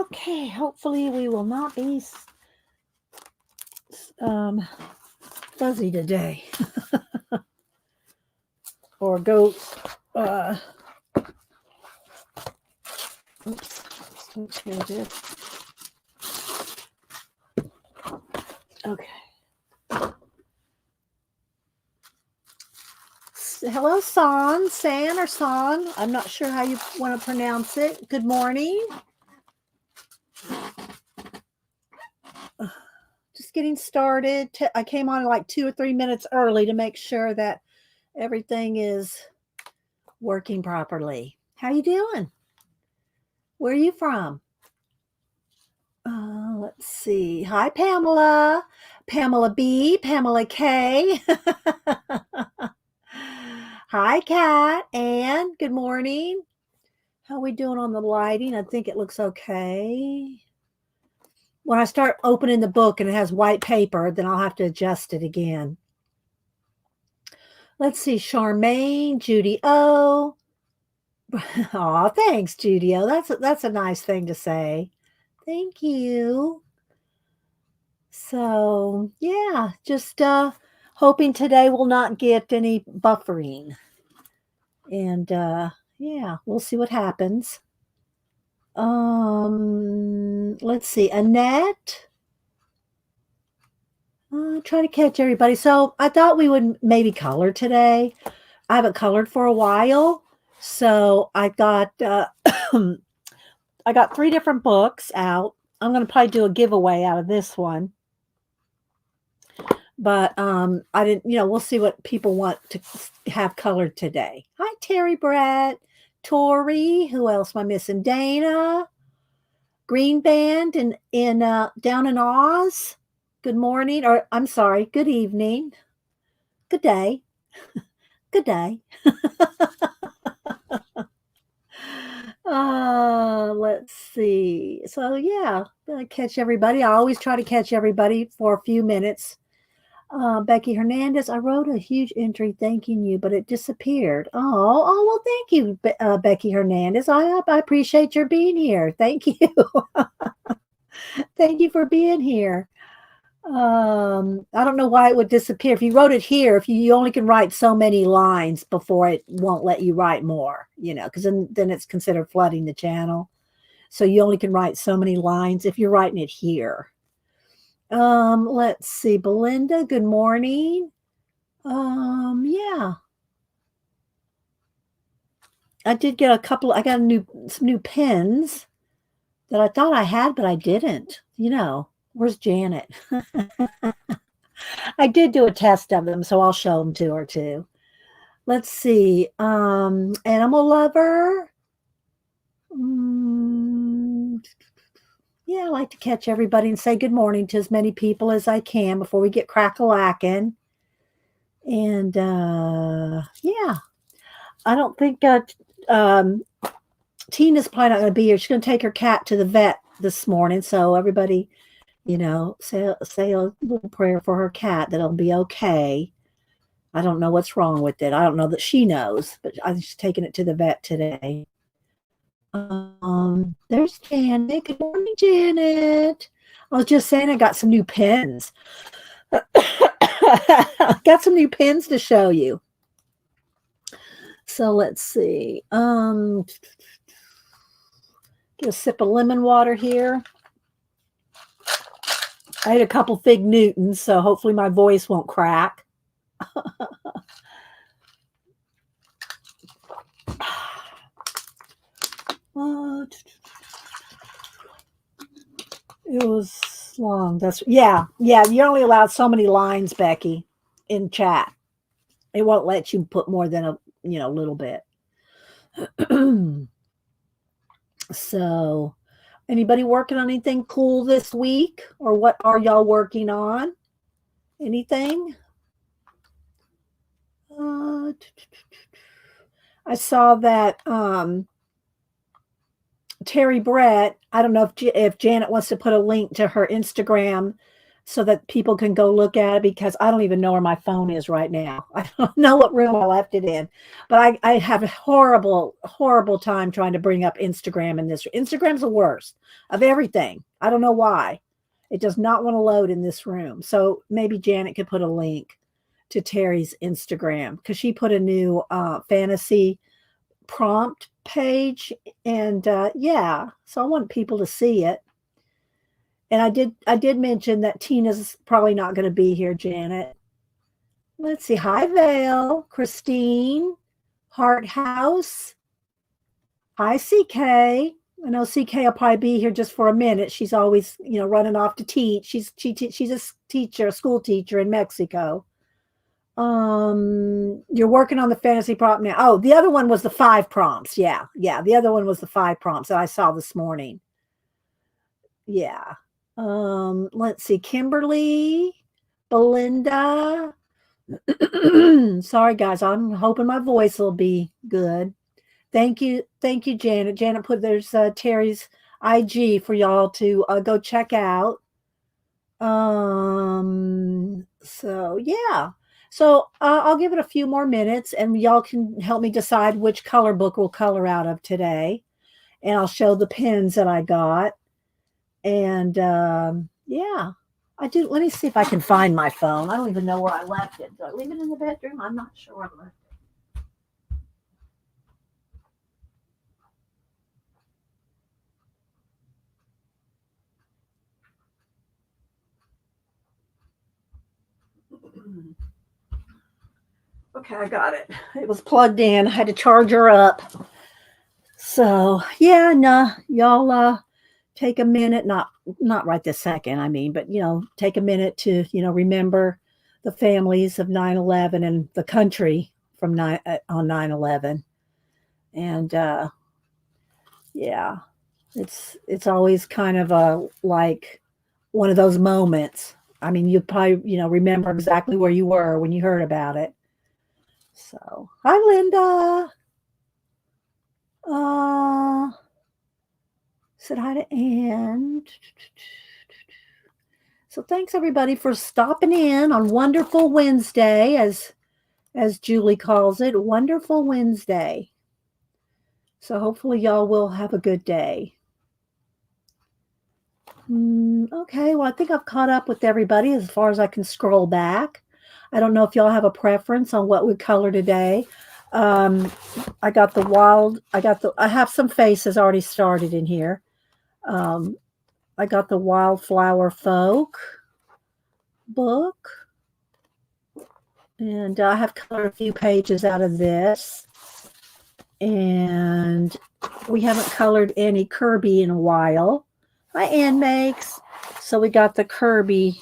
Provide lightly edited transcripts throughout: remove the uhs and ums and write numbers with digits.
Okay, hopefully we will not be fuzzy today. Or go, uh, oops, let's hear this. Okay. Hello, San or Son. I'm not sure how you want to pronounce it. Good morning. Just getting started. I came on like 2 or 3 minutes early to make sure that everything is working properly. How you doing? Where are you from? Let's see. Hi, Pamela. Pamela B. Pamela K. Hi, Kat. Ann, good morning. How are we doing on the lighting? I think it looks okay. When I start opening the book and it has white paper, then I'll have to adjust it again. Let's see. Charmaine, Judy O. Aw, thanks, Judy O. That's a nice thing to say. Thank you. So, yeah, just hoping today will not get any buffering. And yeah, we'll see what happens. Let's see. Annette. Try to catch everybody. So I thought we would maybe color today. I haven't colored for a while. So I thought I got 3 different books out. I'm going to probably do a giveaway out of this one. But I didn't, we'll see what people want to have colored today. Hi, Terry Brett, Tori. Who else am I missing? Dana, Green Band in down in Oz. Good morning, or I'm sorry, good evening, good day, good day. Let's see. So yeah, I catch everybody. I always try to catch everybody for a few minutes. Becky Hernandez, I wrote a huge entry thanking you, but it disappeared. Oh, well, thank you, Becky Hernandez. I appreciate your being here. Thank you. Thank you for being here. I don't know why it would disappear. If you wrote it here, if you only can write so many lines before it won't let you write more, because then it's considered flooding the channel. So you only can write so many lines if you're writing it here. Let's see, Belinda, good morning. Yeah. I did get I got some new pens that I thought I had, but I didn't. Where's Janet? I did do a test of them, so I'll show them to her too. Let's see. Animal lover. Yeah, I like to catch everybody and say good morning to as many people as I can before we get crack-a-lacking. And yeah, I don't think Tina's probably not going to be here. She's going to take her cat to the vet this morning. So everybody, say a little prayer for her cat that it'll be okay. I don't know what's wrong with it. I don't know that she knows, but I'm just taking it to the vet today. There's Janet. Good morning, Janet. I was just saying I got some new pens. Got some new pens to show you. So let's see. Get a sip of lemon water here. I had a couple Fig Newtons, so hopefully my voice won't crack. It was long. Yeah. You're only allowed so many lines, Becky, in chat. It won't let you put more than a little bit. So, anybody working on anything cool this week, or what are y'all working on? Anything? I saw that Terry Brett, I don't know if Janet wants to put a link to her Instagram so that people can go look at it, because I don't even know where my phone is right now. I don't know what room I left it in, but I have a horrible, horrible time trying to bring up Instagram in this. Instagram's the worst of everything. I don't know why. It does not want to load in this room. So maybe Janet could put a link to Terry's Instagram, because she put a new fantasy prompt page, and yeah, so I want people to see it. And I did mention that Tina's probably not going to be here, Janet. Let's see. Hi, Vale, Christine, Heart House. Hi, CK. I know CK will probably be here just for a minute. She's always, running off to teach. She's a teacher, a school teacher in Mexico. You're working on the fantasy prompt now. Oh, the other one was the 5 prompts. Yeah. The other one was the 5 prompts that I saw this morning. Yeah. Let's see. Kimberly, Belinda. Sorry, guys. I'm hoping my voice will be good. Thank you, Janet. Janet put there's Terry's IG for y'all to go check out. So yeah. So I'll give it a few more minutes, and y'all can help me decide which color book we'll color out of today. And I'll show the pens that I got. And yeah, I do. Let me see if I can find my phone. I don't even know where I left it. Did I leave it in the bedroom? I'm not sure where I left it. Okay, I got it. It was plugged in. I had to charge her up. So yeah, nah, y'all take a minute, not right this second, I mean, but take a minute to, remember the families of 9/11 and the country from on 9/11. And yeah, it's always kind of a like one of those moments. I mean, you probably, remember exactly where you were when you heard about it. So, hi Linda. Said hi to Ann. So thanks everybody for stopping in on Wonderful Wednesday, as Julie calls it, Wonderful Wednesday. So hopefully y'all will have a good day. Okay, well, I think I've caught up with everybody as far as I can scroll back. I don't know if y'all have a preference on what we color today. I have some faces already started in here. I got the Wildflower Folk book, and I have colored a few pages out of this. And we haven't colored any Kirby in a while. Hi, Ann Makes. So we got the Kirby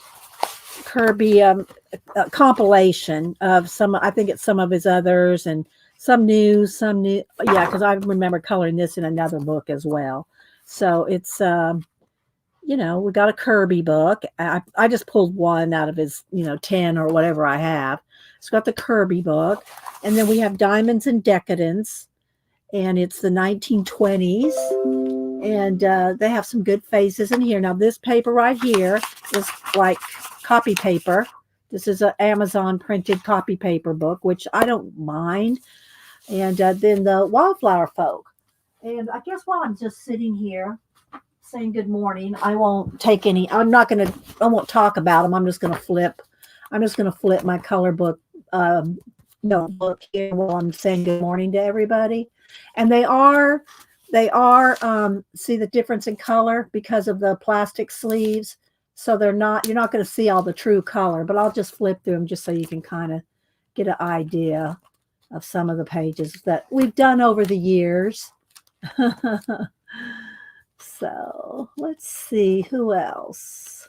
compilation of some. I think it's some of his others, and some new. Yeah, because I remember coloring this in another book as well. So it's we got a Kirby book. I just pulled one out of his 10 or whatever I have. It's got the Kirby book, and then we have Diamonds and Decadence, and it's the 1920s. And they have some good faces in here. Now, this paper right here is like copy paper. This is an Amazon printed copy paper book, which I don't mind. And then the Wildflower Folk. And I guess while I'm just sitting here saying good morning, I won't take any. I won't talk about them. I'm just going to flip my color book notebook here while I'm saying good morning to everybody. And they are see the difference in color because of the plastic sleeves. So you're not going to see all the true color, but I'll just flip through them just so you can kind of get an idea of some of the pages that we've done over the years. So let's see who else.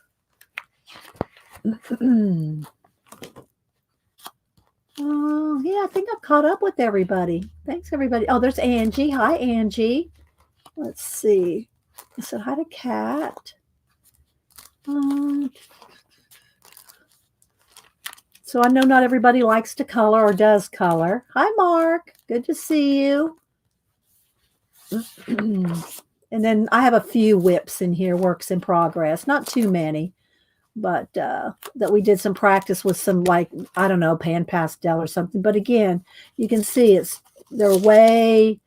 Oh, yeah, I think I've caught up with everybody. Thanks, everybody. Oh, there's Angie. Hi, Angie. Let's see. I said hi to Kat. So I know not everybody likes to color or does color. Hi, Mark. Good to see you. And then I have a few whips in here, works in progress. Not too many, but that we did some practice with some, like, I don't know, pan pastel or something. But again, you can see they're way,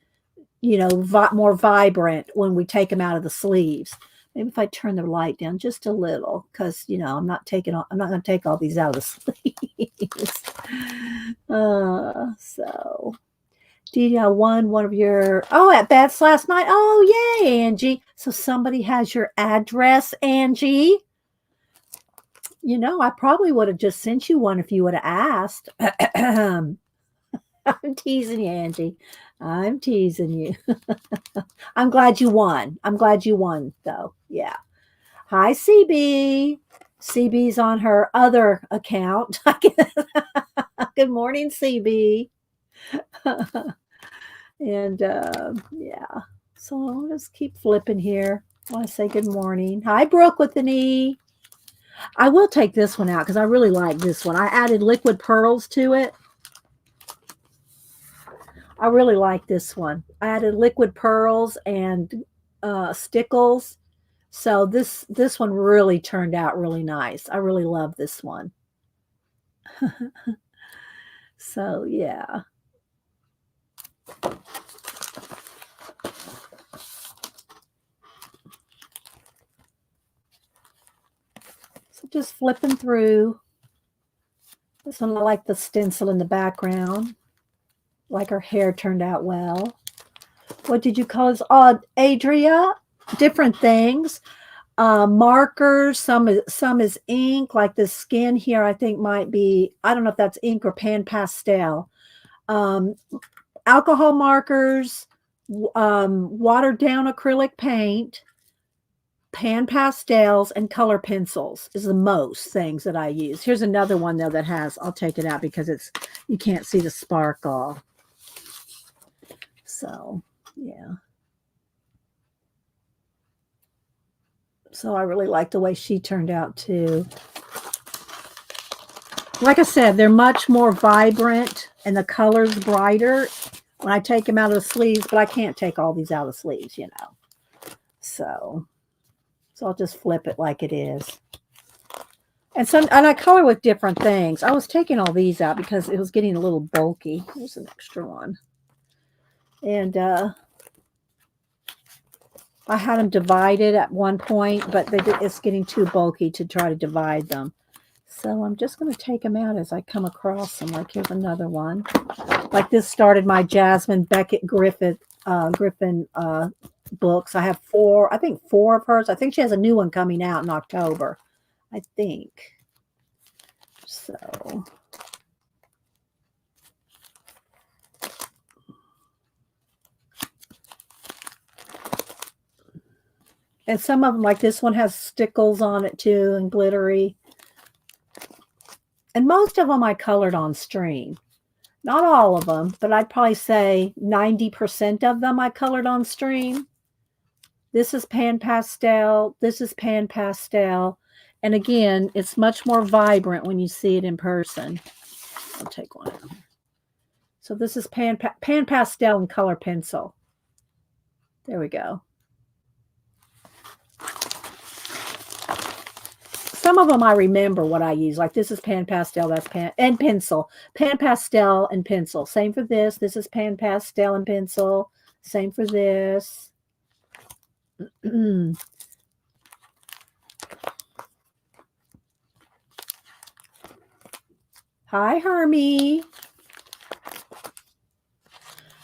more vibrant when we take them out of the sleeves. Maybe if I turn the light down just a little, because I'm not going to take all these out of the sleeves. So Dee won one of your at bats last night. Oh yay, Angie! So somebody has your address, Angie. I probably would have just sent you one if you would have asked. I'm teasing you, Angie. I'm teasing you. I'm glad you won. Though. Yeah. Hi, CB. CB's on her other account. Good morning, CB. And yeah. So I'll just keep flipping here. I want to say good morning. Hi, Brooke with an E. I will take this one out because I really like this one. I added liquid pearls to it. I really like this one. I added liquid pearls and stickles. So this one really turned out really nice. I really love this one. So yeah. So just flipping through. This one, I like the stencil in the background. Like her hair turned out well. What did you call it? Oh, Adria, different things. Markers, some is ink, like the skin here, I think might be, I don't know if that's ink or pan pastel. Alcohol markers, watered down acrylic paint, pan pastels, and color pencils is the most things that I use. Here's another one though that has, I'll take it out because you can't see the sparkle. So yeah. So I really like the way she turned out too. Like I said, they're much more vibrant and the color's brighter when I take them out of the sleeves, but I can't take all these out of the sleeves, So I'll just flip it like it is. And I color with different things. I was taking all these out because it was getting a little bulky. Here's an extra one. And I had them divided at one point, but it's getting too bulky to try to divide them. So I'm just going to take them out as I come across them. Like here's another one. Like this started my Jasmine Beckett Griffin books. I have four of hers. I think she has a new one coming out in October. I think. So. And some of them, like this one, has stickles on it too and glittery. And most of them I colored on stream. Not all of them, but I'd probably say 90% of them I colored on stream. This is pan pastel. This is pan pastel. And again, it's much more vibrant when you see it in person. I'll take one. So this is pan pastel and color pencil. There we go. Some of them I remember what I use. Like this is pan pastel, that's and pencil. Pan pastel and pencil. Same for this. This is pan pastel and pencil. Same for this. Hi, Hermie.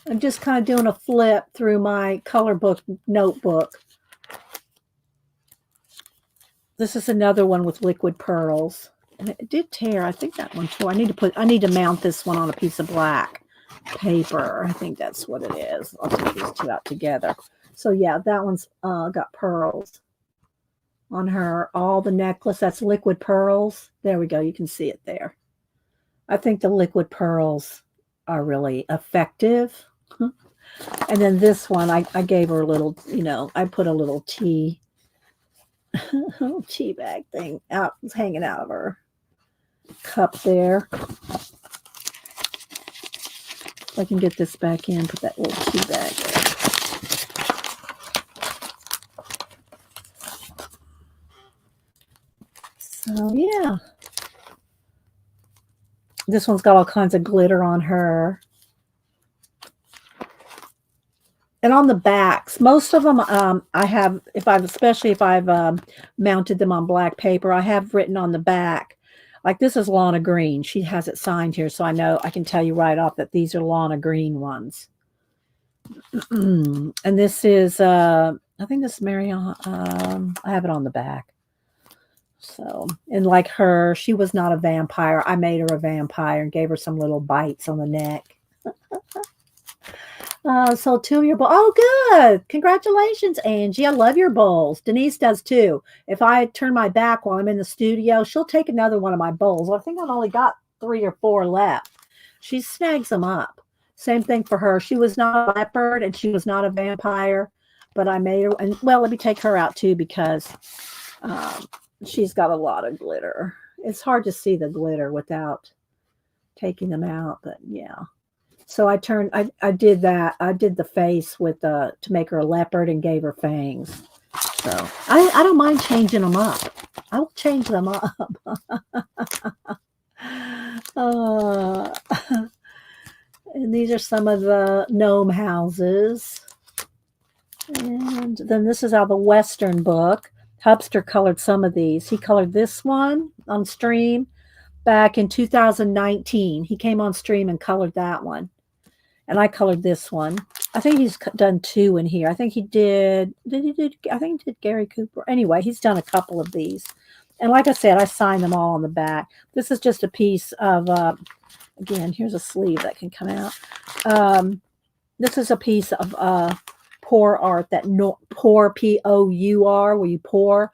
I'm just kind of doing a flip through my color book notebook. This is another one with liquid pearls. And it did tear. I think that one too. I need to mount this one on a piece of black paper. I think that's what it is. I'll take these two out together. So yeah, that one's got pearls on her. All the necklace, that's liquid pearls. There we go. You can see it there. I think the liquid pearls are really effective. And then this one, I gave her a little, I put a little tea bag thing out, it's hanging out of her cup there. If I can get this back in, put that little tea bag there. So This one's got all kinds of glitter on her. And on the backs, most of them I have, especially if I've mounted them on black paper, I have written on the back. Like this is Lana Green. She has it signed here, so I know I can tell you right off that these are Lana Green ones. And this is, I think this is Marion. I have it on the back. So, and like her, she was not a vampire. I made her a vampire and gave her some little bites on the neck. So 2 of your bowls. Oh, good. Congratulations, Angie. I love your bowls. Denise does too. If I turn my back while I'm in the studio, she'll take another one of my bowls. I think I've only got 3 or 4 left. She snags them up. Same thing for her. She was not a leopard and she was not a vampire, but I made her. And well, let me take her out too because she's got a lot of glitter. It's hard to see the glitter without taking them out, but yeah. So I did that. I did the face with to make her a leopard and gave her fangs. So I don't mind changing them up. I will change them up. And these are some of the gnome houses. And then this is out of the Western book. Hubster colored some of these. He colored this one on stream back in 2019. He came on stream and colored that one. And I colored this one. I think he's done 2 in here. I think he did. I think he did Gary Cooper. Anyway, he's done a couple of these. And like I said, I signed them all on the back. This is just a piece of, again, here's a sleeve that can come out. This is a piece of pour art that pour, P-O-U-R, where you pour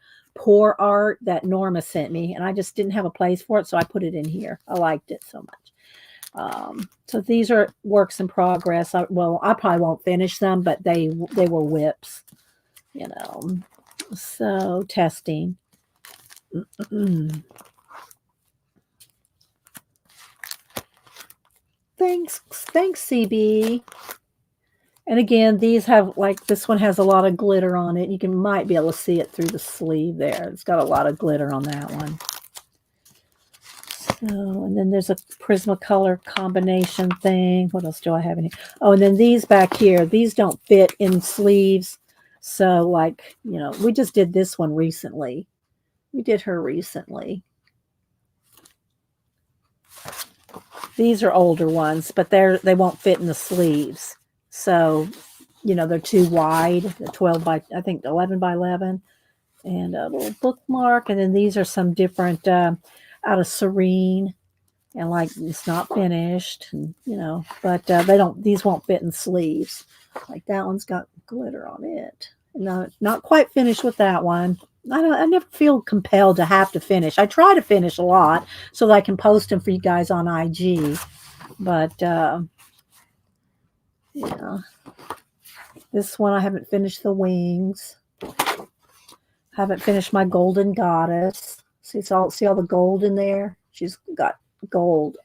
art that Norma sent me. And I just didn't have a place for it, so I put it in here. I liked it so much. So these are works in progress. I probably won't finish them, but they were whips, you know. So testing. Thanks, CB. And again, these have, like, this one has a lot of glitter on it. You might be able to see it through the sleeve there. It's got a lot of glitter on that one. So, and then there's a Prismacolor combination thing. What else do I have in here? Oh, and then these back here, these don't fit in sleeves. So, like, you know, we just did this one recently. We did her recently. These are older ones, but they won't fit in the sleeves. So, you know, they're too wide. They're 12 by, I think, 11 by 11. And a little bookmark. And then these are some different, out of Serene. And like, it's not finished, and, you know, but these won't fit in sleeves. Like that one's got glitter on it. No, not quite finished with that one. I never feel compelled to have to finish. I try to finish a lot so that I can post them for you guys on IG. But, yeah. This one, I haven't finished the wings. Haven't finished my golden goddess. See all the gold in there? She's got gold,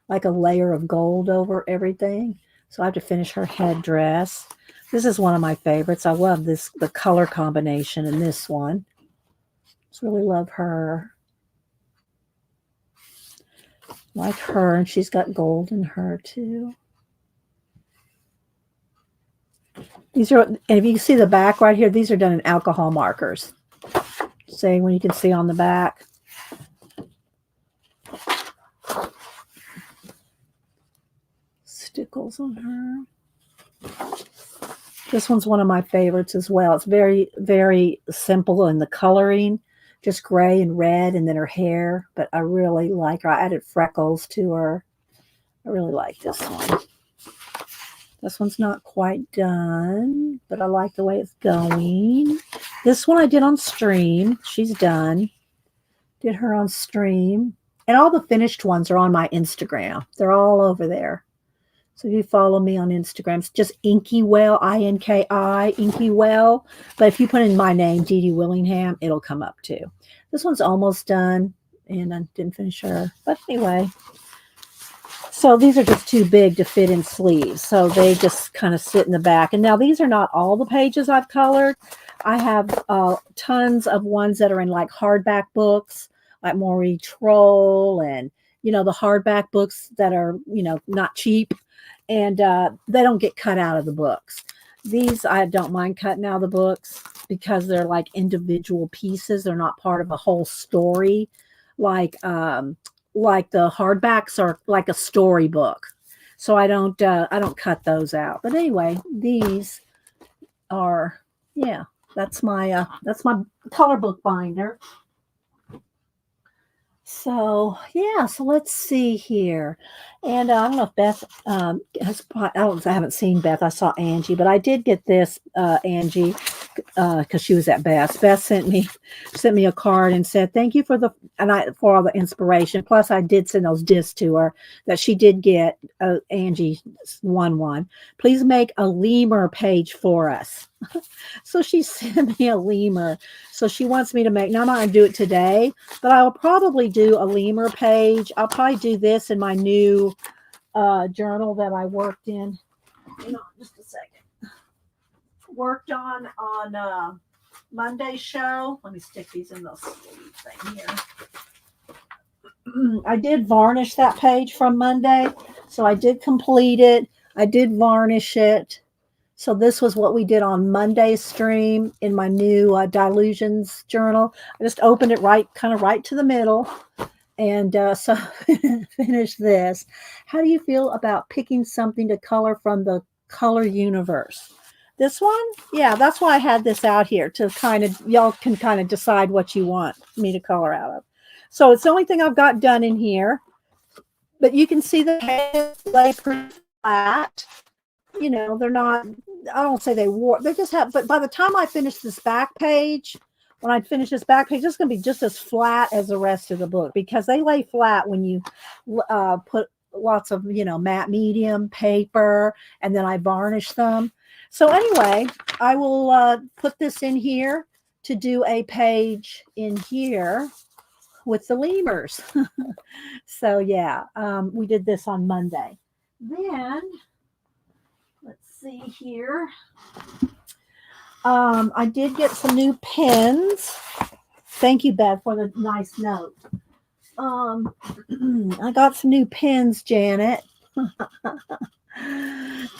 like a layer of gold over everything. So I have to finish her headdress. This is one of my favorites. I love the color combination in this one. Just really love her. Like her, and she's got gold in her too. These are, and if you can see the back right here, these are done in alcohol markers. Say when you can see on the back. Stickles on her. This one's one of my favorites as well. It's very, very simple in the coloring, just gray and red, and then her hair. But I really like her. I added freckles to her. I really like this one. This one's not quite done, but I like the way it's going. This one I did on stream. She's done. Did her on stream. And all the finished ones are on my Instagram. They're all over there. So if you follow me on Instagram, it's just Inkywell, I-N-K-I, Inkywell. But if you put in my name, Dee Dee Willingham, it'll come up too. This one's almost done, and I didn't finish her. But anyway, so these are just too big to fit in sleeves. So they just kind of sit in the back. And now these are not all the pages I've colored. I have tons of ones that are in like hardback books, like Marie Troll and the hardback books that are, not cheap, and they don't get cut out of the books. These I don't mind cutting out of the books because they're like individual pieces. They're not part of a whole story, like like the hardbacks are like a storybook. So I don't cut those out. But anyway, these are, yeah, that's my color book binder. So yeah, so let's see here, and I don't know if Beth I haven't seen Beth. I saw Angie, but I did get this Angie because she was at Beth. Beth sent me a card and said thank you for all the inspiration. Plus, I did send those discs to her that she did get. Angie one. Please make a lemur page for us. So she sent me a lemur. So she wants me to make. Now I'm not going to do it today, but I will probably do a lemur page. I'll probably do this in my new journal that I worked in. Hang on just a second. Worked on Monday's show. Let me stick these in the sleeve thing here. I did varnish that page from Monday, so I did complete it. I did varnish it. So this was what we did on Monday's stream in my new Dilutions journal. I just opened it right to the middle, and so finished this. How do you feel about picking something to color from the color universe? This one? Yeah, that's why I had this out here to y'all can kind of decide what you want me to color out of. So it's the only thing I've got done in here, but you can see the heads lay pretty flat. They're not, I don't say they wore, they just have, but by the time I finish this back page, when I finish this back page, it's going to be just as flat as the rest of the book because they lay flat when you put lots of, matte medium paper, and then I varnish them. So anyway, I will put this in here to do a page in here with the lemurs. So yeah, we did this on Monday. Then let's see here. I did get some new pens. Thank you, Beth, for the nice note. I got some new pens, Janet.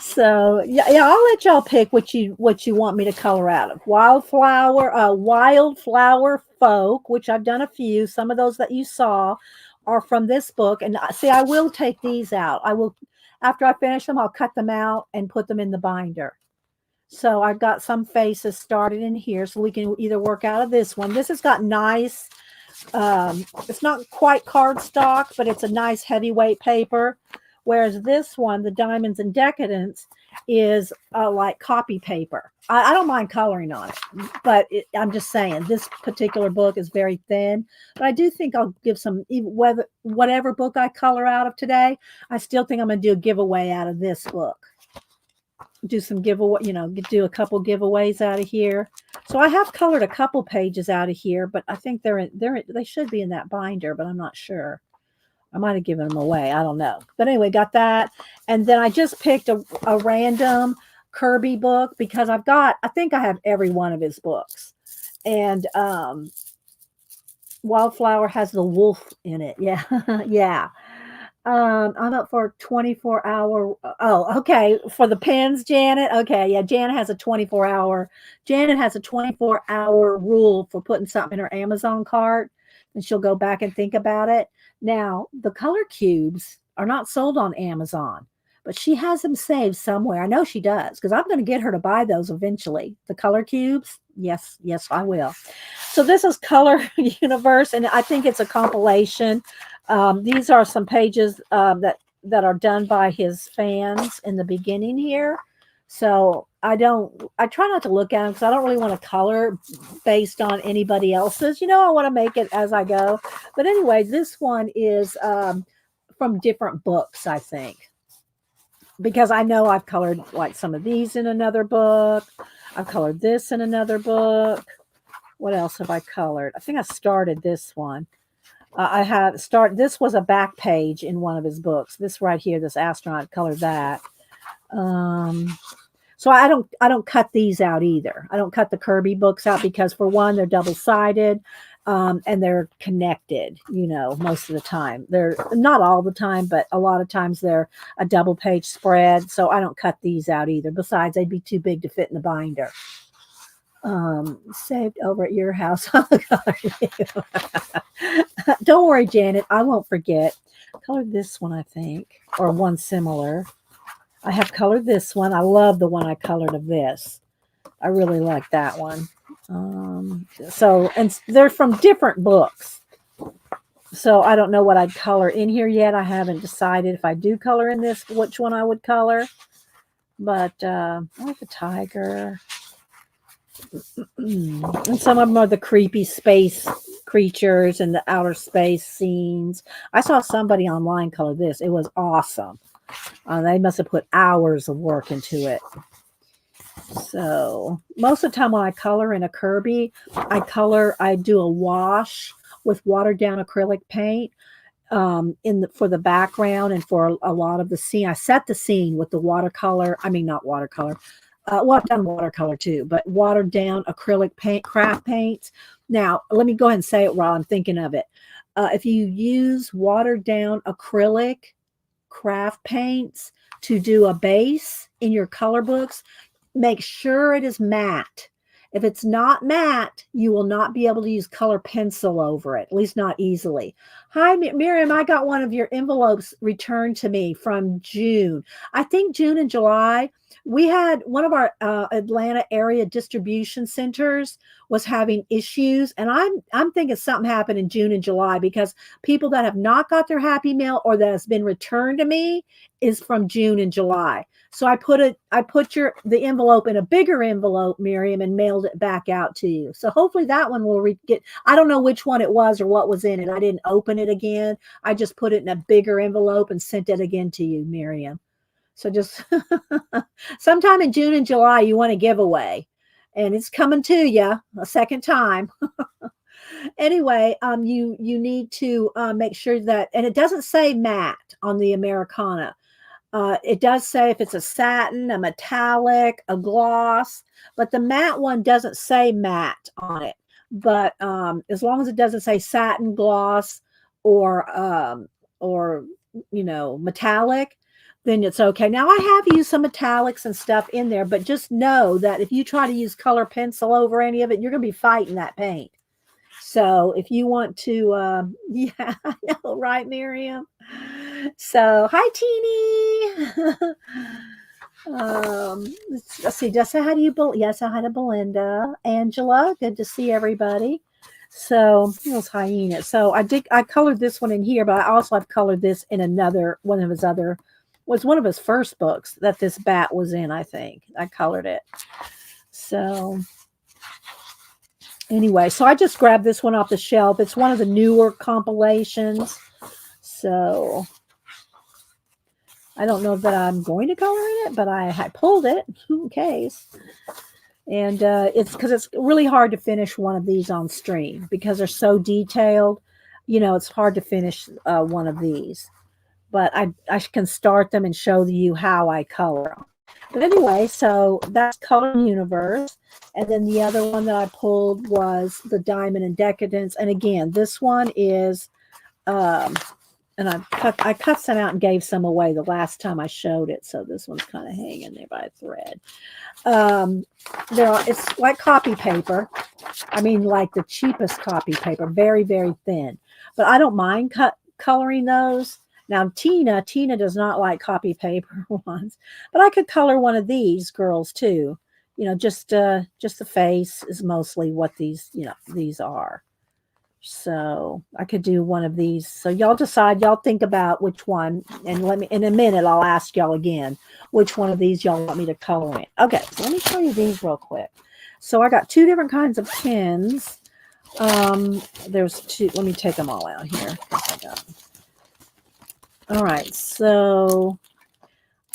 So yeah, I'll let y'all pick what you want me to color out of. Wildflower folk, which I've done a few. Some of those that you saw are from this book, and see, I will take these out. I will, after I finish them, I'll cut them out and put them in the binder. So I've got some faces started in here, so we can either work out of this one. This has got nice. It's not quite cardstock, but it's a nice heavyweight paper. Whereas this one, the Diamonds and Decadence, is like copy paper. I don't mind coloring on it, but I'm just saying this particular book is very thin. But I do think I'll give some, whatever book I color out of today, I still think I'm going to do a giveaway out of this book. Do some giveaway, do a couple giveaways out of here. So I have colored a couple pages out of here, but I think they should be in that binder, but I'm not sure. I might have given them away. I don't know. But anyway, got that. And then I just picked a random Kirby book because I think I have every one of his books. And Wildflower has the wolf in it. Yeah. Yeah. I'm up for 24-hour. Oh, okay. For the pens, Janet. Okay. Yeah. Janet has a 24-hour rule for putting something in her Amazon cart, and she'll go back and think about it. Now, the color cubes are not sold on Amazon, but she has them saved somewhere. I know she does because I'm going to get her to buy those eventually. The color cubes. Yes, I will. So this is Color Universe, and I think it's a compilation. These are some pages that are done by his fans in the beginning here. So I try not to look at them because I don't really want to color based on anybody else's. I want to make it as I go. But anyway, this one is from different books, I think. Because I know I've colored like some of these in another book. I've colored this in another book. What else have I colored? I think I started this one. This was a back page in one of his books. This right here, this astronaut, colored that. So I don't cut these out either. I don't cut the Kirby books out because, for one, they're double-sided. And they're connected, most of the time. They're not all the time, but a lot of times they're a double page spread. So I don't cut these out either. Besides, they'd be too big to fit in the binder. Saved over at your house. Don't worry, Janet. I won't forget. Colored this one, I think, or one similar. I have colored this one. I love the one I colored of this. I really like that one. And they're from different books. So I don't know what I'd color in here yet. I haven't decided if I do color in this, which one I would color. But I like the tiger. And some of them are the creepy space creatures and the outer space scenes. I saw somebody online color this. It was awesome. They must have put hours of work into it. So most of the time when I color in a Kirby, I do a wash with watered down acrylic paint for the background and for a lot of the scene. I set the scene with the watercolor. I mean, not watercolor. Well, I've done watercolor too, but watered down acrylic paint, craft paints. Now, let me go ahead and say it while I'm thinking of it. If you use watered down acrylic craft paints to do a base in your color books, make sure it is matte. If it's not matte, you will not be able to use color pencil over it, at least not easily. Hi, Miriam, I got one of your envelopes returned to me from June. I think June and July. We had one of our Atlanta area distribution centers was having issues, and I'm thinking something happened in June and July because people that have not got their Happy Mail or that has been returned to me is from June and July. So I put the envelope in a bigger envelope, Miriam, and mailed it back out to you. So hopefully that one will get. I don't know which one it was or what was in it. I didn't open it again. I just put it in a bigger envelope and sent it again to you, Miriam. So just sometime in June and July, you want a giveaway, and it's coming to you a second time. Anyway, you need to make sure that, and it doesn't say matte on the Americana. It does say if it's a satin, a metallic, a gloss, but the matte one doesn't say matte on it. But as long as it doesn't say satin, gloss, or metallic, then it's okay. Now, I have used some metallics and stuff in there, but just know that if you try to use color pencil over any of it, you're going to be fighting that paint. So if you want to, yeah, I know, right, Miriam? So, hi, Teeny. Let's see. Just say hi to yes, hi to Belinda. Angela, good to see everybody. So, here's Hyena. So, I colored this one in here, but I also have colored this in one of his first books that this bat was in, I think. I colored it. So, anyway, so I just grabbed this one off the shelf. It's one of the newer compilations. So, I don't know that I'm going to color in it, but I pulled it in case. And it's because it's really hard to finish one of these on stream because they're so detailed. It's hard to finish one of these. But I can start them and show you how I color them. But anyway, so that's Color Universe. And then the other one that I pulled was the Diamond and Decadence. And again, this one is, and I cut some out and gave some away the last time I showed it. So this one's kind of hanging there by a thread. It's like copy paper. I mean, like the cheapest copy paper, very, very thin. But I don't mind coloring those. Now, Tina does not like copy paper ones, but I could color one of these girls too. Just the face is mostly what these are. So I could do one of these. So y'all decide, y'all think about which one, and in a minute, I'll ask y'all again, which one of these y'all want me to color in. Okay, so let me show you these real quick. So I got two different kinds of pens. There's two, let me take them all out here. All right, so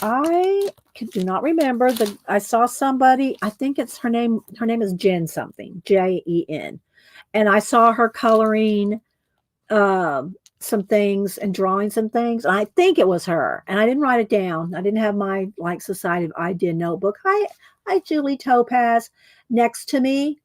I do not remember I saw somebody, I think it's her name is Jen something, Jen. And I saw her coloring some things and drawing some things. And I think it was her. And I didn't write it down. I didn't have my Society of Idea notebook. Hi, Julie Topaz next to me.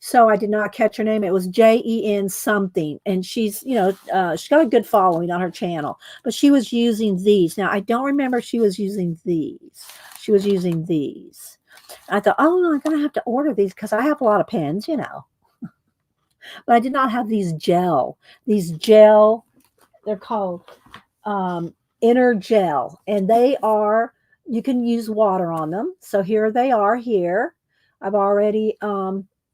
So I did not catch her name. It was Jen something, and she's she's got a good following on her channel. But she was using these. Now I don't remember if she was using these. She was using these. I thought, oh, I'm gonna have to order these because I have a lot of pens, But I did not have these gel. These gel. They're called inner gel, and they are, you can use water on them. So here they are here. I've already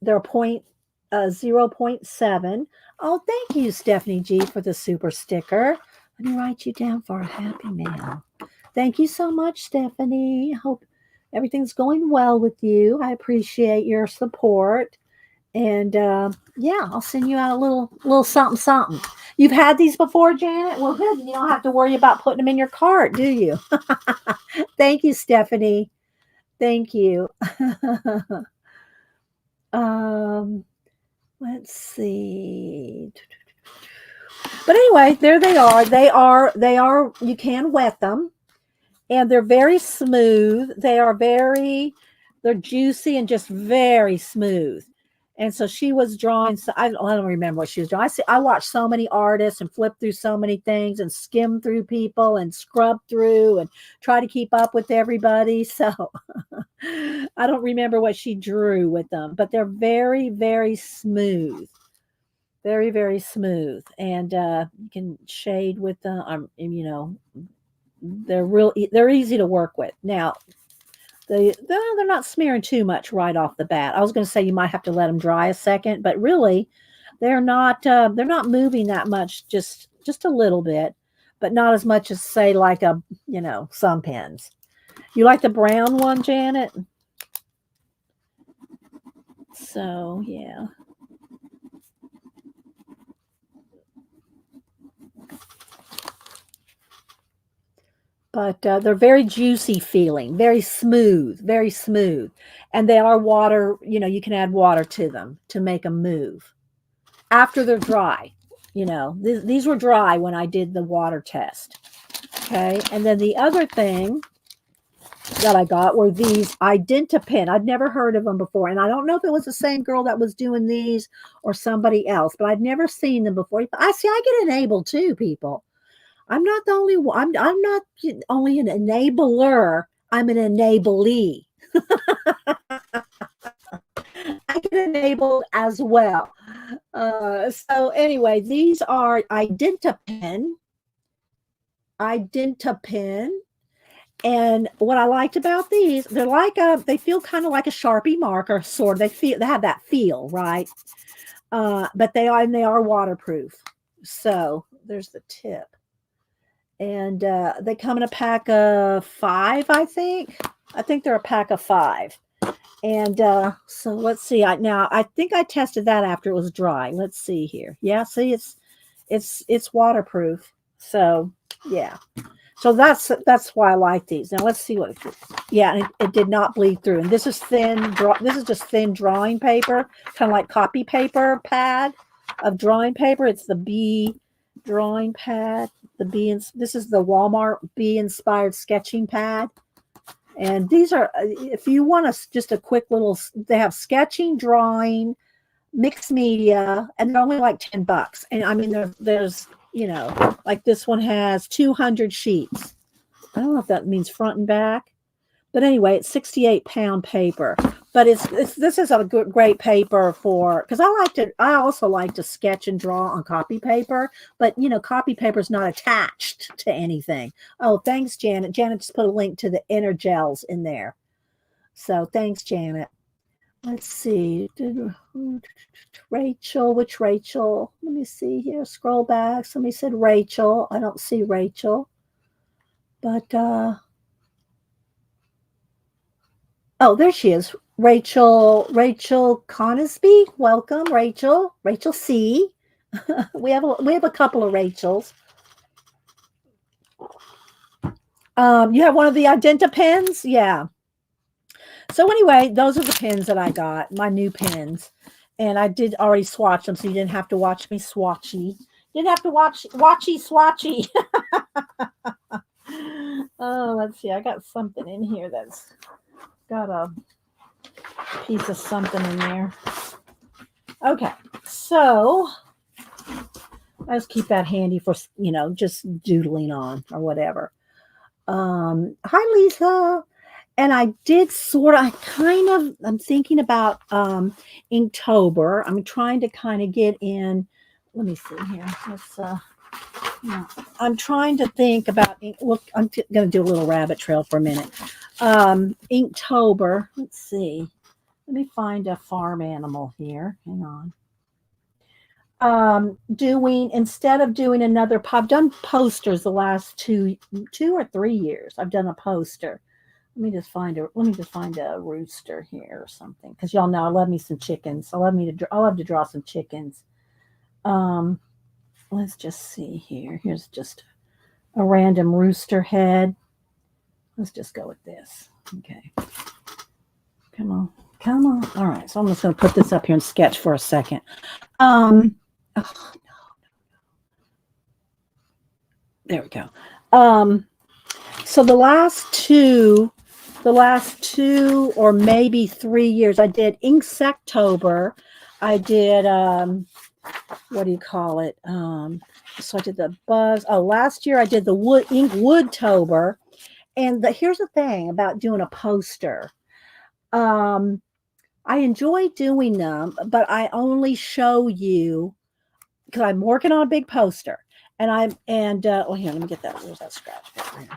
they're 0.7. Oh, thank you, Stephanie G, for the super sticker. Let me write you down for a happy mail. Thank you so much, Stephanie. Hope everything's going well with you. I appreciate your support. And yeah, I'll send you out a little something something. You've had these before, Janet? Well, good. You don't have to worry about putting them in your cart, do you? Thank you, Stephanie. Thank you. Let's see. But anyway, there they are. They are. You can wet them, and they're very smooth. They're juicy and just very smooth. And so she was drawing. So I don't remember what she was drawing. I watched so many artists and flip through so many things and skim through people and scrub through and try to keep up with everybody. So I don't remember what she drew with them, but they're very, very smooth. Very, very smooth. And you can shade with them. They're easy to work with. Now, they're not smearing too much right off the bat. I was going to say you might have to let them dry a second, but really, they're not moving that much. Just a little bit, but not as much as say like some pens. You like the brown one, Janet? So yeah. But they're very juicy feeling, very smooth, and they are water. You can add water to them to make them move after they're dry. These were dry when I did the water test. Okay, and then the other thing that I got were these Identapin. I'd never heard of them before, and I don't know if it was the same girl that was doing these or somebody else, but I'd never seen them before. I get enabled too, people. I'm not the only one. I'm not only an enabler. I'm an enablee. I get enabled as well. So anyway, these are Identapin. And what I liked about these, they feel kind of like a Sharpie marker, sort of. They have that feel, right? But they are waterproof. So there's the tip. And they come in a pack of 5, I think. I think they're a pack of 5. And so let's see. I think I tested that after it was dry. Let's see here. Yeah, see, it's waterproof. So yeah. So that's why I like these. Now let's see what. Yeah, it did not bleed through. And this is thin. This is just thin drawing paper, kind of like copy paper pad of drawing paper. It's the B drawing pad. This is the Walmart Bee inspired sketching pad. And these are, if you want just a quick little, they have sketching, drawing, mixed media, and they're only like $10. And I mean, there's like this one has 200 sheets. I don't know if that means front and back, but anyway, it's 68-pound paper. But this is a great paper because I also like to sketch and draw on copy paper, but copy paper is not attached to anything. Oh, thanks, Janet. Janet just put a link to the inner gels in there. So thanks, Janet. Let's see. Rachel, which Rachel? Let me see here. Scroll back. Somebody said Rachel. I don't see Rachel. But oh, there she is. Rachel Conisby. Welcome, Rachel. Rachel C. we have a couple of Rachels. You have one of the Identapins? Yeah. So anyway, those are the pins that I got, my new pins. And I did already swatch them, so you didn't have to watch me swatchy. You didn't have to watchy swatchy. Oh, let's see. I got something in here that's got a piece of something in there. Okay, so I just keep that handy for, just doodling on or whatever. Hi, Lisa. And I did sort of, I'm thinking about Inktober. I'm trying to kind of get in. Let me see here. Yeah. I'm trying to think about, look, going to do a little rabbit trail for a minute. Inktober. Let's see. Let me find a farm animal here. Hang on. Doing, instead of doing another, I've done posters the last 2 or 3 years. I've done a poster. Let me just find a rooster here or something, because y'all know I love me some chickens. I love to draw some chickens. Um, let's just see here. Here's just a random rooster head. Let's just go with this. Okay. Come on. Come on. All right. So I'm just going to put this up here and sketch for a second. Oh, there we go. So the last two or maybe 3 years, I did Inktober. I did what do you call it? So I did the buzz. Oh, last year I did the Woodtober. And here's the thing about doing a poster. I enjoy doing them, but I only show you because I'm working on a big poster. Oh, here, let me get that. Where's that scratch paper here?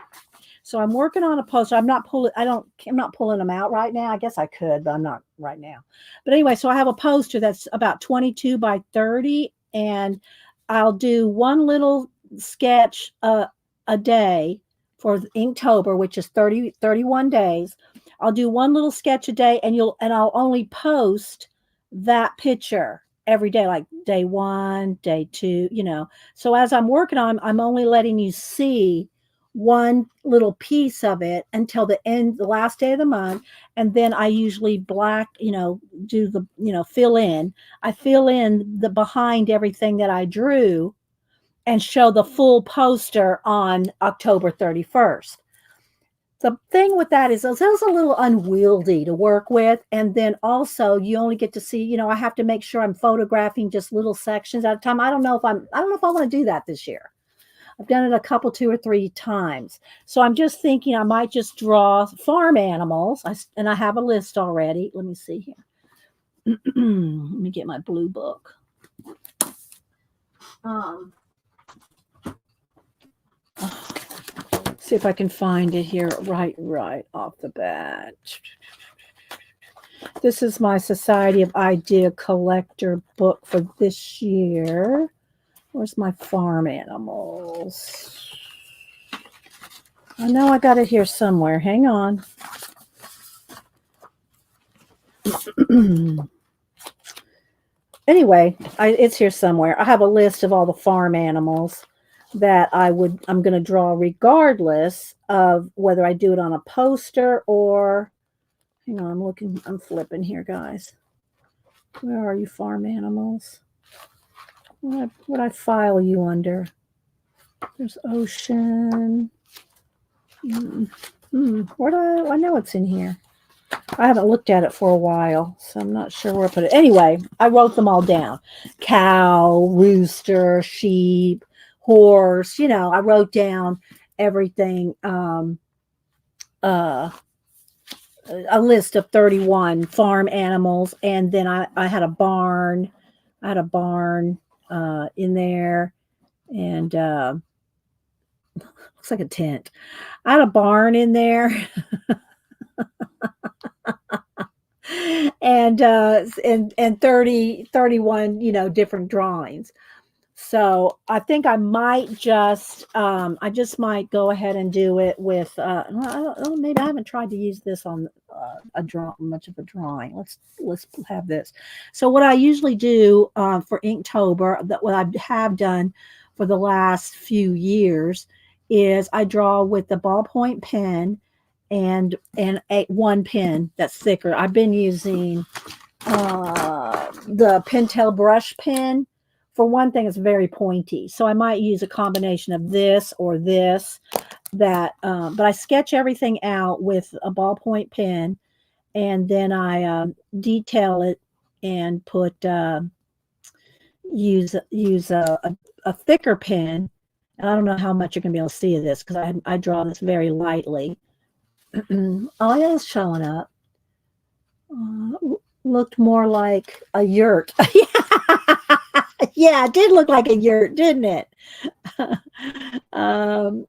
So I'm working on a poster. I'm not pulling them out right now. I guess I could, but I'm not right now. But anyway, so I have a poster that's about 22 by 30, and I'll do one little sketch a day for Inktober, which is 31 days. I'll do one little sketch a day, and I'll only post that picture every day, like day 1, day 2, So as I'm working on, I'm only letting you see one little piece of it until the last day of the month. And then I usually do the, fill in. I fill in the behind everything that I drew and show the full poster on October 31st. The thing with that is it was a little unwieldy to work with. And then also you only get to see, I have to make sure I'm photographing just little sections at a time. I don't know if I want to do that this year. I've done it a couple, 2 or 3 times. So I'm just thinking I might just draw farm animals. And I have a list already. Let me see here. Let me get my blue book. See if I can find it here right off the bat. This is my Society of Idea Collector book for this year. Where's my farm animals? I know I got it here somewhere. Hang on. Anyway, it's here somewhere. I have a list of all the farm animals that I'm going to draw regardless of whether I do it on a poster or, hang on, I'm flipping here, guys. Where are you, farm animals? What would I file you under? There's ocean. I know it's in here. I haven't looked at it for a while, so I'm not sure where I put it. Anyway, I wrote them all down. Cow, rooster, sheep, horse. I wrote down everything. A list of 31 farm animals, and then I had a barn. I had a barn in there, and looks like a tent. I had a barn in there. and 31 different drawings. So I think I might I just might go ahead and do it with maybe I haven't tried to use this on much of a drawing. Let's have this. So what I usually do for Inktober, what I have done for the last few years, is I draw with the ballpoint pen and one pen that's thicker. I've been using the Pentel brush pen. For one thing, it's very pointy, so I might use a combination of this or this. But I sketch everything out with a ballpoint pen, and then I detail it and put use a thicker pen. And I don't know how much you're going to be able to see of this because I draw this very lightly. Oh, yeah, it's showing up. Looked more like a yurt. Yeah, it did look like a yurt, didn't it?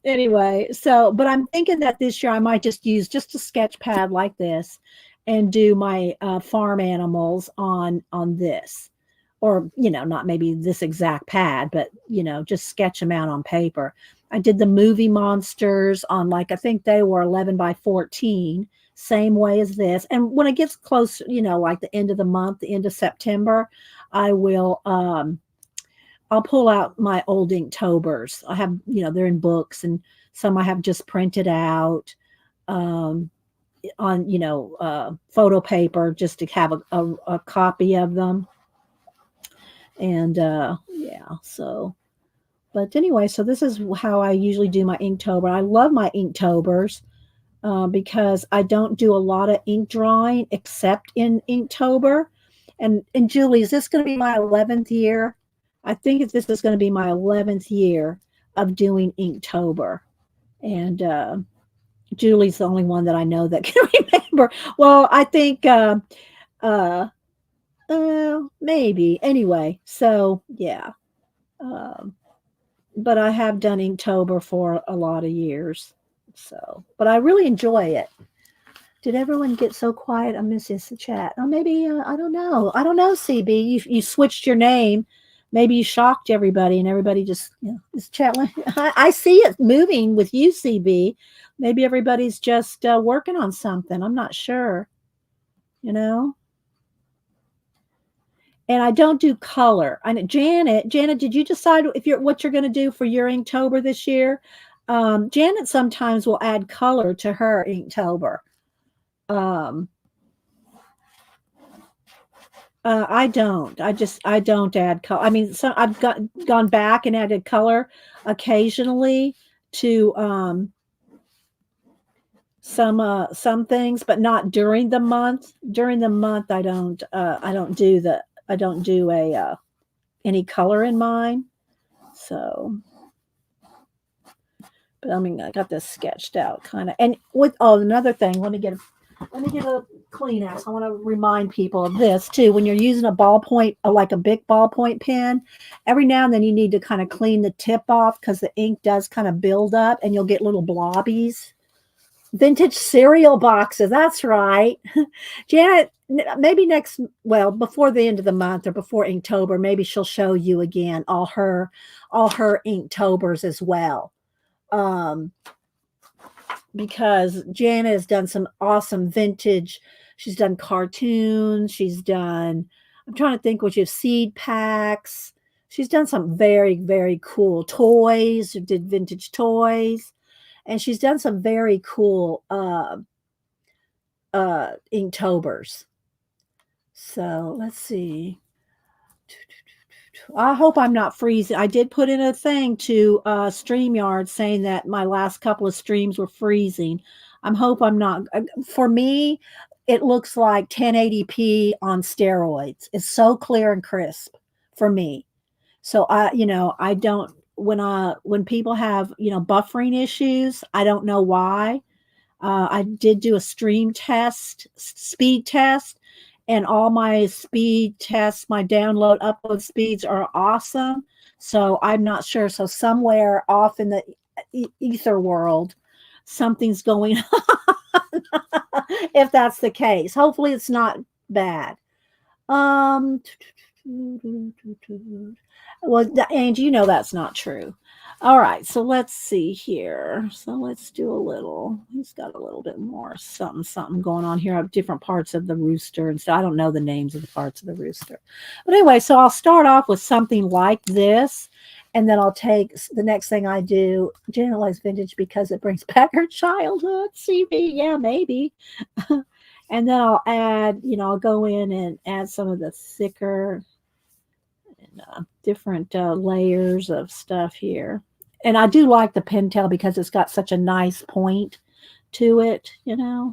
Anyway, so, but I'm thinking that this year I might just use just a sketch pad like this and do my farm animals on this. Or, not maybe this exact pad, but, just sketch them out on paper. I did the movie monsters on I think they were 11 by 14, same way as this. And when it gets close, like the end of the month, the end of September, I will, I'll pull out my old Inktobers. I have, they're in books and some I have just printed out on, photo paper just to have a copy of them. And yeah, so, but anyway, so this is how I usually do my Inktober. I love my Inktobers because I don't do a lot of ink drawing except in Inktober. And Julie, is this going to be my 11th year? I think this is going to be my 11th year of doing Inktober. And Julie's the only one that I know that can remember. Well, I think maybe. Anyway, so yeah. But I have done Inktober for a lot of years. So, but I really enjoy it. Did everyone get so quiet? I missed the chat. Oh, maybe I don't know. I don't know. CB, you switched your name. Maybe you shocked everybody, and everybody just is chatting. I see it moving with you, CB. Maybe everybody's just working on something. I'm not sure. And I don't do color. Janet, did you decide what you're going to do for your Inktober this year? Janet sometimes will add color to her Inktober. I don't. I don't add color. I mean, so I've gone back and added color occasionally to some things, but not during the month. During the month, I don't do any color in mine. So, but I mean, I got this sketched out kind of. And another thing, let me get a Kleenex. I want to remind people of this too. When you're using a ballpoint, like a big ballpoint pen, every now and then you need to kind of clean the tip off because the ink does kind of build up and you'll get little blobbies. Vintage cereal boxes. That's right. Janet, maybe before the end of the month or before Inktober, maybe she'll show you again all her Inktobers as well. Because Jana has done some awesome vintage. She's done cartoons. She's done, I'm trying to think, which is seed packs. She's done some very, very cool toys. She did vintage toys. And she's done some very cool Inktobers. So let's see. I hope I'm not freezing. I did put in a thing to StreamYard saying that my last couple of streams were freezing. I hope I'm not. For me, it looks like 1080p on steroids. It's so clear and crisp for me. So I don't, when people have, buffering issues, I don't know why. I did do a speed test, and all my speed tests, my download, upload speeds are awesome. So I'm not sure. So somewhere off in the ether world, something's going on. If that's the case, hopefully it's not bad. Well, Angie, that's not true. All right, so let's see here. So let's do a little. He's got a little bit more something going on here of different parts of the rooster, and so I don't know the names of the parts of the rooster. But anyway, so I'll start off with something like this, and then I'll take the next thing I do. Janet likes vintage because it brings back her childhood. CB, yeah, maybe. And then I'll add, I'll go in and add some of the thicker and different layers of stuff here. And I do like the Pentel because it's got such a nice point to it,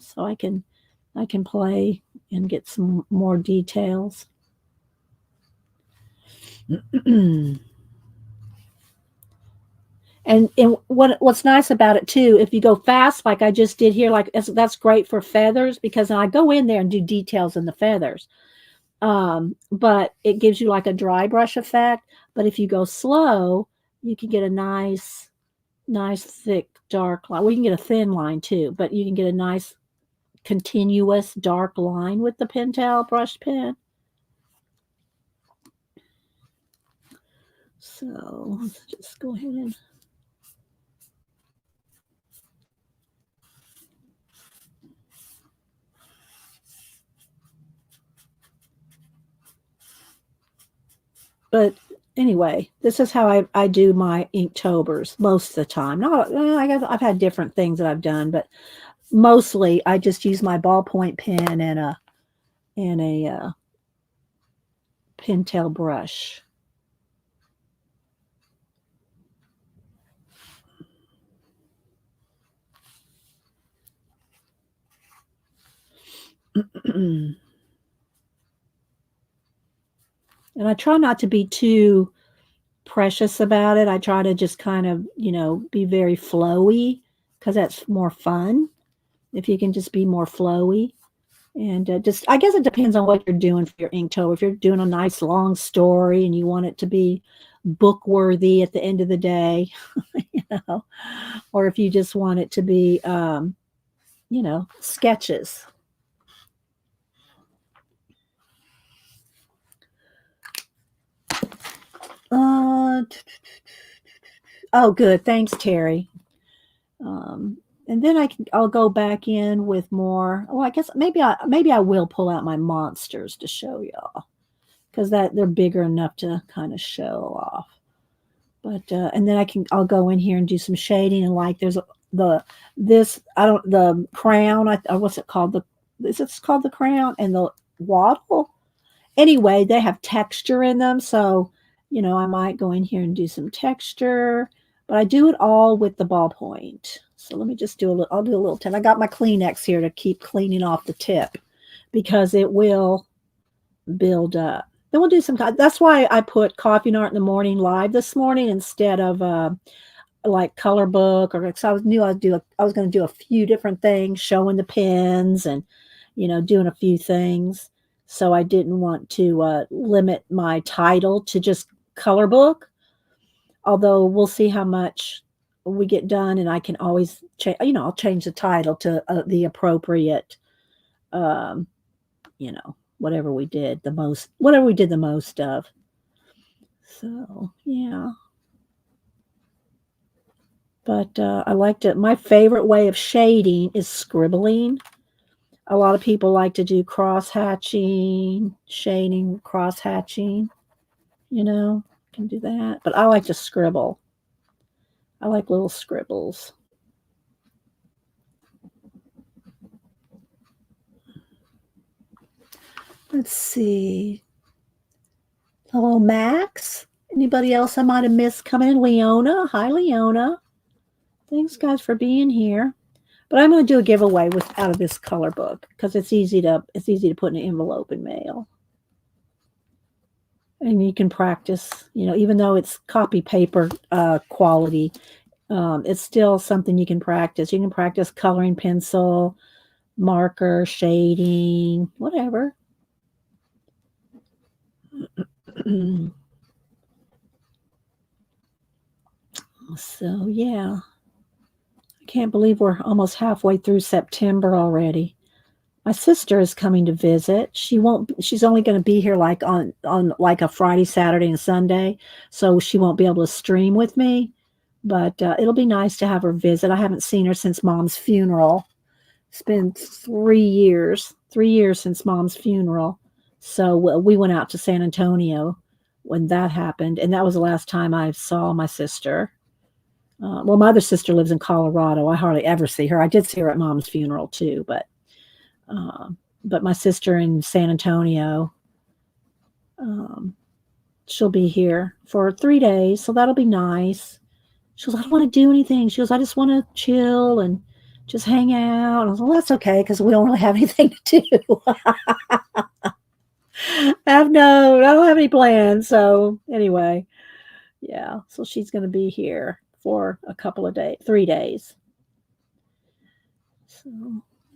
so I can play and get some more details. And what's nice about it too, if you go fast like I just did here, like that's great for feathers because I go in there and do details in the feathers. But it gives you like a dry brush effect. But if you go slow, you can get a nice thick dark line. Well, you can get a thin line too, but you can get a nice continuous dark line with the Pentel brush pen. So let's just go ahead and but anyway, this is how I do my Inktober's most of the time. Not, I guess I've had different things that I've done, but mostly I just use my ballpoint pen and a Pentel brush. And I try not to be too precious about it. I try to just kind of, be very flowy because that's more fun if you can just be more flowy. And just, I guess it depends on what you're doing for your Inktober. If you're doing a nice long story and you want it to be book worthy at the end of the day, you know, or if you just want it to be, sketches. Oh, good. Thanks, Terry. And then I'll go back in with more. Well, I guess maybe I will pull out my monsters to show y'all because that they're bigger enough to kind of show off. But and then I'll go in here and do some shading and like there's the crown. What's it called? Is it called the crown and the wattle? Anyway, they have texture in them, so I might go in here and do some texture, but I do it all with the ballpoint. So let me just do a little. I'll do a little tip. I got my Kleenex here to keep cleaning off the tip because it will build up. Then we'll do some. That's why I put Coffee and Art in the Morning live this morning instead of like color book or because I knew I was going to do a few different things, showing the pins and doing a few things. So I didn't want to limit my title to just color book. Although we'll see how much we get done, and I can always change. I'll change the title to the appropriate, um, whatever we did the most of. So yeah. But I liked it. My favorite way of shading is scribbling. A lot of people like to do cross hatching, shading, cross hatching. Can do that. But I like to scribble. I like little scribbles. Let's see. Hello, Max. Anybody else I might have missed coming in? Leona. Hi, Leona. Thanks, guys, for being here. But I'm going to do a giveaway out of this color book because it's easy to put in an envelope and mail. And you can practice, even though it's copy paper quality, it's still something you can practice. You can practice coloring pencil, marker, shading, whatever. So, yeah. I can't believe we're almost halfway through September already. My sister is coming to visit. She's only going to be here like on like a Friday, Saturday, and Sunday, so she won't be able to stream with me. But it'll be nice to have her visit. I haven't seen her since Mom's funeral. It's been 3 years since Mom's funeral. So we went out to San Antonio when that happened, and that was the last time I saw my sister. Well, my other sister lives in Colorado. I hardly ever see her. I did see her at Mom's funeral too, but my sister in San Antonio, she'll be here for 3 days, so that'll be nice. She goes, I don't want to do anything. She goes, I just want to chill and just hang out. I was like, well, that's okay because we don't really have anything to do. I don't have any plans. So anyway, yeah. So she's going to be here for a couple of days, 3 days. So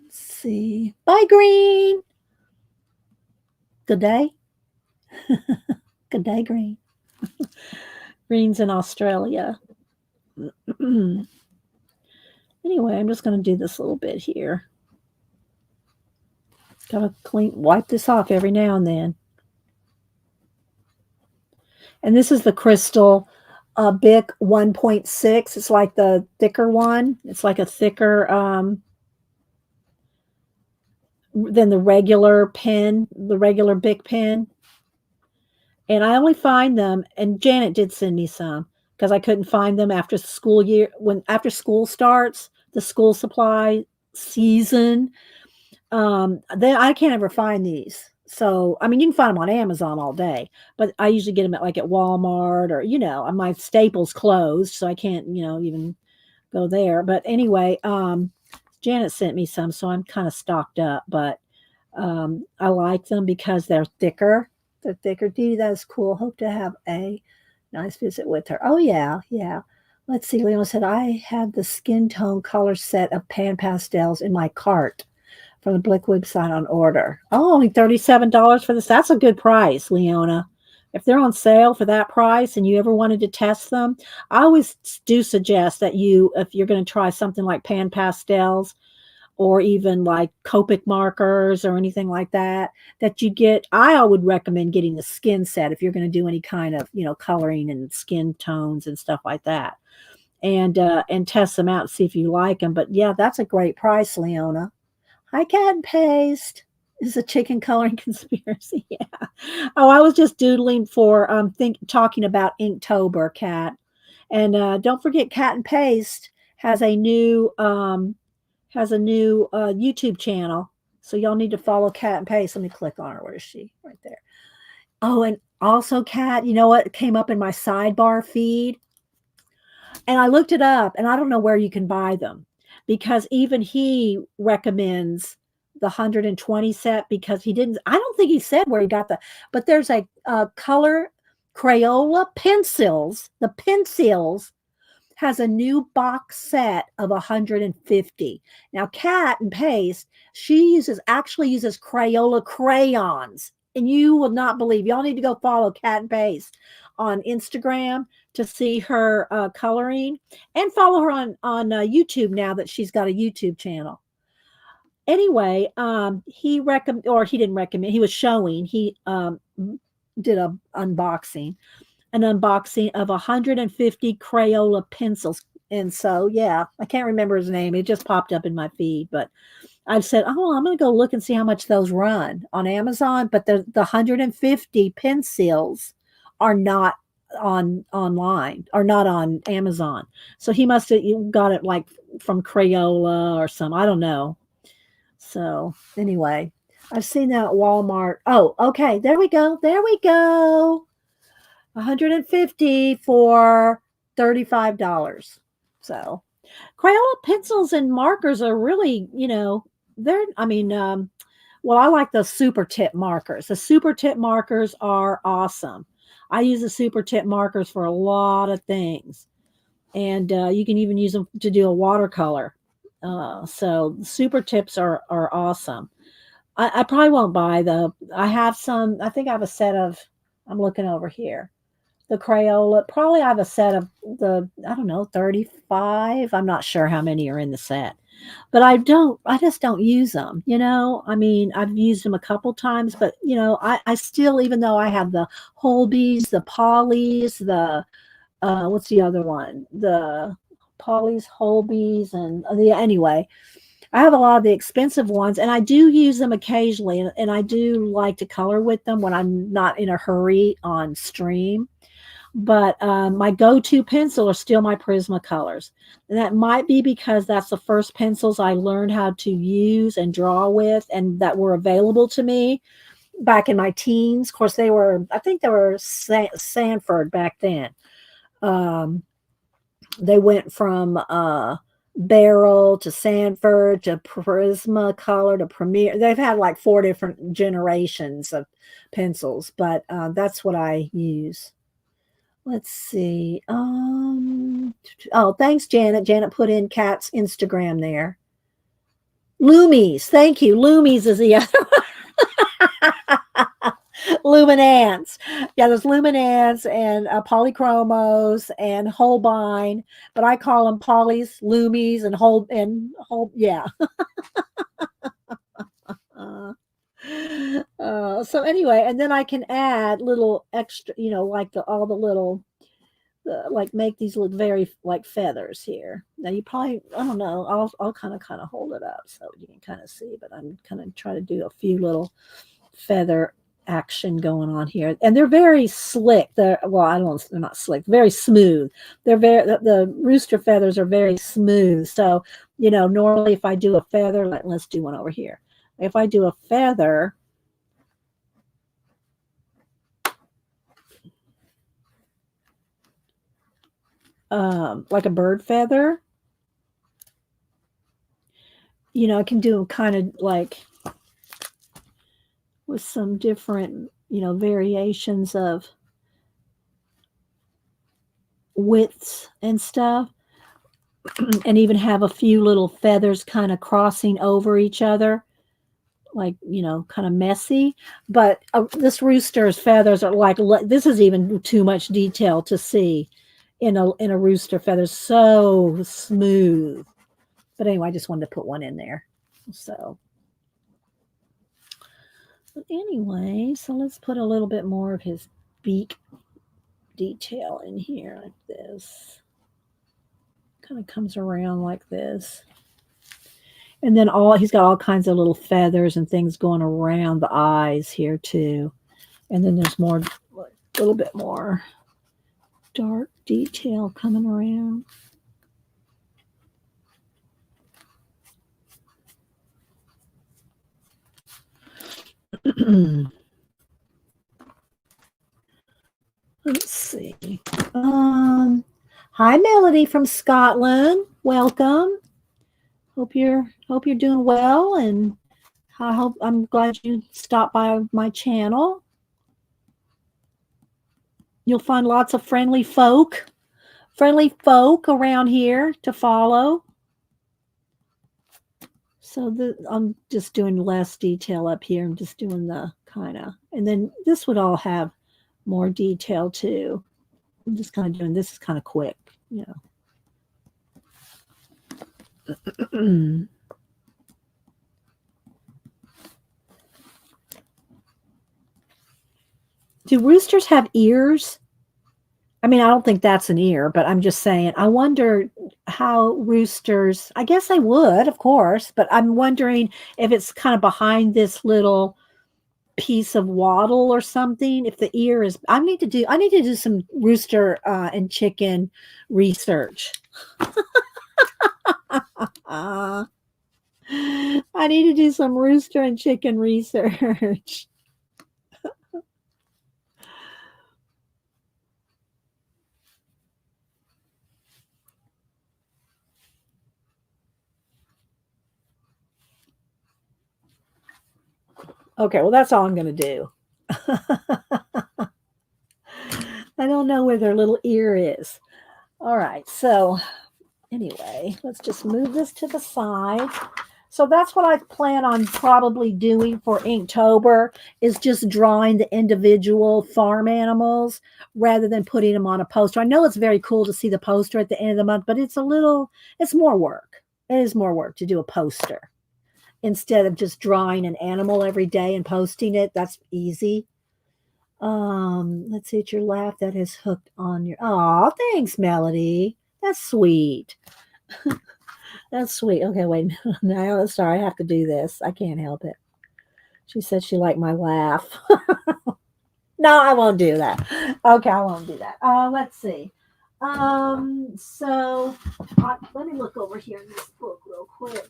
let's see. Bye, Green. Good day. Good day, Green. Green's in Australia. Anyway, I'm just going to do this little bit here. Gotta wipe this off every now and then. And this is the Crystal Bic 1.6. It's like the thicker one. It's like a thicker than the regular pen, the regular Bic pen. And I only find them, and Janet did send me some because I couldn't find them after school year. After school starts, the school supply season, then I can't ever find these. So, I mean, you can find them on Amazon all day, but I usually get them at Walmart or, my Staples closed, so I can't, even go there. But anyway, Janet sent me some, so I'm kind of stocked up, but I like them because they're thicker. They're thicker. Dee, that's cool. Hope to have a nice visit with her. Oh, yeah, yeah. Let's see. Leona said, I had the skin tone color set of pan pastels in my cart from the Blick website on order. Oh, only $37 for this. That's a good price, Leona. If they're on sale for that price and you ever wanted to test them, I always do suggest that if you're going to try something like pan pastels or even like Copic markers or anything like that, I would recommend getting the skin set if you're going to do any kind of, coloring and skin tones and stuff like that. And test them out and see if you like them. But yeah, that's a great price, Leona. Hi, Cat and Paste. Is a chicken coloring conspiracy? Yeah. Oh, I was just doodling for talking about Inktober, Cat. And don't forget, Cat and Paste has a new YouTube channel. So y'all need to follow Cat and Paste. Let me click on her. Where is she? Right there. Oh, and also, Cat, you know what came up in my sidebar feed? And I looked it up, and I don't know where you can buy them because even he recommends the 120 set because I don't think he said where he got but there's a color Crayola pencils. The pencils has a new box set of 150. Now, Cat and Paste, she actually uses Crayola crayons. And you will not believe, y'all need to go follow Cat and Paste on Instagram to see her coloring and follow her on YouTube now that she's got a YouTube channel. Anyway, he didn't recommend, he was showing, he did an unboxing of 150 Crayola pencils. And so, yeah, I can't remember his name. It just popped up in my feed, but I've said, oh, I'm going to go look and see how much those run on Amazon. But the 150 pencils are not online, or not on Amazon. So he must have got it like from Crayola or some, I don't know. So anyway, I've seen that at Walmart. Oh, okay. There we go. There we go. 150 for $35. So Crayola pencils and markers are really, I like the super tip markers. The super tip markers are awesome. I use the super tip markers for a lot of things. And you can even use them to do a watercolor. So super tips are awesome. I probably won't buy I have some, I think I have a set of, I'm looking over here. The Crayola, probably I have a set of 35. I'm not sure how many are in the set, but I just don't use them. I mean, I've used them a couple times, but I still, even though I have the Holbees, the Polys, the, what's the other one? The Polys, Holbees, and anyway, I have a lot of the expensive ones, and I do use them occasionally, and I do like to color with them when I'm not in a hurry on stream. But my go-to pencil are still my Prismacolors. And that might be because that's the first pencils I learned how to use and draw with, and that were available to me back in my teens. Of course, I think they were Sanford back then. They went from Barrel to Sanford to Prismacolor to Premier. They've had like 4 different generations of pencils, but that's what I use. Let's see. Oh, thanks, Janet. Janet put in Kat's Instagram there. Loomies. Thank you. Loomies is the other one. Luminance. Yeah, there's Luminance and Polychromos and Holbein, but I call them Polys, Loomies, and whole. Yeah. So anyway, and then I can add little extra, like all the little, like make these look very like feathers here. Now you probably, I don't know, I'll kind of hold it up so you can kind of see, but I'm kind of trying to do a few little feather action going on here, and they're very slick. They're not slick, very smooth. The rooster feathers are very smooth. So normally if I do a feather, let's do one over here. If I do a feather, like a bird feather, I can do them kind of like with some different, variations of widths and stuff, and even have a few little feathers kind of crossing over each other, like, kind of messy. But this rooster's feathers are like, this is even too much detail to see in a rooster feather. So smooth. But anyway, I just wanted to put one in there. So but anyway, so let's put a little bit more of his beak detail in here like this. Kind of comes around like this. And then he's got all kinds of little feathers and things going around the eyes here too. And then there's more, a little bit more dark detail coming around. Let's see. Hi, Melody from Scotland. Welcome. Hope you're doing well, and I'm glad you stopped by my channel. You'll find lots of friendly folk around here to follow. So I'm just doing less detail up here. I'm just doing the kind of, and then this would all have more detail too. I'm just kind of doing this is kind of quick, Do roosters have ears? I mean, I don't think that's an ear, but I'm just saying, I wonder how roosters, I guess I would, of course, but I'm wondering if it's kind of behind this little piece of wattle or something. If the ear is, I need to do some rooster and chicken research. I need to do some rooster and chicken research. Okay, well, that's all I'm going to do. I don't know where their little ear is. All right, so anyway, let's just move this to the side. So that's what I plan on probably doing for Inktober, is just drawing the individual farm animals rather than putting them on a poster. I know it's very cool to see the poster at the end of the month, but it's more work. It is more work to do a poster instead of just drawing an animal every day and posting it. That's easy. Let's see, it's your laugh that has hooked on your, oh, thanks, Melody. That's sweet. That's sweet. Okay, wait. No, sorry, I have to do this. I can't help it. She said she liked my laugh. No, I won't do that. Okay, I won't do that. Let's see. So let me look over here in this book real quick.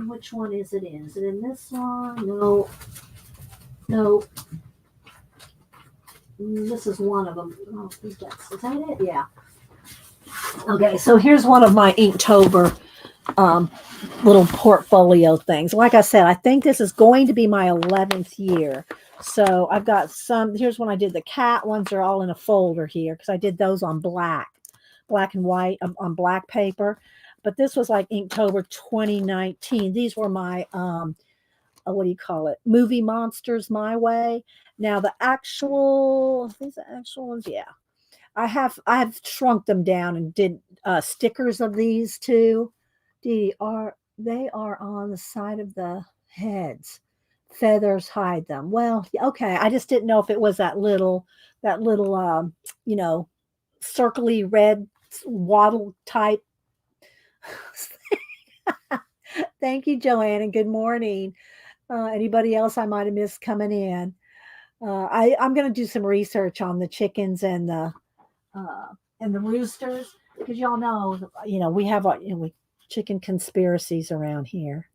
Which one is it in? Is it in this one? No. This is one of them. Oh, is that it? Yeah. Okay, so here's one of my Inktober um, little portfolio things. Like I said, I think this is going to be my 11th year. So I've got some. Here's when I did the cat ones. Are all in a folder here because I did those on black and white on black paper. But this was like Inktober 2019. These were my what do you call it? Movie monsters my way. Now the actual these the actual ones, yeah. I have shrunk them down and did stickers of these too. They are on the side of the heads. Feathers hide them. Well, okay. I just didn't know if it was that little you know circly red waddle type. Thank you, Joanne, and good morning. Anybody else I might have missed coming in? I'm going to do some research on the chickens uh, and the roosters because y'all know, we have chicken conspiracies around here.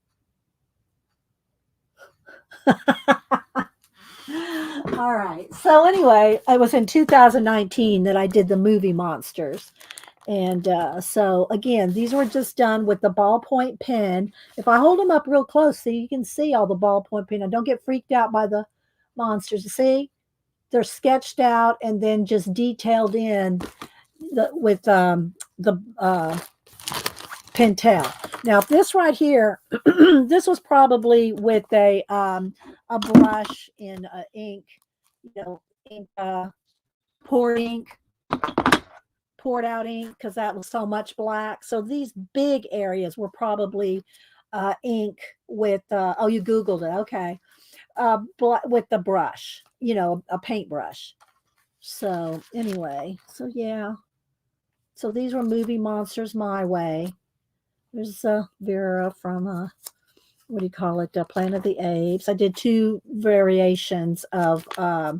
All right. So anyway, it was in 2019 that I did the movie monsters. And so again, these were just done with the ballpoint pen. If I hold them up real close, so you can see all the ballpoint pen. And don't get freaked out by the monsters. See, they're sketched out and then just detailed in with the Pentel. Now this right here, this was probably with a brush in ink, ink, poured ink, poured out ink because that was so much black. So these big areas were probably ink with oh, you Googled it, okay, with the brush, a paintbrush. So anyway, so yeah, so these were movie monsters my way. There's Vera from what do you call it? Planet of the Apes. I did two variations of uh,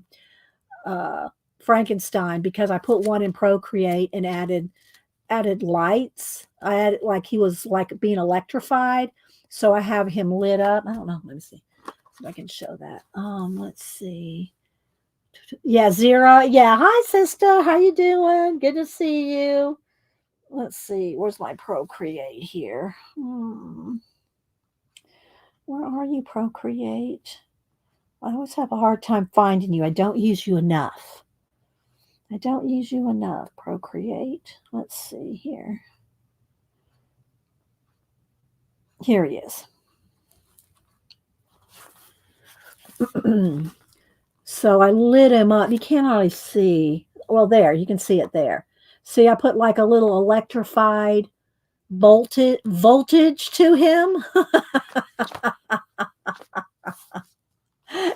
Frankenstein because I put one in Procreate and added lights. I added like he was like being electrified, so I have him lit up. I don't know. Let me see if I can show that. Let's see. Yeah, Zira. Yeah, hi sister. How you doing? Good to see you. Let's see. Where's my Procreate here? Where are you, Procreate? I always have a hard time finding you. I don't use you enough. I don't use you enough, Procreate. Let's see here. Here he is. So I lit him up. You can't hardly see. Well, there, you can see it there. See, I put like a little electrified voltage to him.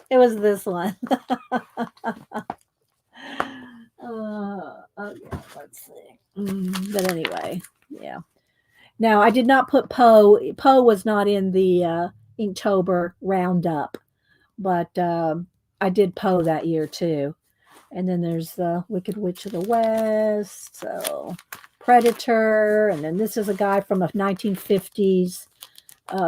It was this one. Okay, let's see. But anyway, yeah. Now I did not put Poe. Poe was not in the Inktober roundup, but I did Poe that year too. And then there's the Wicked Witch of the West, so Predator, and then this is a guy from the 1950s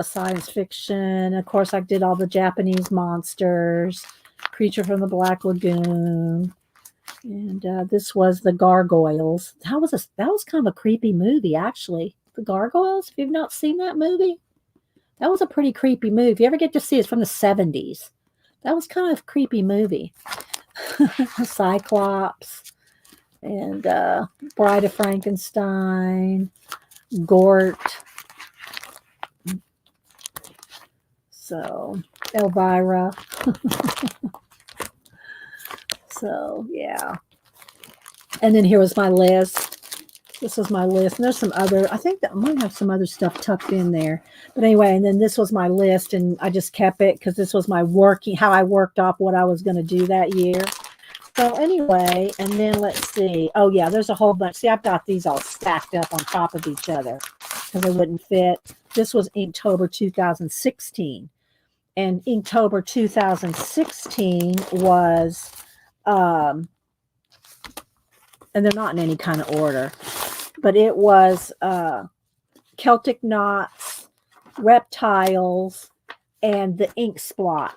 science fiction. Of course, I did all the Japanese monsters, Creature from the Black Lagoon, and this was the Gargoyles. That was kind of a creepy movie, actually. The Gargoyles. If you've not seen that movie, that was a pretty creepy movie. If you ever get to see it, it's from the 70s. That was kind of a creepy movie. Cyclops and Bride of Frankenstein, Gort. So Elvira. So yeah. And then here was my list. This was my list. And there's some other, I think that I might have some other stuff tucked in there. But anyway, and then this was my list, and I just kept it because this was my how I worked off what I was going to do that year. So anyway, and then let's see. Oh yeah, there's a whole bunch. See, I've got these all stacked up on top of each other because they wouldn't fit. This was Inktober 2016. And Inktober 2016 was, and they're not in any kind of order, but it was Celtic knots, reptiles, and the ink splot.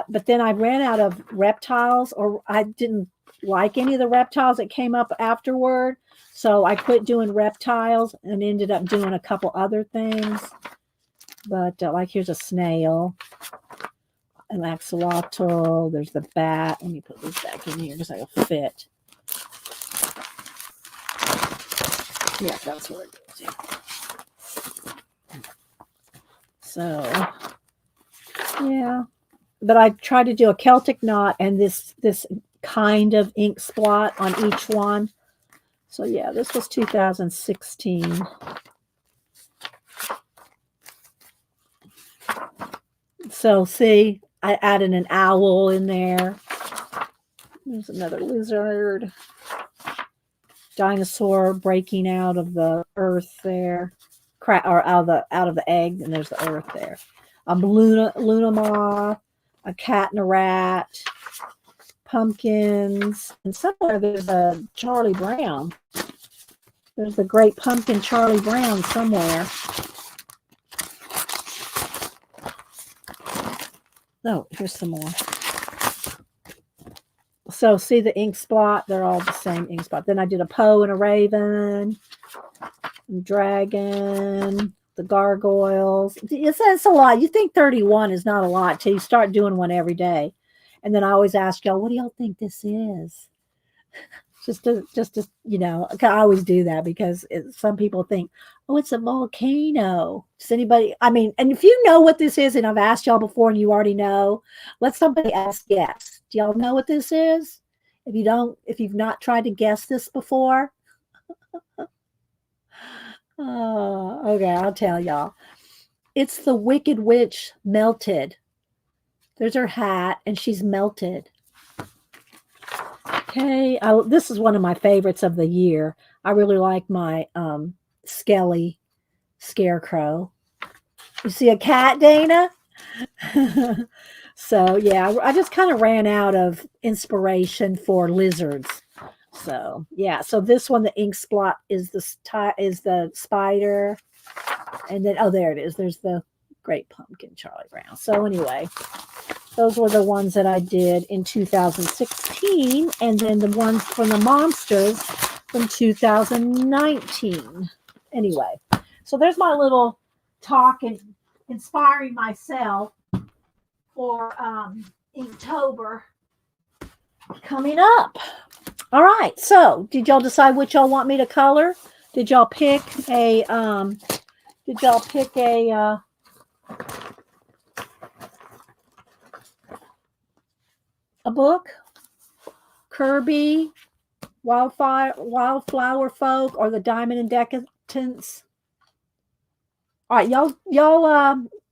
But then I ran out of reptiles, or I didn't like any of the reptiles that came up afterward. So I quit doing reptiles and ended up doing a couple other things. But like here's a snail, an axolotl. There's the bat. Let me put this back in here because it'll fit. Yeah, that's where it goes. So, yeah. But I tried to do a Celtic knot and this kind of ink spot on each one. So yeah, this was 2016. So see, I added an owl in there. There's another lizard. Dinosaur breaking out of the earth there. Or out of the egg, and there's the earth there. A Luna moth, a cat and a rat, pumpkins, and somewhere there's a Charlie Brown. There's the great pumpkin Charlie Brown somewhere. Oh, here's some more. So see the ink spot? They're all the same ink spot. Then I did a Poe and a raven, and dragon, the gargoyles. It's a lot. You think 31 is not a lot till you start doing one every day. And then I always ask y'all, what do y'all think this is? just to you know, I always do that because some people think, oh, it's a volcano. Does anybody, I mean, and if you know what this is, and I've asked y'all before and you already know, let somebody else guess. Do y'all know what this is? If you don't, if you've not tried to guess this before, oh, okay, I'll tell y'all. It's the Wicked Witch melted. There's her hat, and she's melted. Okay, this is one of my favorites of the year. I really like my Skelly Scarecrow. You see a cat, Dana? So, yeah, I just kind of ran out of inspiration for lizards. So, yeah, so this one, the ink spot is the spider. And then, oh, there it is. There's the great pumpkin Charlie Brown. So, anyway, those were the ones that I did in 2016. And then the ones from the monsters from 2019. Anyway, so there's my little talk and inspiring myself for Inktober coming up. All right. So, did y'all decide what y'all want me to color? Did y'all pick a book? Kirby, Wildflower Folk, or the Diamond and Decadence? All right, y'all,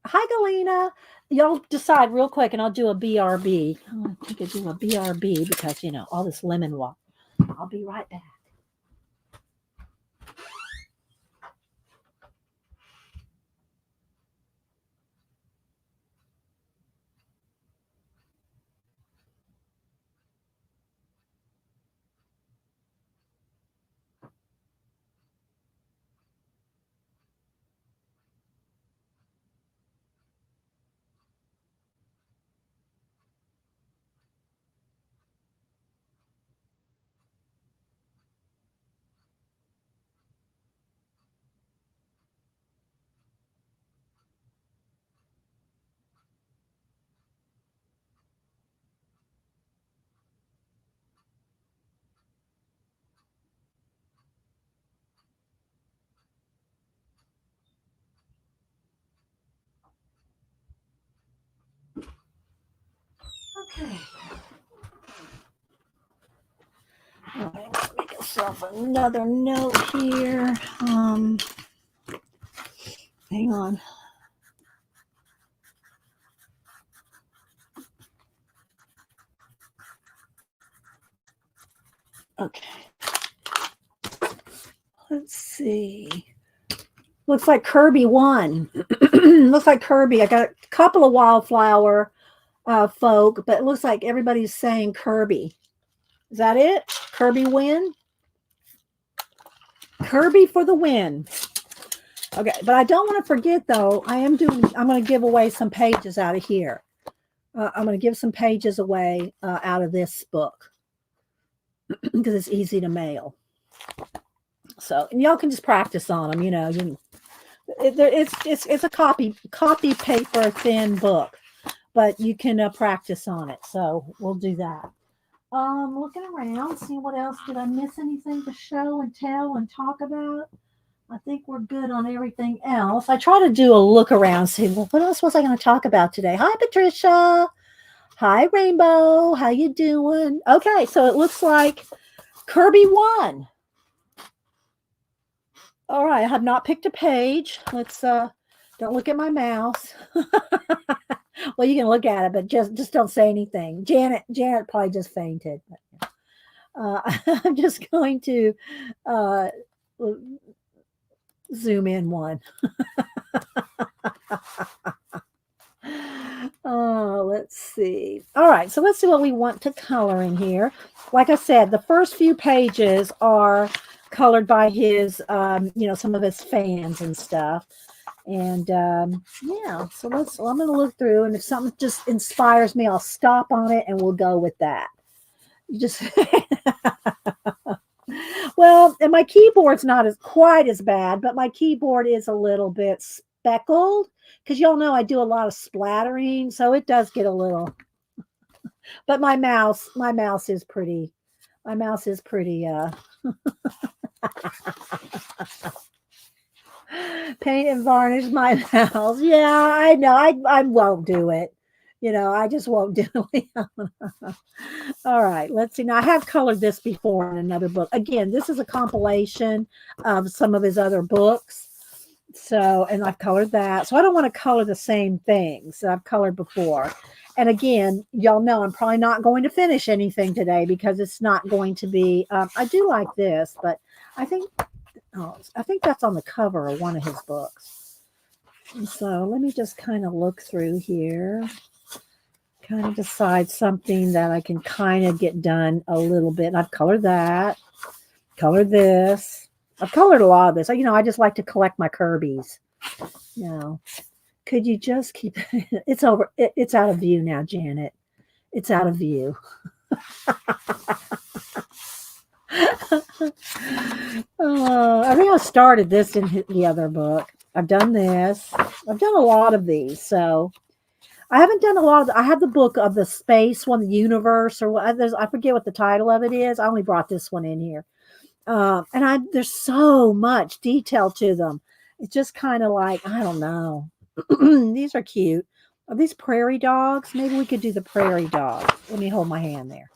hi Galena. Y'all decide real quick and I'll do a BRB. Oh, I think I do a BRB because, you know, all this lemon water. I'll be right back. Okay. All right, let's make yourself another note here. Hang on. Okay. Let's see. Looks like Kirby won. Looks like Kirby. I got a couple of wildflower folk, but it looks like everybody's saying Kirby. Is that it? Kirby win? Kirby for the win. Okay, but I don't want to forget though. I'm going to give away some pages out of here. I'm going to give some pages away out of this book because it's easy to mail. So, and y'all can just practice on them, you know. It's a copy paper thin book, but you can practice on it. So we'll do that. Looking around, see what else. Did I miss anything to show and tell and talk about? I think we're good on everything else. I try to do a look around, see, well, what else was I going to talk about today? Hi, Patricia. Hi, Rainbow. How you doing? Okay, so it looks like Kirby won. All right, I have not picked a page. Let's don't look at my mouse. Well, you can look at it, but just don't say anything. Janet probably just fainted. I'm just going to uh, zoom in one. Let's see. All right, so let's see what we want to color in here. Like I said, the first few pages are colored by his, some of his fans and stuff. And yeah, so I'm going to look through, and if something just inspires me, I'll stop on it and we'll go with that. You just well, and my keyboard's not quite as bad, but my keyboard is a little bit speckled because y'all know I do a lot of splattering, so it does get a little. But my mouse is pretty. My mouse is pretty. Paint and varnish my mouse. Yeah, I know. I won't do it. I just won't do it. All right, let's see. Now, I have colored this before in another book. Again, this is a compilation of some of his other books. So, and I've colored that. So I don't want to color the same things that I've colored before. And again, y'all know I'm probably not going to finish anything today because it's not going to be, I do like this, but I think that's on the cover of one of his books. And so let me just kind of look through here, kind of decide something that I can kind of get done a little bit. I've colored that, colored this. I've colored a lot of this. I just like to collect my Kirbys. Could you just keep it's over? It's out of view now, Janet. It's out of view. I think I started this in the other book. I've done this. I've done a lot of these. So I haven't done a lot of. I have the book of the space one, the universe, or what. I forget what the title of it is. I only brought this one in here. And there's so much detail to them. It's just kind of like, I don't know. These are cute. Are these prairie dogs? Maybe we could do the prairie dog. Let me hold my hand there.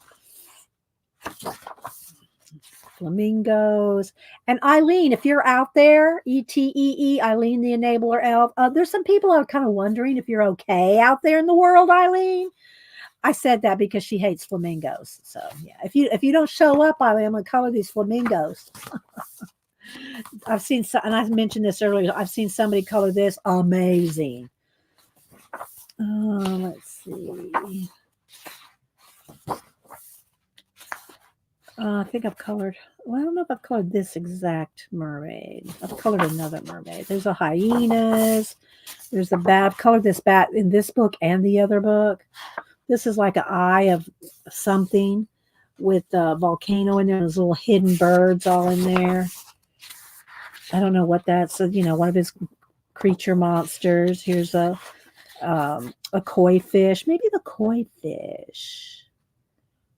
Flamingos. And Eileen, if you're out there, ETEE, Eileen, the enabler elf, there's some people are kind of wondering if you're okay out there in the world, Eileen. I said that because she hates flamingos. So yeah, if you don't show up, I'm going to color these flamingos. I've seen, and I mentioned this earlier, I've seen somebody color this. Amazing. Let's see. I think I've colored, well, I don't know if I've colored this exact mermaid. I've colored another mermaid. There's a hyenas. There's a bat. I've colored this bat in this book and the other book. This is like an eye of something with a volcano in there. There's little hidden birds all in there. I don't know what that's. One of his creature monsters. Here's a koi fish. Maybe the koi fish.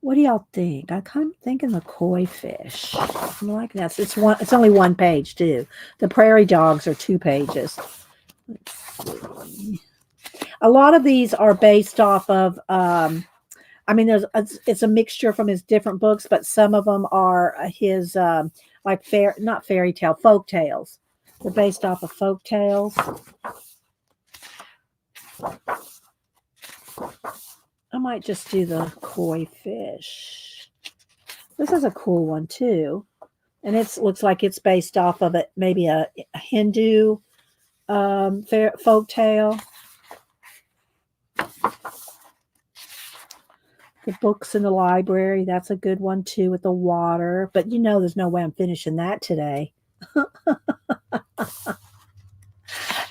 What do y'all think? I kind of thinking the koi fish. I'm like that. It's only one page too. The prairie dogs are 2 pages. Let's see. A lot of these are based off of. It's a mixture from his different books, but some of them are his not fairy tale, folk tales. They're based off of folk tales. I might just do the koi fish. This is a cool one too, and it looks like it's based off of it, maybe a Hindu folk tale. The books in the library, that's a good one too, with the water. But there's no way I'm finishing that today.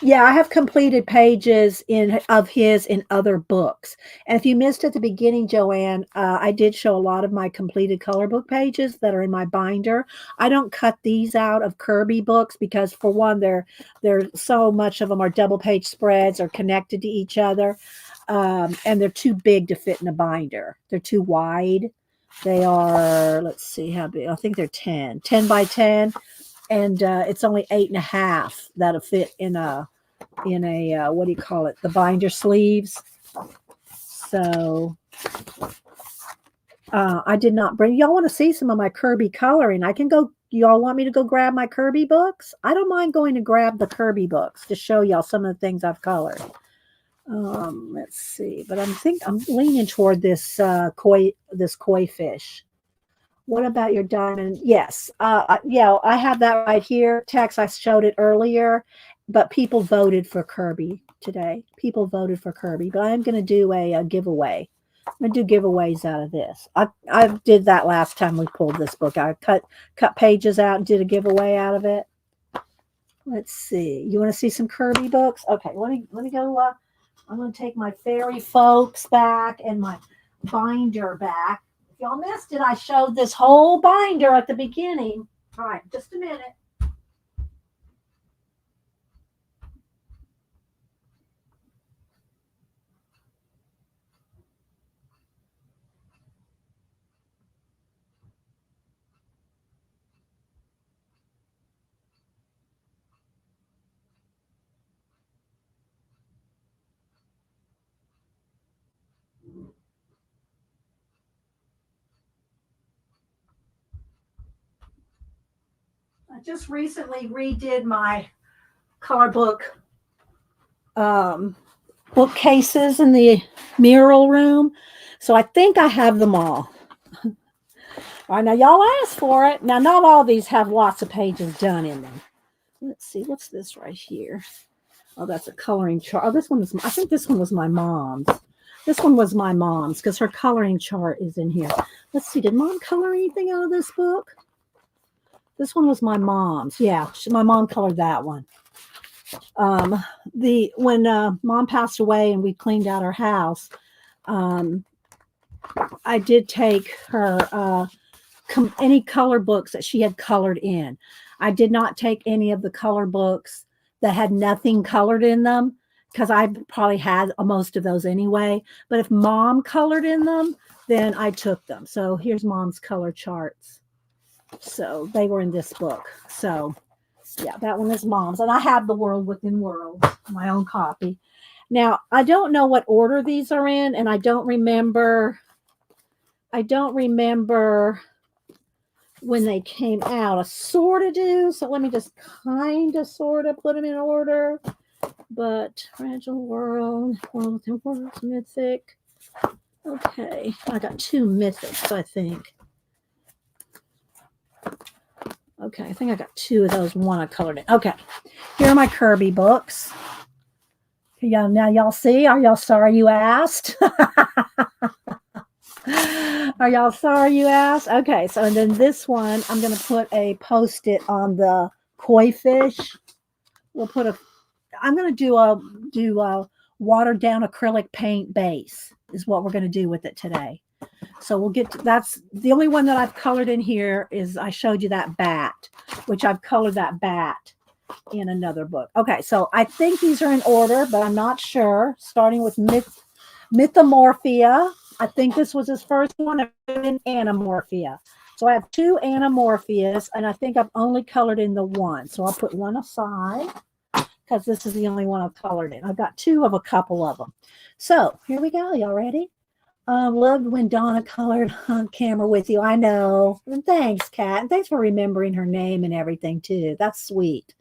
Yeah, I have completed pages of his in other books. And if you missed at the beginning, Joanne, I did show a lot of my completed color book pages that are in my binder. I don't cut these out of Kirby books because, for one, they're so much of them are double page spreads or connected to each other, and they're too big to fit in a binder. They're too wide. They are, let's see how big. I think they're 10 by 10, and it's only 8.5 that'll fit in a what do you call it, the binder sleeves. So I did not bring, y'all want to see some of my Kirby coloring, I can go, y'all want me to go grab my Kirby books? I don't mind going to grab the Kirby books to show y'all some of the things I've colored. Let's see, but I'm leaning toward this koi fish. What about your diamond? Yes. Yeah, I have that right here. Tex, I showed it earlier, but people voted for Kirby today. People voted for Kirby, but I'm going to do a giveaway. I'm going to do giveaways out of this. I did that last time we pulled this book. I cut pages out and did a giveaway out of it. Let's see. You want to see some Kirby books? Okay, let me go. I'm going to take my fairy folks back and my binder back. If y'all missed it, I showed this whole binder at the beginning. All right, just a minute. I just recently redid my color book bookcases in the mural room. So I think I have them all. All right, now y'all asked for it. Now, not all of these have lots of pages done in them. Let's see, what's this right here? Oh, that's a coloring chart. Oh, this one is, I think this one was my mom's. This one was my mom's because her coloring chart is in here. Let's see, did mom color anything out of this book? This one was my mom's. Yeah, my mom colored that one. When mom passed away and we cleaned out her house, I did take her any color books that she had colored in. I did not take any of the color books that had nothing colored in them because I probably had most of those anyway. But if mom colored in them, then I took them. So here's mom's color charts. So they were in this book. So yeah, that one is mom's. And I have The World Within Worlds, my own copy. Now, I don't know what order these are in, and I don't remember when they came out. I sort of do. So let me just kind of sort of put them in order. But Fragile World, World Within Worlds, Mythic. Okay, I got 2 Mythics, I think. Okay, I think I got 2 of those. One I colored in. Okay, here are my Kirby books. Now y'all see? Are y'all sorry you asked? Are y'all sorry you asked? Okay, so and then this one, I'm going to put a Post-it on the koi fish. I'm going to do a watered down acrylic paint base is what we're going to do with it today. So we'll get to, that's the only one that I've colored in here is I showed you that bat, which I've colored that bat in another book. Okay, so I think these are in order, but I'm not sure. Starting with Mythomorphia. I think this was his first one, and Anamorphia. So I have 2 Anamorphias, and I think I've only colored in the one. So I'll put one aside because this is the only one I've colored in. I've got 2 of a couple of them. So here we go. Y'all ready? Loved when Donna colored on camera with you. I know. And thanks, Kat. And thanks for remembering her name and everything, too. That's sweet.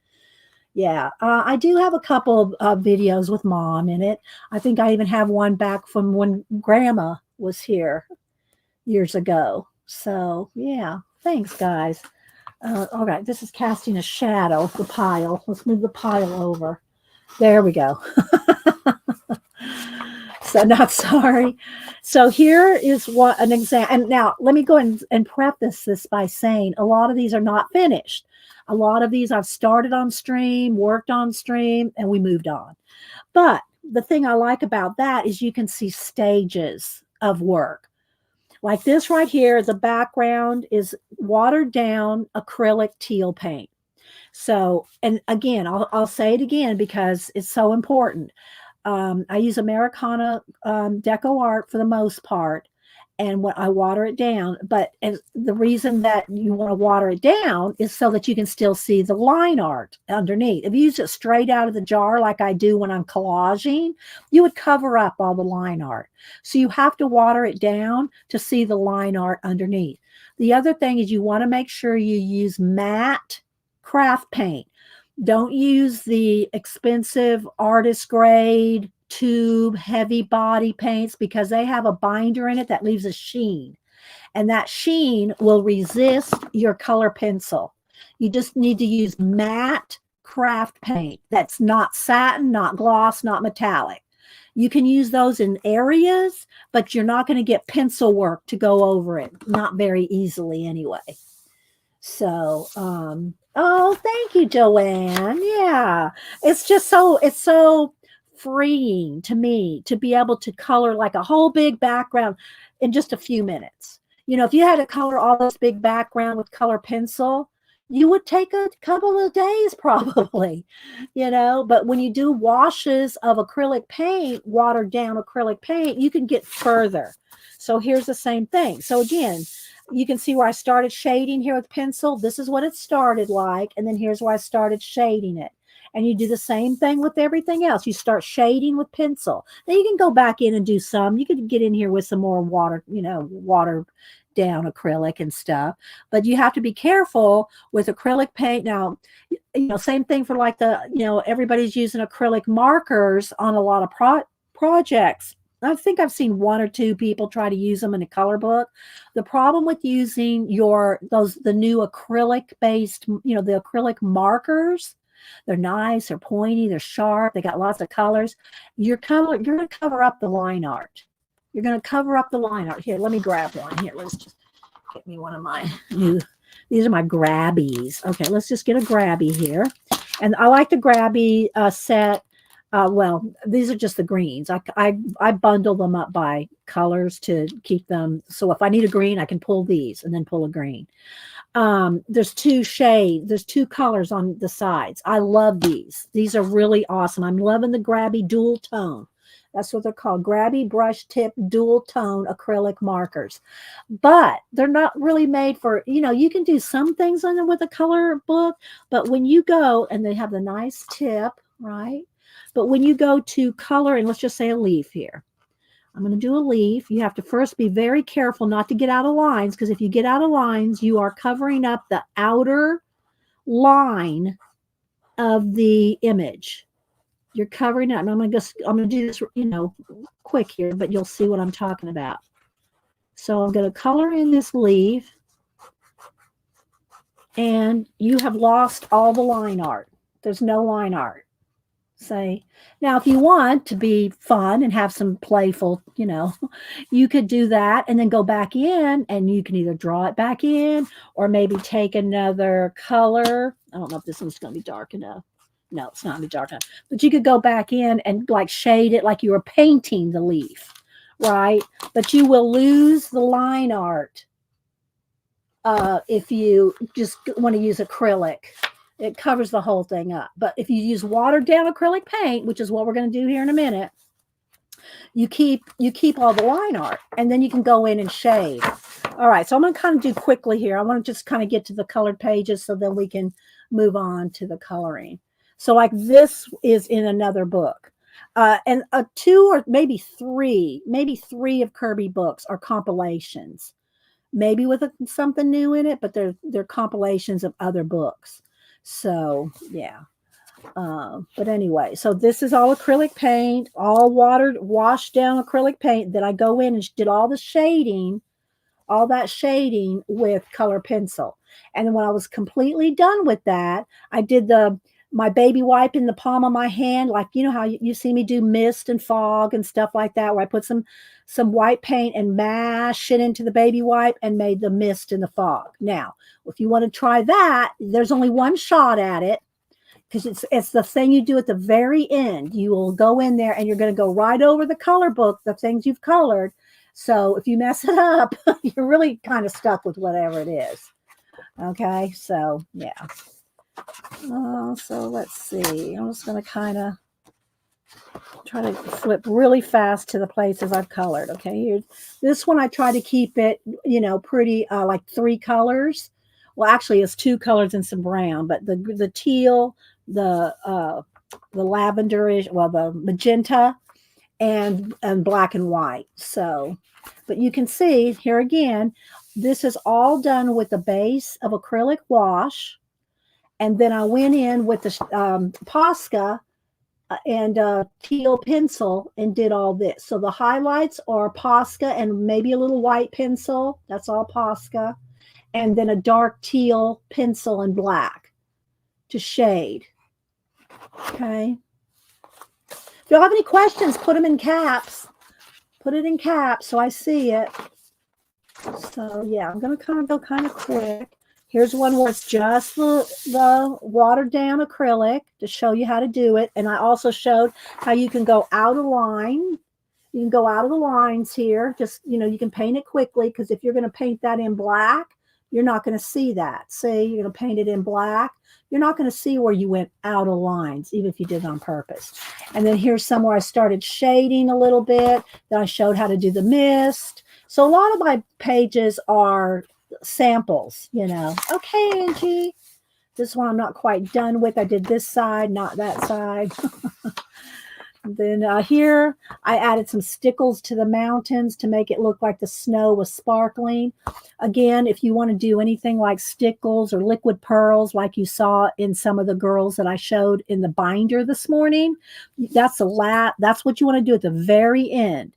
Yeah. I do have a couple of videos with mom in it. I think I even have one back from when grandma was here years ago. So, yeah. Thanks, guys. All right. This is casting a shadow, the pile. Let's move the pile over. There we go. So not sorry. So here is what an example. And now let me go and preface this by saying a lot of these are not finished. A lot of these I've started on stream, worked on stream, and we moved on. But the thing I like about that is you can see stages of work. Like this right here, the background is watered down acrylic teal paint. So, and again, I'll say it again because it's so important. I use Americana Deco Art for the most part, and when I water it down, but the reason that you want to water it down is so that you can still see the line art underneath. If you use it straight out of the jar like I do when I'm collaging, you would cover up all the line art. So you have to water it down to see the line art underneath. The other thing is you want to make sure you use matte craft paint. Don't use the expensive artist grade tube heavy body paints because they have a binder in it that leaves a sheen, and that sheen will resist your color pencil. You just need to use matte craft paint that's not satin, not gloss, not metallic. You can use those in areas, but you're not going to get pencil work to go over it, not very easily anyway. So, oh, thank you, Joanne. Yeah, it's so freeing to me to be able to color like a whole big background in just a few minutes. You know, if you had to color all this big background with color pencil, you would take a couple of days probably, you know, but when you do washes of acrylic paint, watered down acrylic paint, you can get further. So here's the same thing. So again, you can see where I started shading here with pencil. This is what it started like. And then here's where I started shading it. And you do the same thing with everything else. You start shading with pencil. Then you can go back in and do some. You could get in here with some more water, you know, water down acrylic and stuff. But you have to be careful with acrylic paint. Now, you know, same thing for like the, you know, everybody's using acrylic markers on a lot of projects. I think I've seen one or two people try to use them in a color book. The problem with using the new acrylic based, you know, the acrylic markers, they're nice, they're pointy, they're sharp, they got lots of colors. You're going to cover up the line art. You're going to cover up the line art. Here, let me grab one. Here, let's just get me one of my new, these are my grabbies. Okay, let's just get a grabby here. And I like the grabby set. Well, these are just the greens. I bundle them up by colors to keep them. So if I need a green, I can pull these and then pull a green. There's two colors on the sides. I love these. These are really awesome. I'm loving the grabby dual tone. That's what they're called. Grabby brush tip dual tone acrylic markers. But they're not really made for, you know, you can do some things on them with a color book, but when you go, and they have the nice tip, right? But when you go to color, and let's just say a leaf here. I'm going to do a leaf. You have to first be very careful not to get out of lines, because if you get out of lines, you are covering up the outer line of the image. You're covering it. And I'm going to do this, you know, quick here, but you'll see what I'm talking about. So I'm going to color in this leaf, and you have lost all the line art. There's no line art. Say, now if you want to be fun and have some playful, you know, you could do that and then go back in, and you can either draw it back in or maybe take another color. I don't know if this one's going to be dark enough. No, it's not going to be dark enough, but you could go back in and like shade it like you were painting the leaf, right? But you will lose the line art if you just want to use acrylic. It covers the whole thing up. But if you use watered down acrylic paint, which is what we're going to do here in a minute, you keep all the line art, and then you can go in and shade. All right, so I'm going to kind of do quickly here. I want to just kind of get to the colored pages so then we can move on to the coloring. So like this is in another book. And two or maybe three of Kirby books are compilations, maybe with something new in it, but they're compilations of other books. So yeah, but anyway, so this is all acrylic paint, all washed down acrylic paint. Then I go in and did all the shading, all that shading with color pencil. And then when I was completely done with that, I did the my baby wipe in the palm of my hand, like, you know how you see me do mist and fog and stuff like that, where I put some white paint and mash it into the baby wipe and made the mist and the fog. Now, if you want to try that, there's only one shot at it, because it's the thing you do at the very end. You will go in there and you're going to go right over the color book, the things you've colored. So if you mess it up, you're really kind of stuck with whatever it is. Okay, so yeah. So let's see. I'm just going to kind of try to flip really fast to the places I've colored. Okay, here, this one I try to keep it, you know, pretty like 3 colors. Well, actually, it's 2 colors and some brown, but the teal, the lavenderish, well, the magenta, and black and white. So, but you can see here again, this is all done with the base of acrylic wash. And then I went in with the Posca and teal pencil and did all this. So the highlights are Posca and maybe a little white pencil. That's all Posca. And then a dark teal pencil and black to shade. Okay. If you have any questions, put them in caps. Put it in caps so I see it. So yeah, I'm going to kind of go kind of quick. Here's one where it's just the watered down acrylic to show you how to do it. And I also showed how you can go out of line. You can go out of the lines here. Just, you know, you can paint it quickly, because if you're going to paint that in black, you're not going to see that. See, you're going to paint it in black. You're not going to see where you went out of lines, even if you did it on purpose. And then here's somewhere I started shading a little bit. Then I showed how to do the mist. So a lot of my pages are samples, you know. Okay, Angie. This one I'm not quite done with. I did this side, not that side. Then here I added some stickles to the mountains to make it look like the snow was sparkling. Again, if you want to do anything like stickles or liquid pearls like you saw in some of the girls that I showed in the binder this morning, that's what you want to do at the very end,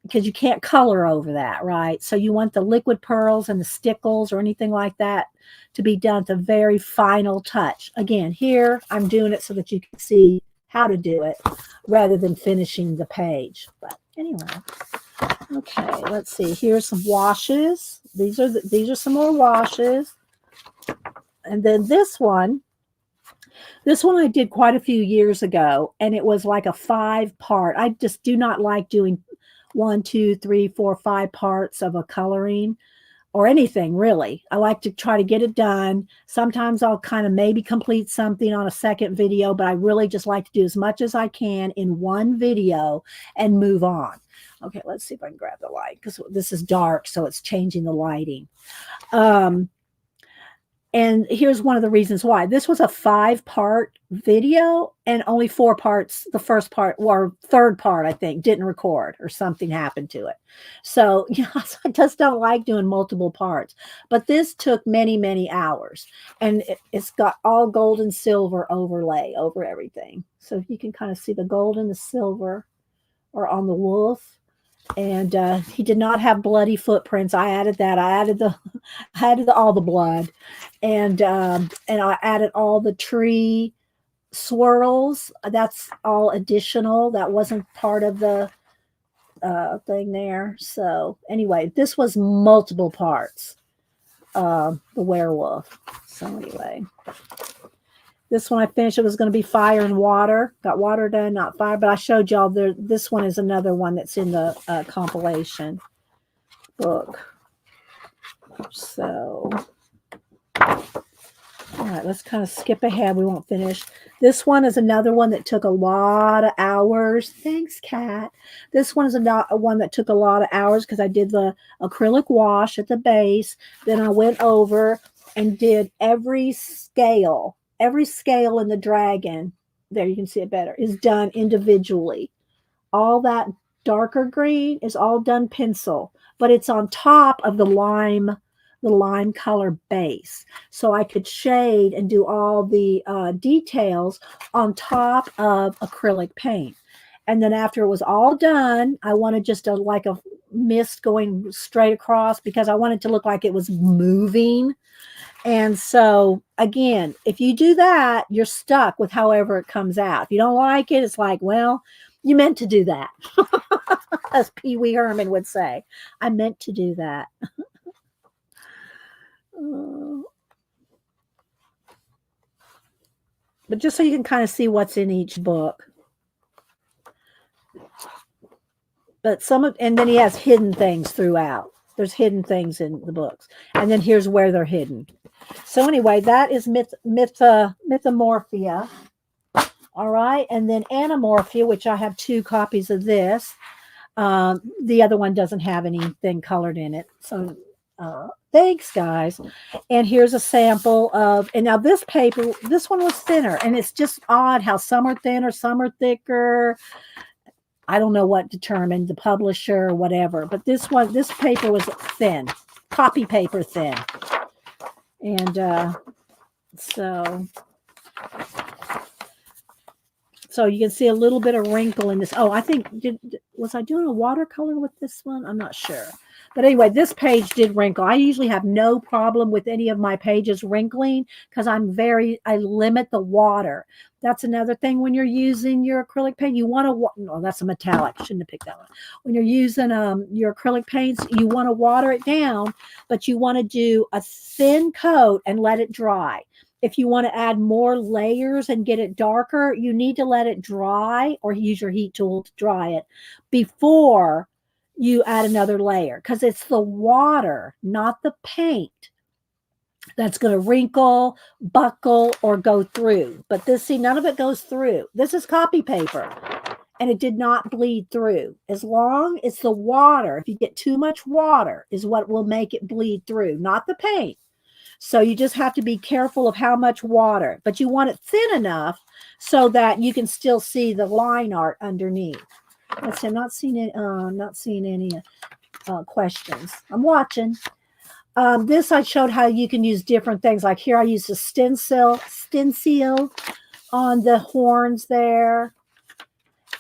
because you can't color over that, right? So you want the liquid pearls and the stickles or anything like that to be done at the very final touch. Again, here I'm doing it so that you can see how to do it rather than finishing the page. But anyway, okay, let's see. Here's some washes. These are some more washes. And then this one I did quite a few years ago, and it was like a 5-part. I just do not like doing 1, 2, 3, 4, 5 parts of a coloring or anything really. I like to try to get it done. Sometimes I'll kind of maybe complete something on a second video, but I really just like to do as much as I can in one video and move on. Okay, let's see if I can grab the light, because this is dark, so it's changing the lighting. And here's one of the reasons why. This was a 5-part video, and only 4 parts, the first part or third part, I think, didn't record, or something happened to it. So, you know, I just don't like doing multiple parts. But this took many, many hours. And it's got all gold and silver overlay over everything. So you can kind of see the gold and the silver are on the wolf. And he did not have bloody footprints. I added that. I added all the blood, and I added all the tree swirls. That's all additional. That wasn't part of the thing there. So anyway, this was multiple parts. The werewolf. So anyway. This one I finished. It was going to be fire and water. Got water done, not fire. But I showed y'all there. This one is another one that's in the compilation book. So, all right, let's kind of skip ahead. We won't finish. This one is another one that took a lot of hours. Thanks, Kat. This one is one that took a lot of hours because I did the acrylic wash at the base. Then I went over and did every scale. Every scale in the dragon, there you can see it better, is done individually. All that darker green is all done pencil, but it's on top of the lime color base. So I could shade and do all the details on top of acrylic paint. And then after it was all done, I wanted just like a mist going straight across, because I wanted to look like it was moving. And so again, if you do that, you're stuck with however it comes out. If you don't like it, it's like, well, you meant to do that. As Pee Wee Herman would say, I meant to do that. Uh, but just so you can kind of see what's in each book. But and then he has hidden things throughout. There's hidden things in the books. And then here's where they're hidden. So anyway, that is Mythomorphia. All right. And then Anamorphia, which I have 2 copies of this. The other one doesn't have anything colored in it. So thanks, guys. And here's a sample of, and now this paper, this one was thinner. And it's just odd how some are thinner, some are thicker. I don't know what determined, the publisher or whatever. But this paper was thin, copy paper thin. And so you can see a little bit of wrinkle in this. Oh, I think, was I doing a watercolor with this one? I'm not sure. But anyway, this page did wrinkle. I usually have no problem with any of my pages wrinkling because I limit the water. That's another thing when you're using your acrylic paint. You want to, no, that's a metallic. Shouldn't have picked that one. When you're using your acrylic paints, you want to water it down, but you want to do a thin coat and let it dry. If you want to add more layers and get it darker, you need to let it dry or use your heat tool to dry it before you add another layer, because it's the water, not the paint, that's going to wrinkle, buckle, or go through. But this, see, none of it goes through. This is copy paper, and it did not bleed through. As long as the water, if you get too much water, is what will make it bleed through, not the paint. So you just have to be careful of how much water, but you want it thin enough so that you can still see the line art underneath. Let's see, I'm not seeing any questions. I'm watching. This I showed how you can use different things. Like here I used a stencil on the horns there.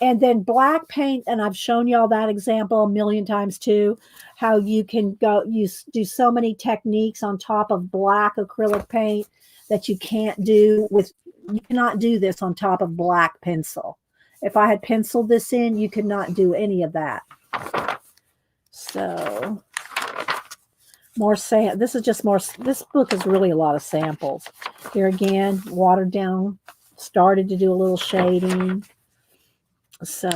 And then black paint, and I've shown y'all that example a million times too, how you can do so many techniques on top of black acrylic paint that you cannot do this on top of black pencil. If I had penciled this in, you could not do any of that. So more this is just more, this book is really a lot of samples. Here again, watered down, started to do a little shading. So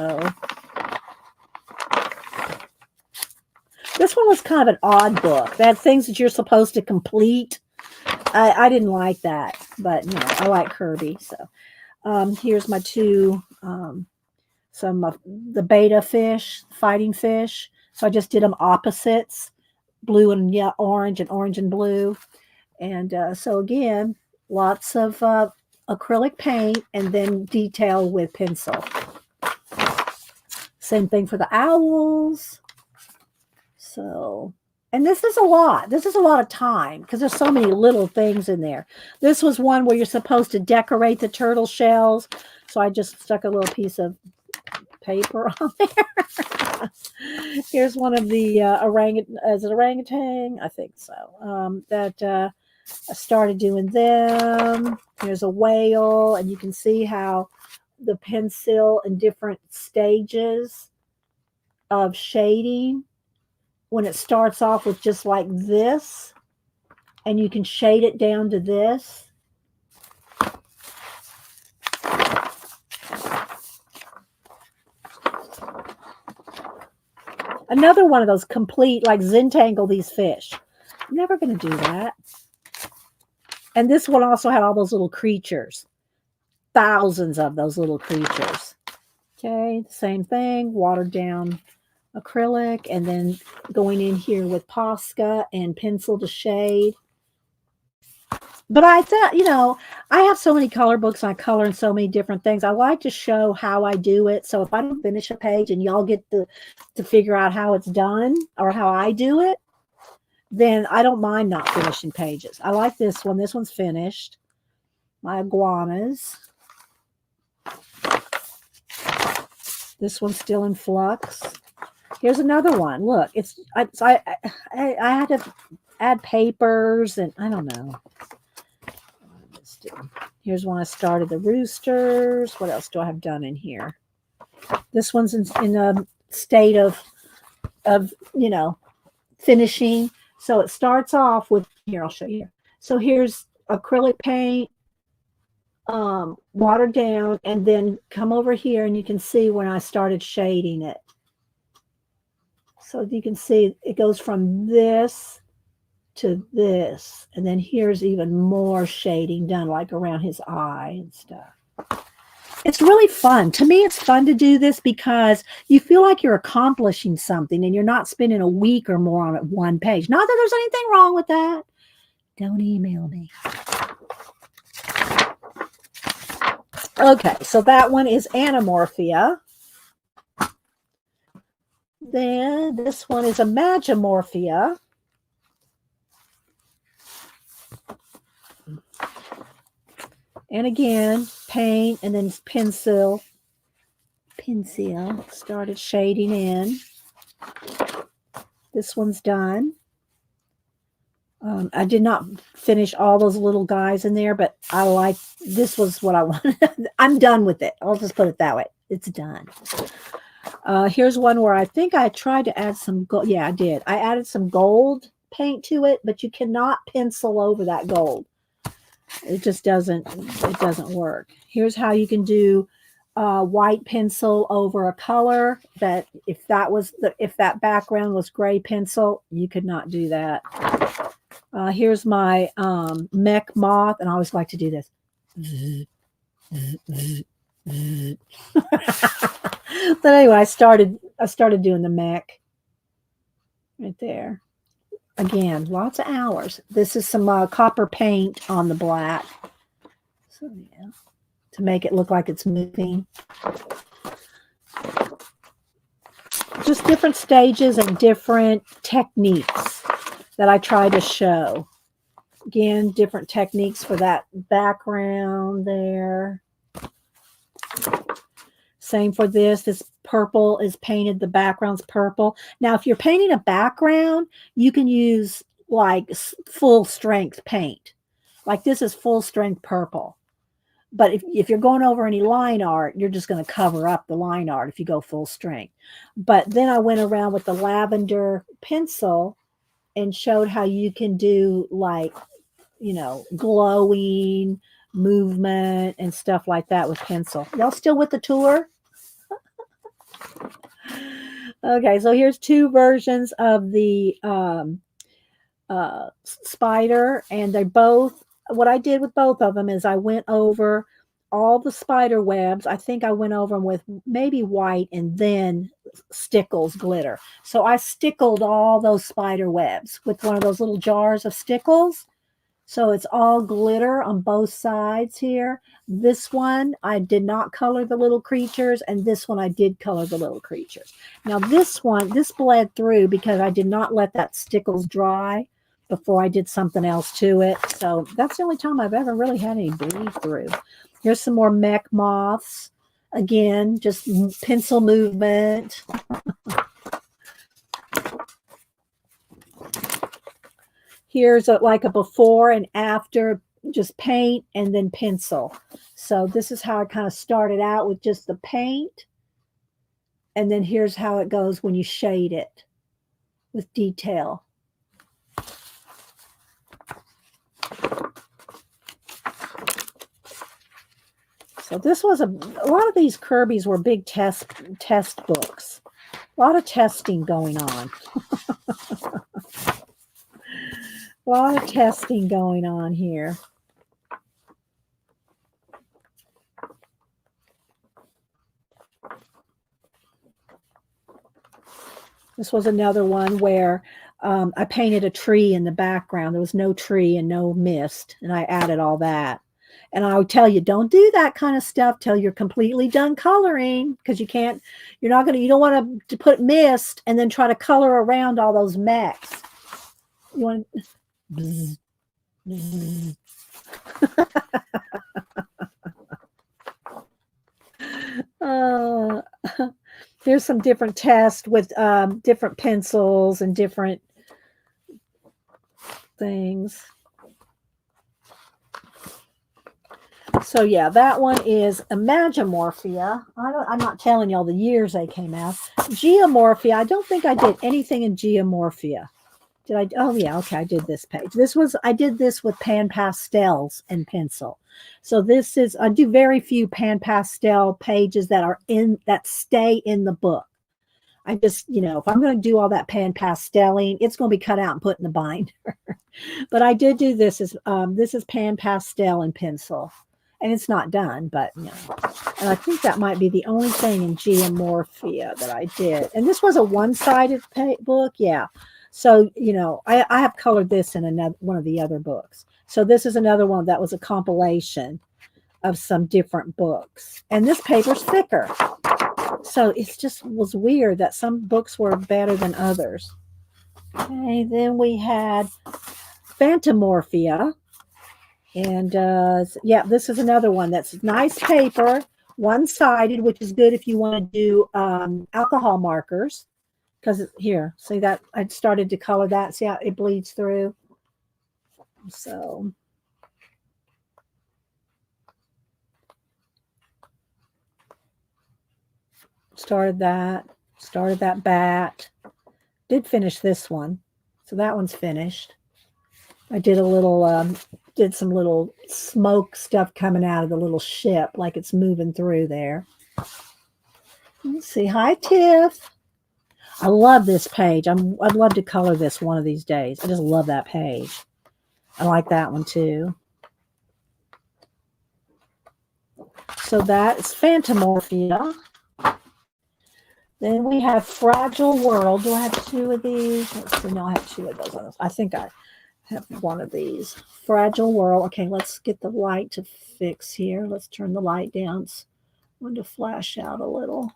this one was kind of an odd book. They had things that you're supposed to complete. I didn't like that, but I like Kirby. So here's my 2, some of the beta fish, fighting fish. So I just did them opposites, blue and orange and blue. And so again, lots of acrylic paint and then detail with pencil. Same thing for the owls. So, and this is a lot. This is a lot of time because there's so many little things in there. This was one where you're supposed to decorate the turtle shells. So I just stuck a little piece of paper on there. Here's one of the orangutan. I think so. That I started doing them. There's a whale, and you can see how the pencil in different stages of shading. When it starts off with just like this, and you can shade it down to this. Another one of those complete, like Zentangle these fish. I'm never going to do that. And this one also had all those little creatures. Thousands of those little creatures. Okay, same thing, watered down acrylic, and then going in here with Posca and pencil to shade. But I thought, I have so many color books and I color in so many different things. I like to show how I do it. So if I don't finish a page and y'all get to figure out how it's done or how I do it, then I don't mind not finishing pages. I like this one. This one's finished. My iguanas. This one's still in flux. Here's another one. Look, I had to add papers, and I don't know. Here's when I started the roosters. What else do I have done in here? This one's in a state of finishing. So it starts off with, here, I'll show you. So here's acrylic paint, watered down, and then come over here and you can see when I started shading it. So you can see it goes from this to this, and then here's even more shading done, like around his eye and stuff. It's really fun. To me, it's fun to do this because you feel like you're accomplishing something and you're not spending a week or more on it one page. Not that there's anything wrong with that. Don't email me. Okay, so that one is Anamorphia. Then this one is Imagimorphia. And again, paint and then pencil. Started shading in. This one's done. I did not finish all those little guys in there, but this was what I wanted. I'm done with it. I'll just put it that way. It's done. Here's one where I think I tried to add some gold. Yeah, I did. I added some gold paint to it, but you cannot pencil over that gold. It just doesn't work. Here's how you can do white pencil over a color that if that background was gray pencil, you could not do that. Here's my mech moth, and I always like to do this. But anyway, I started doing the mech right there. Again, lots of hours. This is some copper paint on the black. So yeah, to make it look like it's moving. Just different stages and different techniques that I try to show. Again, different techniques for that background there. Same for this. This purple is painted. The background's purple. Now, if you're painting a background, you can use like full strength paint. Like this is full strength purple. But if you're going over any line art, you're just going to cover up the line art if you go full strength. But then I went around with the lavender pencil and showed how you can do like, glowing movement and stuff like that with pencil. Y'all still with the tour? Okay, so here's two versions of the spider, and they both, what I did with both of them is I went over all the spider webs. I think I went over them with maybe white and then Stickles glitter. So I stickled all those spider webs with one of those little jars of Stickles. So it's all glitter on both sides here. This one, I did not color the little creatures, and this one I did color the little creatures. Now this bled through because I did not let that Stickles dry before I did something else to it. So that's the only time I've ever really had any bleed through. Here's some more mech moths. Again, just pencil movement. Here's like a before and after, just paint and then pencil. So this is how I kind of started out with just the paint. And then here's how it goes when you shade it with detail. So this was a lot of these Kirby's were big test books. A lot of testing going on. A lot of testing going on here. This was another one where I painted a tree in the background. There was no tree and no mist, and I added all that. And I would tell you, don't do that kind of stuff till you're completely done coloring, because you don't want to put mist and then try to color around all those mechs. You want to... Bzz, bzz. There's some different tests with different pencils and different things. So yeah, that one is Imagimorphia. I'm not telling y'all the years they came out. Geomorphia. I don't think I did anything in Geomorphia. Did I? Oh yeah, okay. I did this page. I did this with pan pastels and pencil. So this is, I do very few pan pastel pages that stay in the book. I just, if I'm going to do all that pan pasteling, it's going to be cut out and put in the binder. But I did do this is pan pastel and pencil, and it's not done, but and I think that might be the only thing in Geomorphia that I did. And this was a one-sided book, yeah. So I have colored this in one of the other books. So this is another one that was a compilation of some different books, and this paper's thicker. So it just was weird that some books were better than others. Okay, then we had Phantomorphia. And yeah, this is another one that's nice paper, one-sided, which is good if you want to do alcohol markers. Because here, see that I started to color that. See how it bleeds through? So started that bat. Did finish this one. So that one's finished. I did did some little smoke stuff coming out of the little ship, like it's moving through there. Let's see. Hi, Tiff. I love this page. I'd love to color this one of these days. I just love that page. I like that one too. So that's Phantomorphia. Then we have Fragile World. Do I have two of these? Let's see. No, I have two of those. I think I have one of these. Fragile World. Okay, let's get the light to fix here. Let's turn the light down. I want to flash out a little.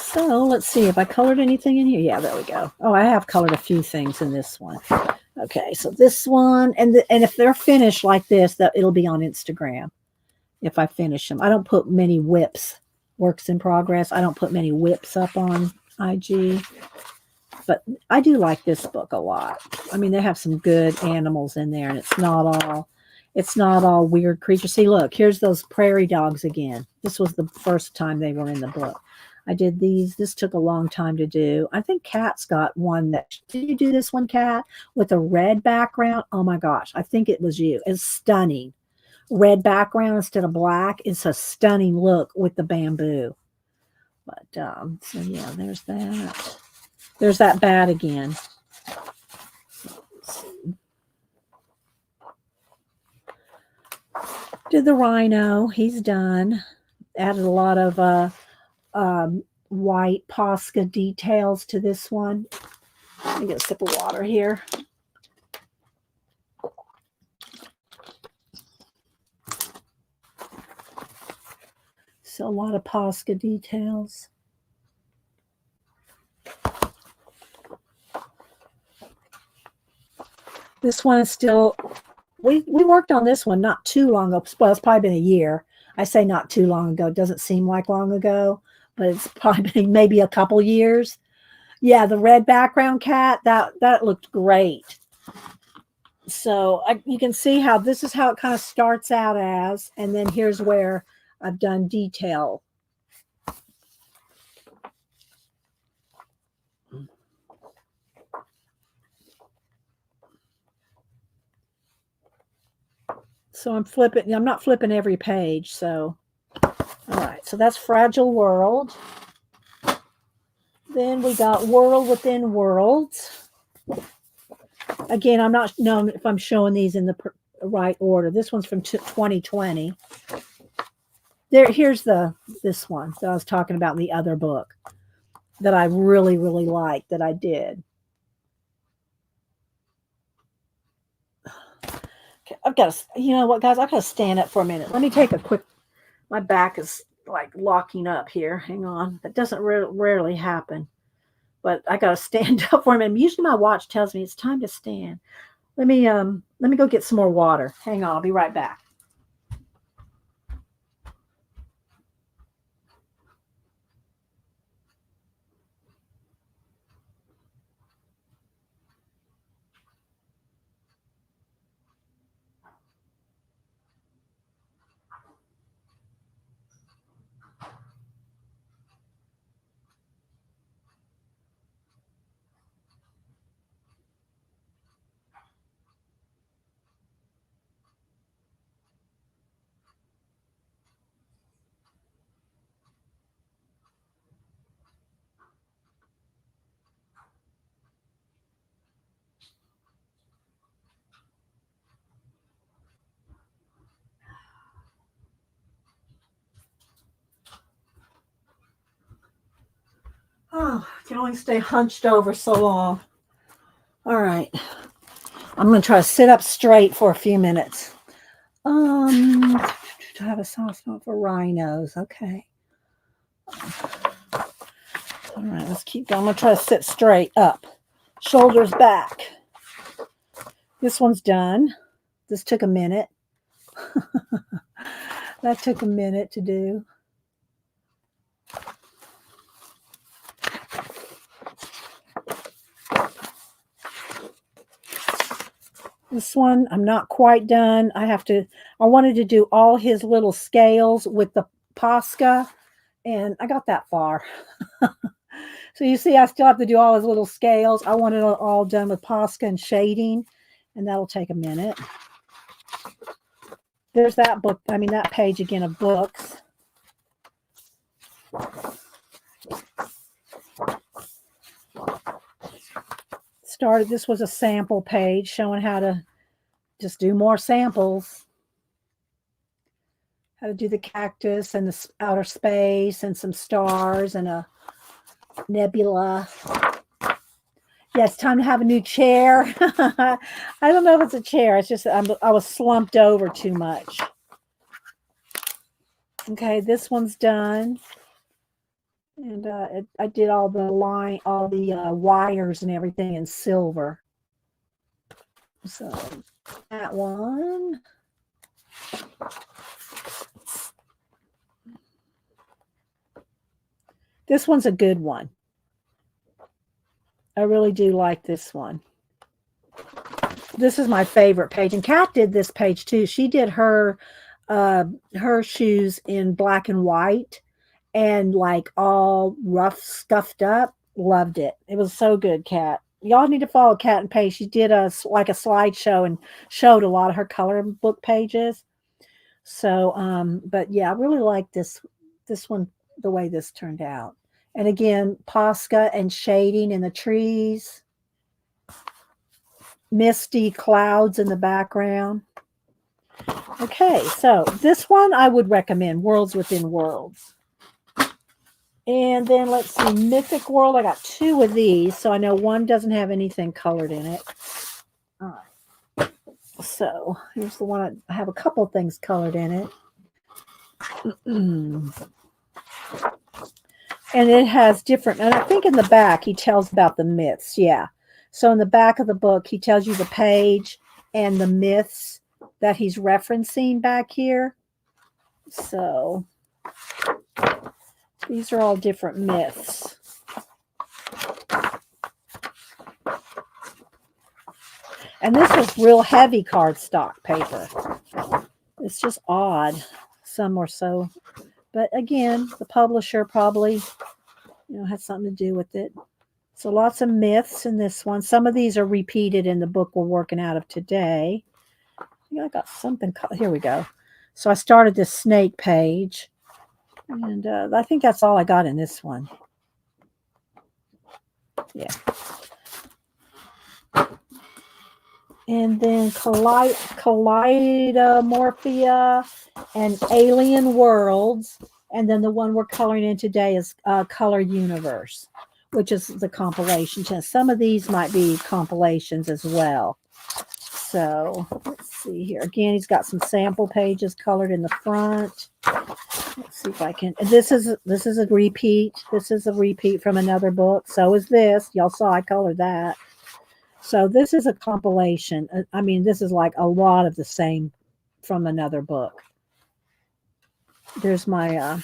So let's see if I colored anything in here. Yeah, there we go. Oh, I have colored a few things in this one. Okay, so this one, and if they're finished like this, that it'll be on Instagram if I finish them. I don't put many whips, works in progress. I don't put many whips up on IG, but I do like this book a lot. I mean, they have some good animals in there, and it's not all weird creatures. See, look, here's those prairie dogs again. This was the first time they were in the book. I did these. This took a long time to do. I think Kat's got one that, did you do this one, Kat, with a red background? Oh my gosh, I think it was you. It's stunning. Red background instead of black. It's a stunning look with the bamboo. But, so yeah, there's that. There's that bat again. Did the rhino. He's done. Added a lot of white Posca details to this one. Let me get a sip of water here. So a lot of Posca details. This one is still, we worked on this one not too long ago. Well, it's probably been a year. I say not too long ago. It doesn't seem like long ago, but it's probably been maybe a couple years. Yeah, the red background cat, that looked great. So you can see how this is how it kind of starts out as, and then here's where I've done detail. So I'm not flipping every page. So, all right. So that's Fragile World. Then we got World Within Worlds. Again, I'm not knowing if I'm showing these in the right order. This one's from 2020. Here's this one that I was talking about in the other book that I really, really liked that I did. Okay, I've got to, you know what, guys? I've got to stand up for a minute. Let me take a quick, my back is like locking up here. Hang on. That doesn't rarely happen. But I got to stand up for a minute. Usually my watch tells me it's time to stand. Let me go get some more water. Hang on. I'll be right back. Oh, I can only stay hunched over so long. All right. I'm going to try to sit up straight for a few minutes. To have a soft spot for rhinos. Okay. All right, let's keep going. I'm going to try to sit straight up. Shoulders back. This one's done. This took a minute. That took a minute to do. This one, I'm not quite done. I wanted to do all his little scales with the Posca, and I got that far. So you see, I still have to do all his little scales. I want it all done with Posca and shading, and that'll take a minute. There's that book, that page again of books. This was a sample page showing how to just do more samples. How to do the cactus and the outer space and some stars and a nebula. Yeah, it's time to have a new chair. I don't know if it's a chair. It's just I was slumped over too much. Okay, this one's done. And I did all the wires and everything in silver. So that one. This one's a good one. I really do like this one. This is my favorite page. And Kat did this page too. She did her shoes in black and white and like all rough, scuffed up. Loved it. It was so good, Kat. Y'all need to follow Kat and Paige. She did a slideshow and showed a lot of her color book pages. So, but yeah, I really like this one, the way this turned out. And again, Posca and shading in the trees. Misty clouds in the background. Okay, so this one I would recommend, Worlds Within Worlds. And then let's see, Mythic World. I got 2 of these, so I know one doesn't have anything colored in it. All right. So here's the one. I have a couple things colored in it. And it has different, and I think in the back he tells about the myths. Yeah. So in the back of the book, he tells you the page and the myths that he's referencing back here. So these are all different myths. And this is real heavy cardstock paper. It's just odd. Some or so. But again, the publisher probably, had something to do with it. So lots of myths in this one. Some of these are repeated in the book we're working out of today. I got something. Here we go. So I started this snake page. And I think that's all I got in this one. Yeah. And then Kaleidamorphia and Alien Worlds. And then the one we're coloring in today is Color Universe, which is the compilation. Some of these might be compilations as well. So let's see here. Again, he's got some sample pages colored in the front. Let's see if I can. And this is a repeat. This is a repeat from another book. So is this. Y'all saw I colored that. So this is a compilation. This is like a lot of the same from another book. There's my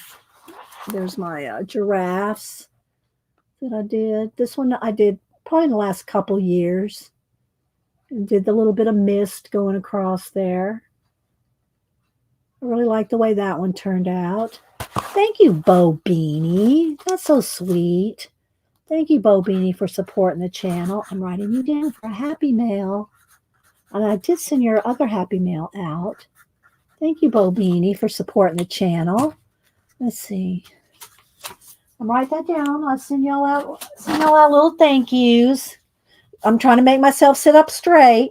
giraffes that I did. This one I did probably in the last couple years. And did the little bit of mist going across there. I really like the way that one turned out. Thank you, Bo Beanie. That's so sweet. Thank you, Bo Beanie, for supporting the channel. I'm writing you down for a happy mail. And I did send your other happy mail out. Thank you, Bo Beanie, for supporting the channel. Let's see. I'm writing that down. I'll send y'all out little thank yous. I'm trying to make myself sit up straight.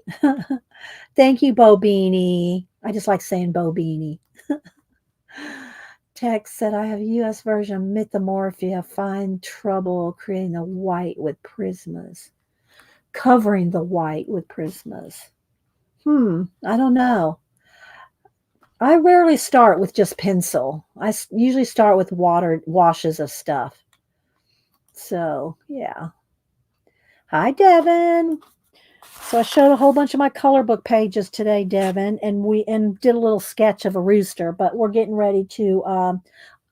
Thank you, Bo Beanie. I just like saying Bo Beanie. Text said, I have a U.S. version of Mythomorphia. Find trouble creating the white with prismas. Covering the white with prismas. I don't know. I rarely start with just pencil. I usually start with water washes of stuff. So, yeah. Hi, Devin. So I showed a whole bunch of my color book pages today, Devin, and did a little sketch of a rooster, but we're getting ready to I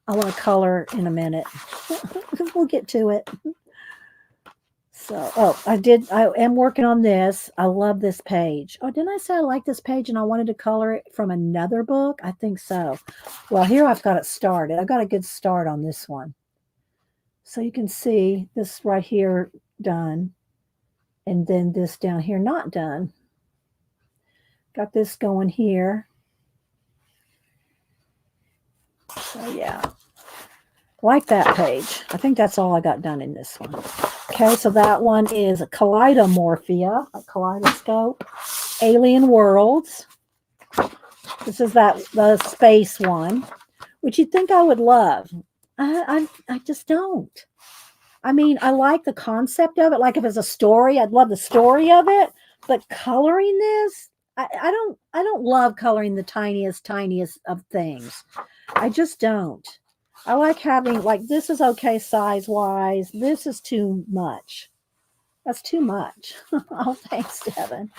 want to color in a minute. We'll get to it. So, I am working on this. I love this page. Oh, didn't I say I like this page and I wanted to color it from another book? I think so. Well, here I've got it started. I've got a good start on this one. So you can see this right here done. And then this down here not done. Got this going here. So yeah, like that page. I think that's all I got done in this one. Okay, so that one is a Kaleidomorphia, a kaleidoscope, Alien Worlds. This is the space one, which you'd think I would love. I just don't. I mean, I like the concept of it. Like if it's a story, I'd love the story of it. But coloring this, I don't love coloring the tiniest of things. I just don't. I like having, like, this is okay size wise. This is too much. That's too much. Oh, thanks, Devin.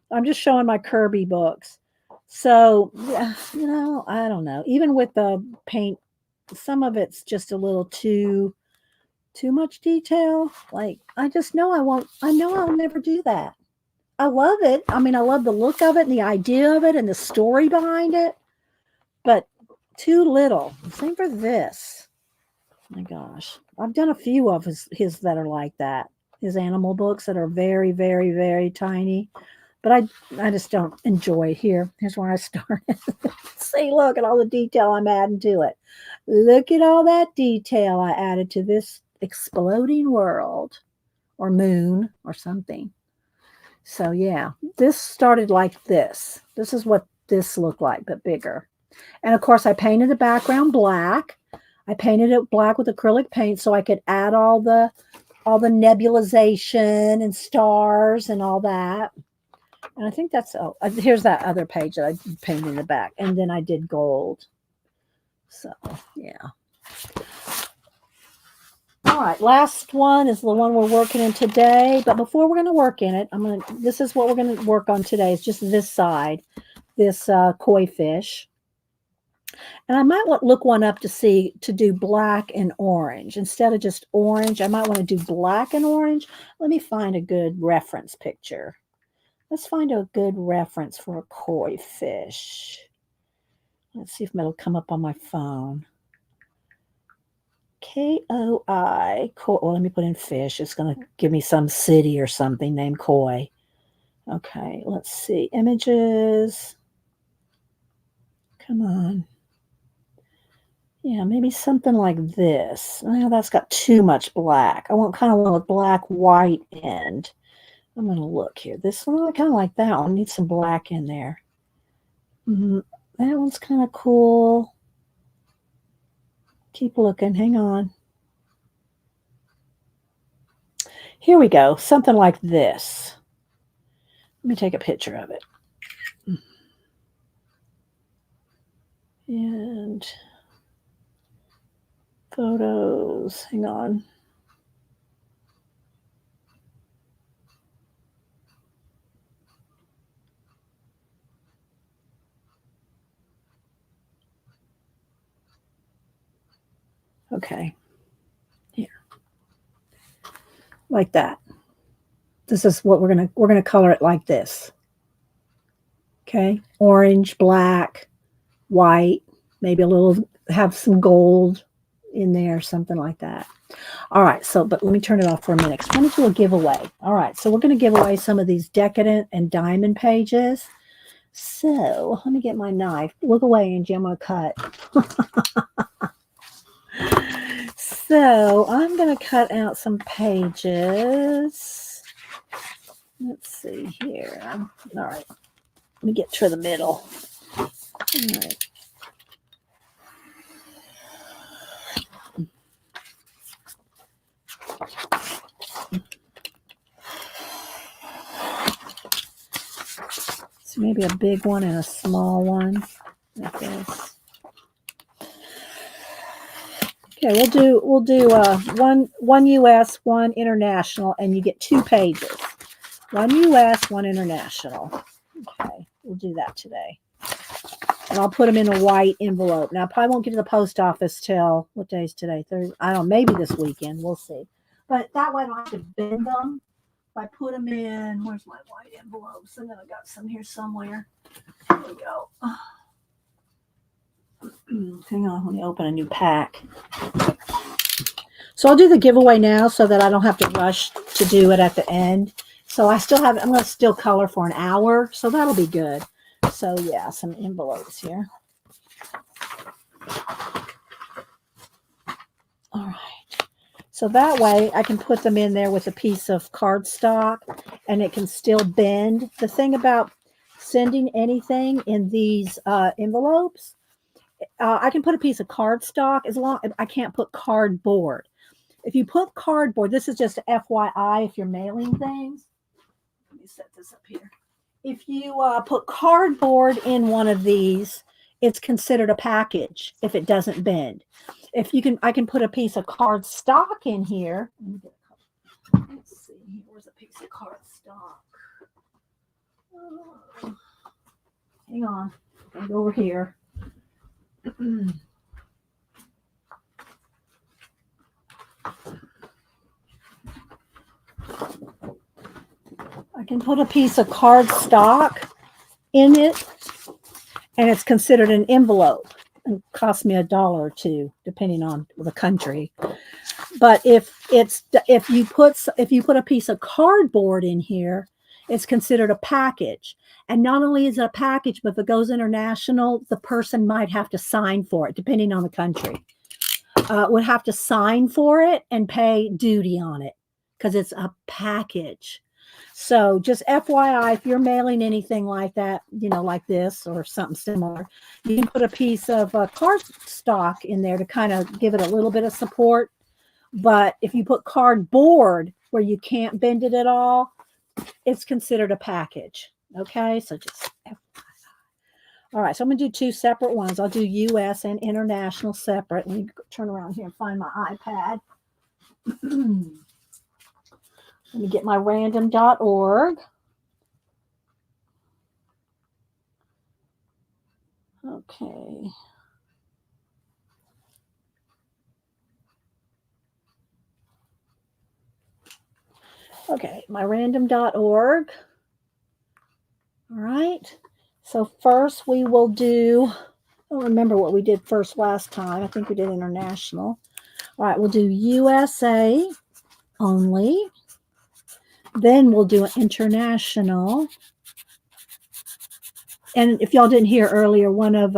I'm just showing my Kirby books. So, I don't know. Even with the paint, some of it's just a little too much detail. Like, I just know I know I'll never do that. I love it. I mean, I love the look of it and the idea of it and the story behind it, but too little. Same for this. My gosh. I've done a few of his that are like that. His animal books that are very, very, very tiny. But I just don't enjoy it. Here's where I started. See, look at all the detail I'm adding to it. Look at all that detail I added to this exploding world or moon or something. So yeah, this started like this. This is what this looked like, but bigger. And of course, I painted the background black. I painted it black with acrylic paint so I could add all the nebulization and stars and all that. And I think that's, here's that other page that I painted in the back. And then I did gold. So, yeah. All right, last one is the one we're working in today. But before we're going to work in it, this is what we're going to work on today. It's just this side, this koi fish. And I might look one up to do black and orange. Instead of just orange, I might want to do black and orange. Let me find a good reference picture. Let's find a good reference for a koi fish. Let's see if it'll come up on my phone. Koi. Koi. Well, let me put in fish. It's going to give me some city or something named Koi. Okay, let's see. Images. Come on. Yeah, maybe something like this. Well, that's got too much black. I kind of want a black, white end. I'm going to look here. This one, I kind of like that one. Needs some black in there. That one's kind of cool. Keep looking. Hang on. Here we go. Something like this. Let me take a picture of it. And photos. Hang on. Okay. Here. Like that. This is what we're gonna color it like this. Okay. Orange, black, white, maybe a little, have some gold in there, something like that. All right, but let me turn it off for a minute because I want to do a giveaway. All right, so we're going to give away some of these decadent and diamond pages. So let me get my knife. Look away, Angie, I'm going to cut. So I'm going to cut out some pages. Let's see here. All right, let me get to the middle. All right. So maybe a big one and a small one like this. Okay, we'll do one US, one international, and you get 2 pages. One US, one international. Okay, we'll do that today. And I'll put them in a white envelope. Now, I probably won't get to the post office till, what day is today? Thursday. I don't know, maybe this weekend. We'll see. But that way I don't have to bend them. If I put them in, where's my white envelopes? And then I got some here somewhere. There we go. Hang on, let me open a new pack. So I'll do the giveaway now so that I don't have to rush to do it at the end. So I still have, I'm going to still color for an hour. So that'll be good. So yeah, some envelopes here. All right. So that way I can put them in there with a piece of cardstock and it can still bend. The thing about sending anything in these envelopes, I can put a piece of cardstock as long as I can't put cardboard. If you put cardboard, this is just FYI if you're mailing things. Let me set this up here. If you put cardboard in one of these, it's considered a package if it doesn't bend. If you can, I can put a piece of cardstock in here. Let's see, where's a piece of cardstock? Oh, hang on, I'll go over here. I can put a piece of cardstock in it, and it's considered an envelope. It costs me $1 or $2, depending on the country. But if you put a piece of cardboard in here, it's considered a package. And not only is it a package, but if it goes international, the person might have to sign for it, depending on the country. Would have to sign for it and pay duty on it because it's a package. So just FYI, if you're mailing anything like that, you know, like this or something similar, you can put a piece of cardstock in there to kind of give it a little bit of support. But if you put cardboard where you can't bend it at all, it's considered a package. Okay, so just FYI. All right, so I'm going to do 2 separate ones. I'll do US and international separate. Let me turn around here and find my iPad. Let me get my random.org. Okay. Okay, my random.org. All right. So first we will do, I don't remember what we did first last time. I think we did international. All right, we'll do USA only. Then we'll do an international. And if y'all didn't hear earlier, one of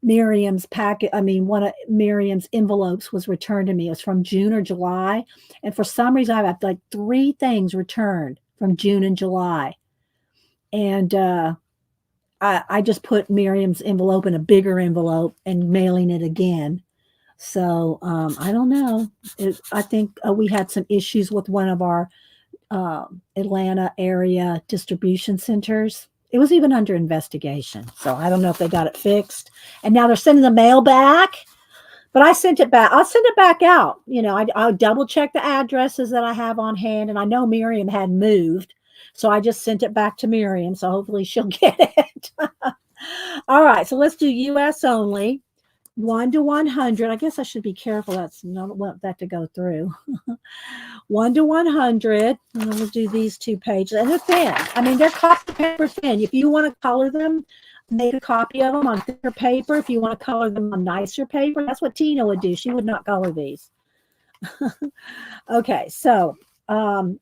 Miriam's one of Miriam's envelopes was returned to me. It was from June or July. And for some reason, I've had like 3 things returned from June and July. And I just put Miriam's envelope in a bigger envelope and mailing it again. So I don't know. I think we had some issues with one of our Atlanta area distribution centers. It was even under investigation. So I don't know if they got it fixed. And now they're sending the mail back. But I sent it back. I'll send it back out. You know, I'll double check the addresses that I have on hand. And I know Miriam had moved. So I just sent it back to Miriam. So hopefully she'll get it. All right. So let's do US only. 1 to 100. I guess I should be careful. That's not want that to go through. 1 to 100. And we'll do these 2 pages. And they're thin. I mean, they're copy paper thin. If you want to color them, make a copy of them on thicker paper. If you want to color them on nicer paper, that's what Tina would do. She would not color these. Okay, so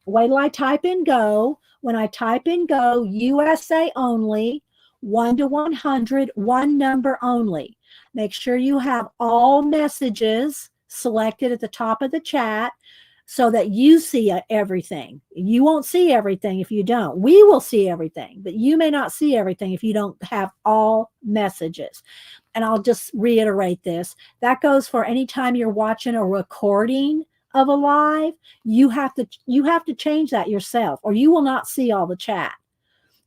wait till I type in go. When I type in go, USA only, 1 to 100, 1 number only. Make sure you have all messages selected at the top of the chat so that you see everything. You won't see everything if you don't. We will see everything, but you may not see everything if you don't have all messages. And I'll just reiterate this. That goes for any time you're watching a recording of a live. You have to change that yourself or you will not see all the chat.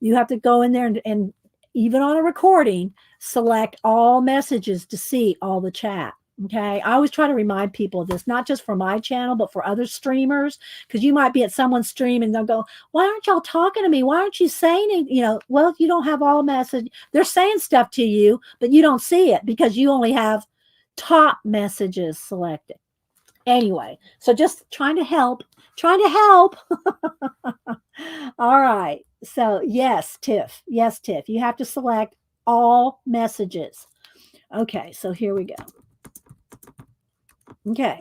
You have to go in there and even on a recording, select all messages to see all the chat. Okay. I always try to remind people of this, not just for my channel, but for other streamers, because you might be at someone's stream and they'll go, why aren't y'all talking to me? Why aren't you saying it? You know, well, if you don't have all message, they're saying stuff to you, but you don't see it because you only have top messages selected. Anyway, so just trying to help. All right. So yes, Tiff. Yes, Tiff. You have to select all messages. Okay, so here we go. Okay.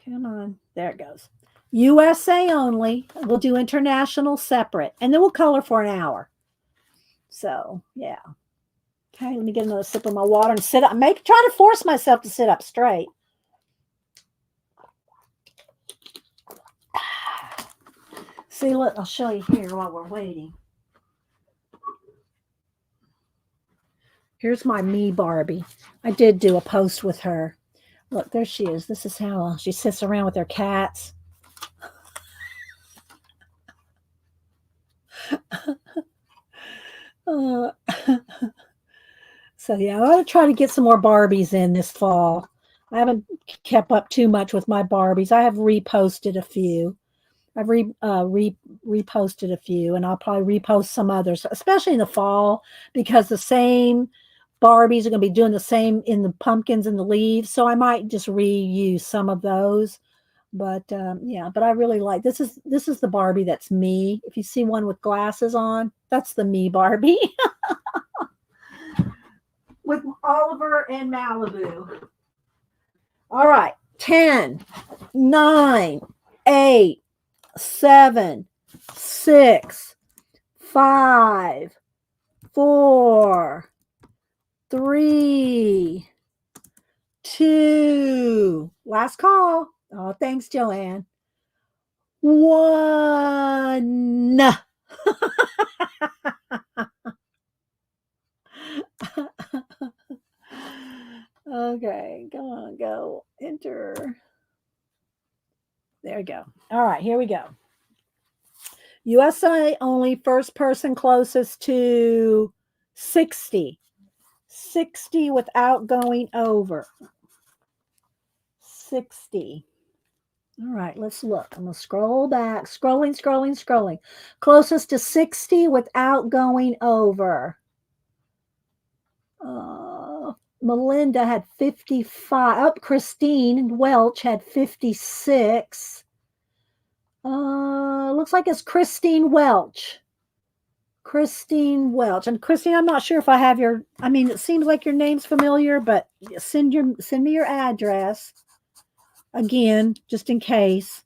Come on. There it goes. USA only. We'll do international separate. And then we'll color for an hour. So, yeah. Okay, let me get another sip of my water and sit up. Try to force myself to sit up straight. See, look, I'll show you here while we're waiting. Here's my me Barbie. I did do a post with her. Look, there she is. This is how she sits around with her cats. So yeah, I want to try to get some more Barbies in this fall. I haven't kept up too much with my Barbies. I have reposted a few. I've reposted a few, and I'll probably repost some others, especially in the fall, because the same Barbies are going to be doing the same in the pumpkins and the leaves. So I might just reuse some of those. But yeah, but I really like this is the Barbie that's me. If you see one with glasses on, that's the me Barbie. With Oliver and Malibu. All right. 10, 9, 8, 7, 6, 5, 4, 3, 2. Last call. Oh, thanks, Joanne. 1. Okay, come on, go. Enter. There we go. All right, here we go. USA only, first person closest to 60. 60 without going over. 60. All right, let's look. I'm going to scroll back. Scrolling. Closest to 60 without going over. Melinda had 55. Oh, Christine Welch had 56. Looks like it's Christine Welch. And Christine, I'm not sure if I have your, I mean, it seems like your name's familiar, but send me your address again, just in case.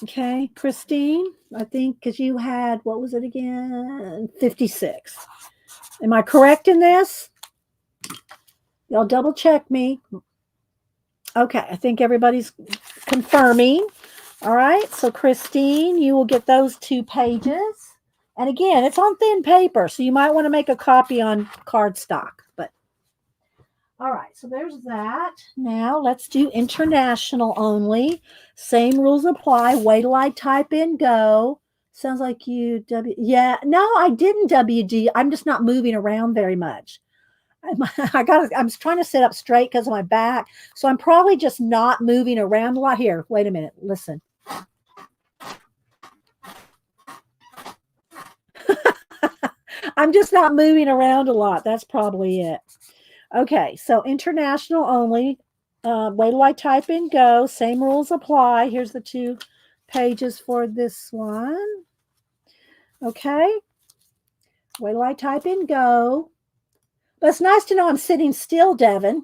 Okay, Christine, I think because you had, what was it again? 56. Am I correct in this? Y'all double check me. Okay, I think everybody's confirming. All right, so Christine, you will get those 2 pages. And again, it's on thin paper, so you might want to make a copy on cardstock. But all right, so there's that. Now let's do international only. Same rules apply. Wait till I type in go. Sounds like you yeah, no, I didn't WD. I'm just not moving around very much. I'm trying to sit up straight because of my back. So I'm probably just not moving around a lot. Here, wait a minute. Listen. I'm just not moving around a lot. That's probably it. Okay, so international only. Wait till I type in go. Same rules apply. Here's the 2 pages for this one. Okay. Wait till I type in go. But it's nice to know I'm sitting still, Devin.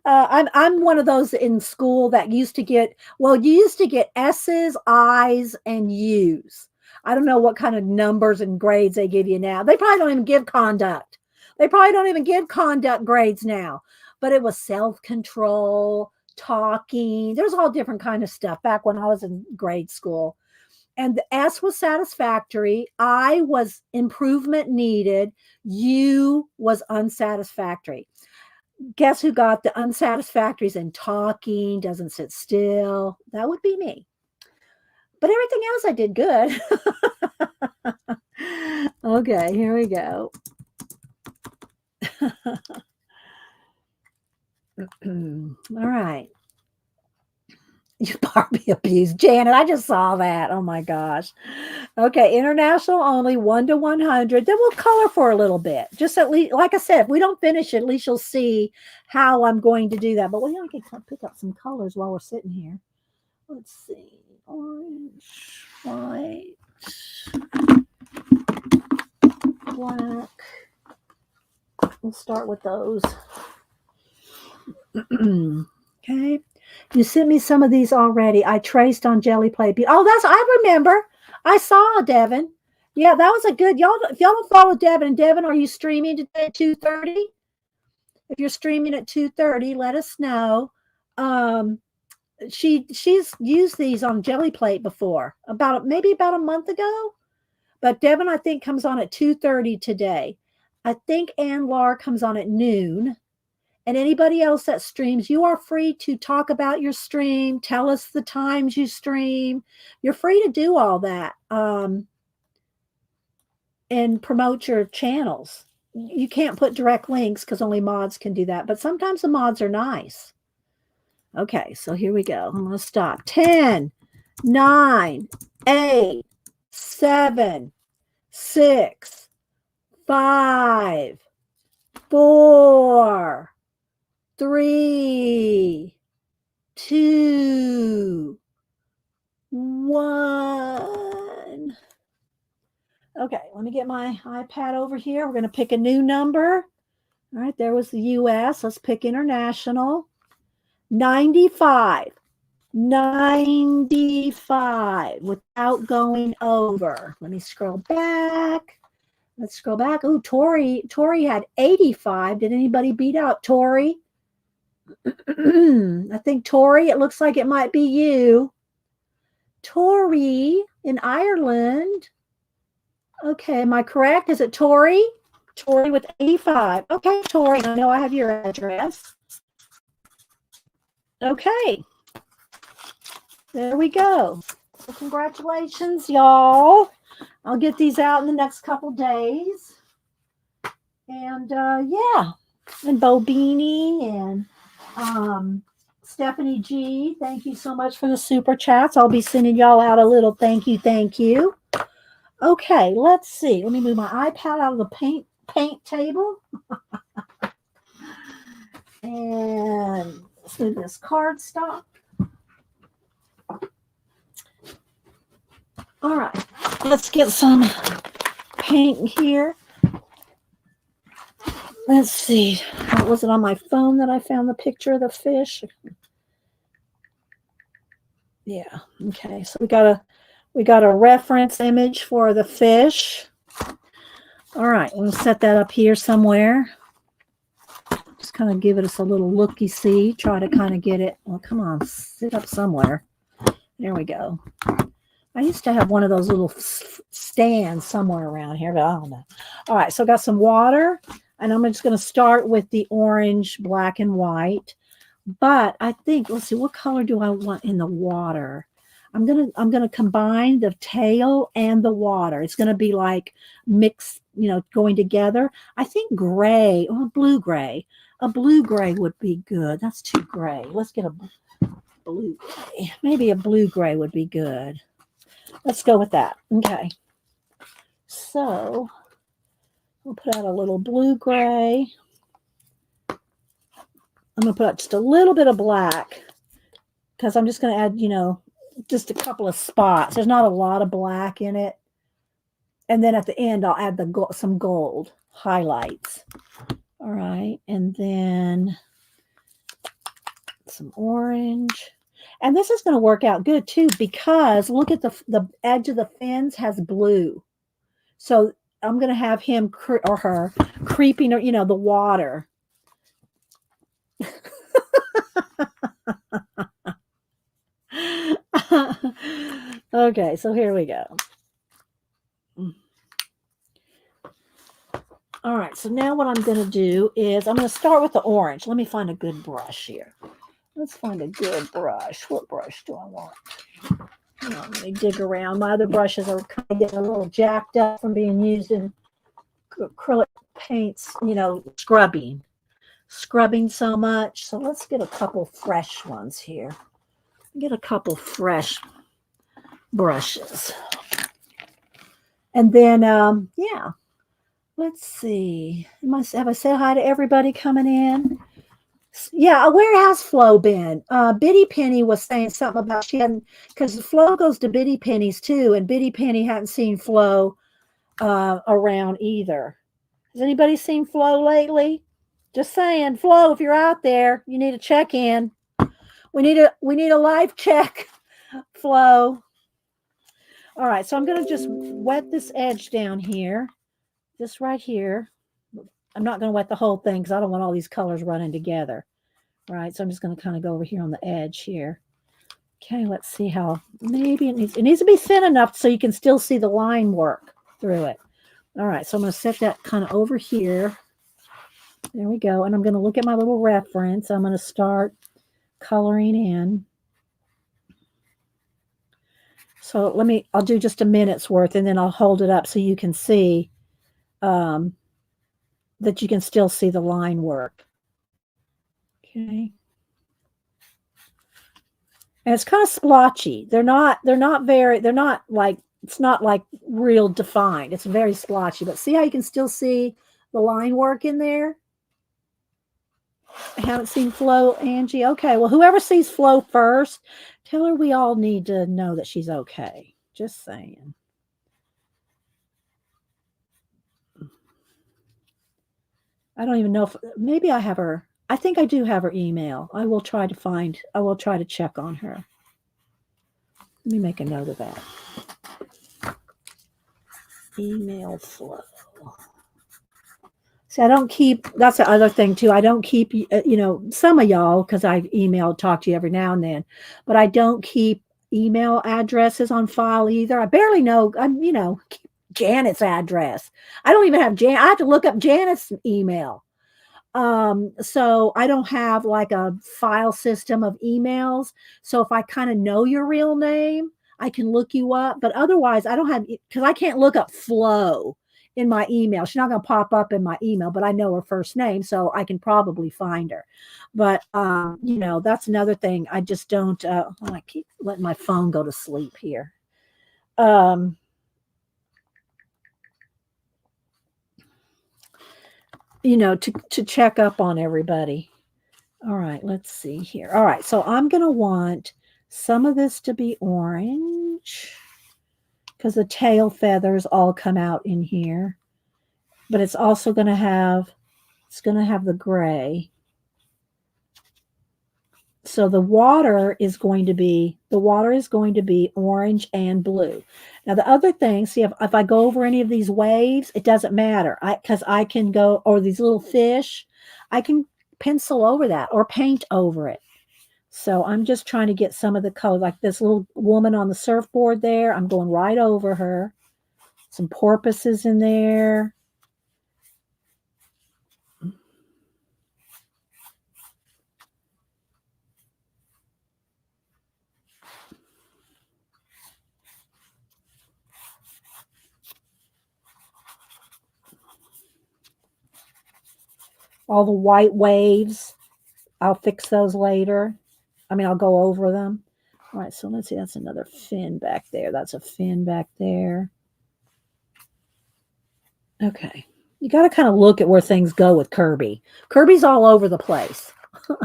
I'm one of those in school that used to get, well, you used to get S's, I's, and U's. I don't know what kind of numbers and grades they give you now. They probably don't even give conduct. They probably don't even give conduct grades now. But it was self-control, talking. There's all different kind of stuff back when I was in grade school. And the S was satisfactory. I was improvement needed. U was unsatisfactory. Guess who got the unsatisfactories in talking, doesn't sit still? That would be me. but everything else I did good. Okay, here we go. All right. You Barbie abuse. Janet, I just saw that. Oh my gosh. Okay, international only 1 to 100. Then we'll color for a little bit. Just at least, like I said, if we don't finish it, at least you'll see how I'm going to do that. But we can pick up some colors while we're sitting here. Let's see. Orange, white, black. We'll start with those. Okay. You sent me some of these already. I traced on Jelly Plate. Oh, I remember. I saw Devin. Yeah, that was a good. Y'all, if y'all don't follow Devin, are you streaming today at 2:30? If you're streaming at 2:30, let us know. She's used these on Jelly Plate before, maybe about a month ago. But Devin, I think, comes on at 2:30 today. I think Ann Lar comes on at noon. And anybody else that streams, you are free to talk about your stream, tell us the times you stream. You're free to do all that and promote your channels. You can't put direct links because only mods can do that, but sometimes the mods are nice. Okay, so here we go. I'm going to stop. 10, 9, 8, 7, 6, 5, 4, 3, 2, 1. Okay, let me get my iPad over here. We're going to pick a new number. All right, there was the US. Let's pick international. 95. 95 without going over. Let me scroll back. Let's scroll back. Oh, Tori had 85. Did anybody beat out Tori? I think Tori, it looks like it might be you. Tori in Ireland. Okay, am I correct? Is it Tori? Tori with 85. Okay, Tori, I know I have your address. Okay. There we go. So congratulations, y'all. I'll get these out in the next couple days. And yeah. And Bo Beanie and Stephanie G, thank you so much for the super chats. I'll be sending y'all out a little thank you. Okay, let's see. Let me move my iPad out of the paint table. And let's move this cardstock. All right, let's get some paint here. Let's see. Was it on my phone that I found the picture of the fish? Yeah. Okay. So we got a reference image for the fish. All right. We'll set that up here somewhere. Just kind of give it us a little looky-see. Try to kind of get it. Well, come on. Sit up somewhere. There we go. I used to have one of those little stands somewhere around here, but I don't know. All right. So I got some water. And I'm just going to start with the orange, black, and white. But I think, let's see, what color do I want in the water? I'm gonna combine the tail and the water. It's gonna be like mixed, going together. I think gray or blue gray. A blue gray would be good. That's too gray. Let's get a blue gray. Maybe a blue gray would be good. Let's go with that. Okay. So we'll put out a little blue gray. I'm going to put out just a little bit of black because I'm just going to add, just a couple of spots. There's not a lot of black in it. And then at the end, I'll add some gold highlights. All right. And then some orange. And this is going to work out good too because look at the edge of the fins has blue. So I'm going to have him or her creeping, the water. Okay, so here we go. All right, so now what I'm going to do is I'm going to start with the orange. Let me find a good brush here. Let's find a good brush. What brush do I want? Let me dig around. My other brushes are kind of getting a little jacked up from being used in acrylic paints, scrubbing so much. So let's get a couple fresh ones here. Get a couple fresh brushes. And then, yeah, let's see. Have I said hi to everybody coming in? Yeah, where has Flo been? Biddy Penny was saying something about she hadn't, because Flo goes to Biddy Penny's too, and Biddy Penny hadn't seen Flo around either. Has anybody seen Flo lately? Just saying, Flo, if you're out there, you need to check in. We need a live check, Flo. All right, so I'm going to just wet this edge down here, this right here. I'm not going to wet the whole thing because I don't want all these colors running together. All right, so I'm just going to kind of go over here on the edge here. Okay, let's see how, maybe it needs to be thin enough so you can still see the line work through it. All right, so I'm going to set that kind of over here. There we go. And I'm going to look at my little reference. I'm going to start coloring in. So I'll do just a minute's worth and then I'll hold it up so you can see that you can still see the line work. Okay. And it's kind of splotchy. They're not like, it's not like real defined. It's very splotchy, but see how you can still see the line work in there? I haven't seen Flo, Angie. Okay, well, whoever sees Flo first, tell her we all need to know that she's okay. Just saying. I don't even know if, maybe I have her. I think I do have her email. I will try to check on her. Let me make a note of that. Email Flo. See, I don't keep, that's the other thing too. I don't keep, some of y'all, because I talk to you every now and then, but I don't keep email addresses on file either. I barely know, Janet's address. I don't even have I have to look up Janet's email. So I don't have like a file system of emails. So if I kind of know your real name, I can look you up, but otherwise I don't have, because I can't look up Flo in my email. She's not going to pop up in my email, but I know her first name, so I can probably find her. But, that's another thing. I just don't, I keep letting my phone go to sleep here. To check up on everybody. All right, let's see here. All right, so I'm going to want some of this to be orange because the tail feathers all come out in here. But it's also going to have, the gray. So the water is going to be orange and blue. Now the other thing, see if I go over any of these waves, it doesn't matter. Because I can go, or these little fish, I can pencil over that or paint over it. So I'm just trying to get some of the color, like this little woman on the surfboard there. I'm going right over her. Some porpoises in there. All the white waves, I'll fix those later. I'll go over them. All right, so let's see. That's another fin back there. That's a fin back there. Okay. You got to kind of look at where things go with Kirby. Kirby's all over the place. All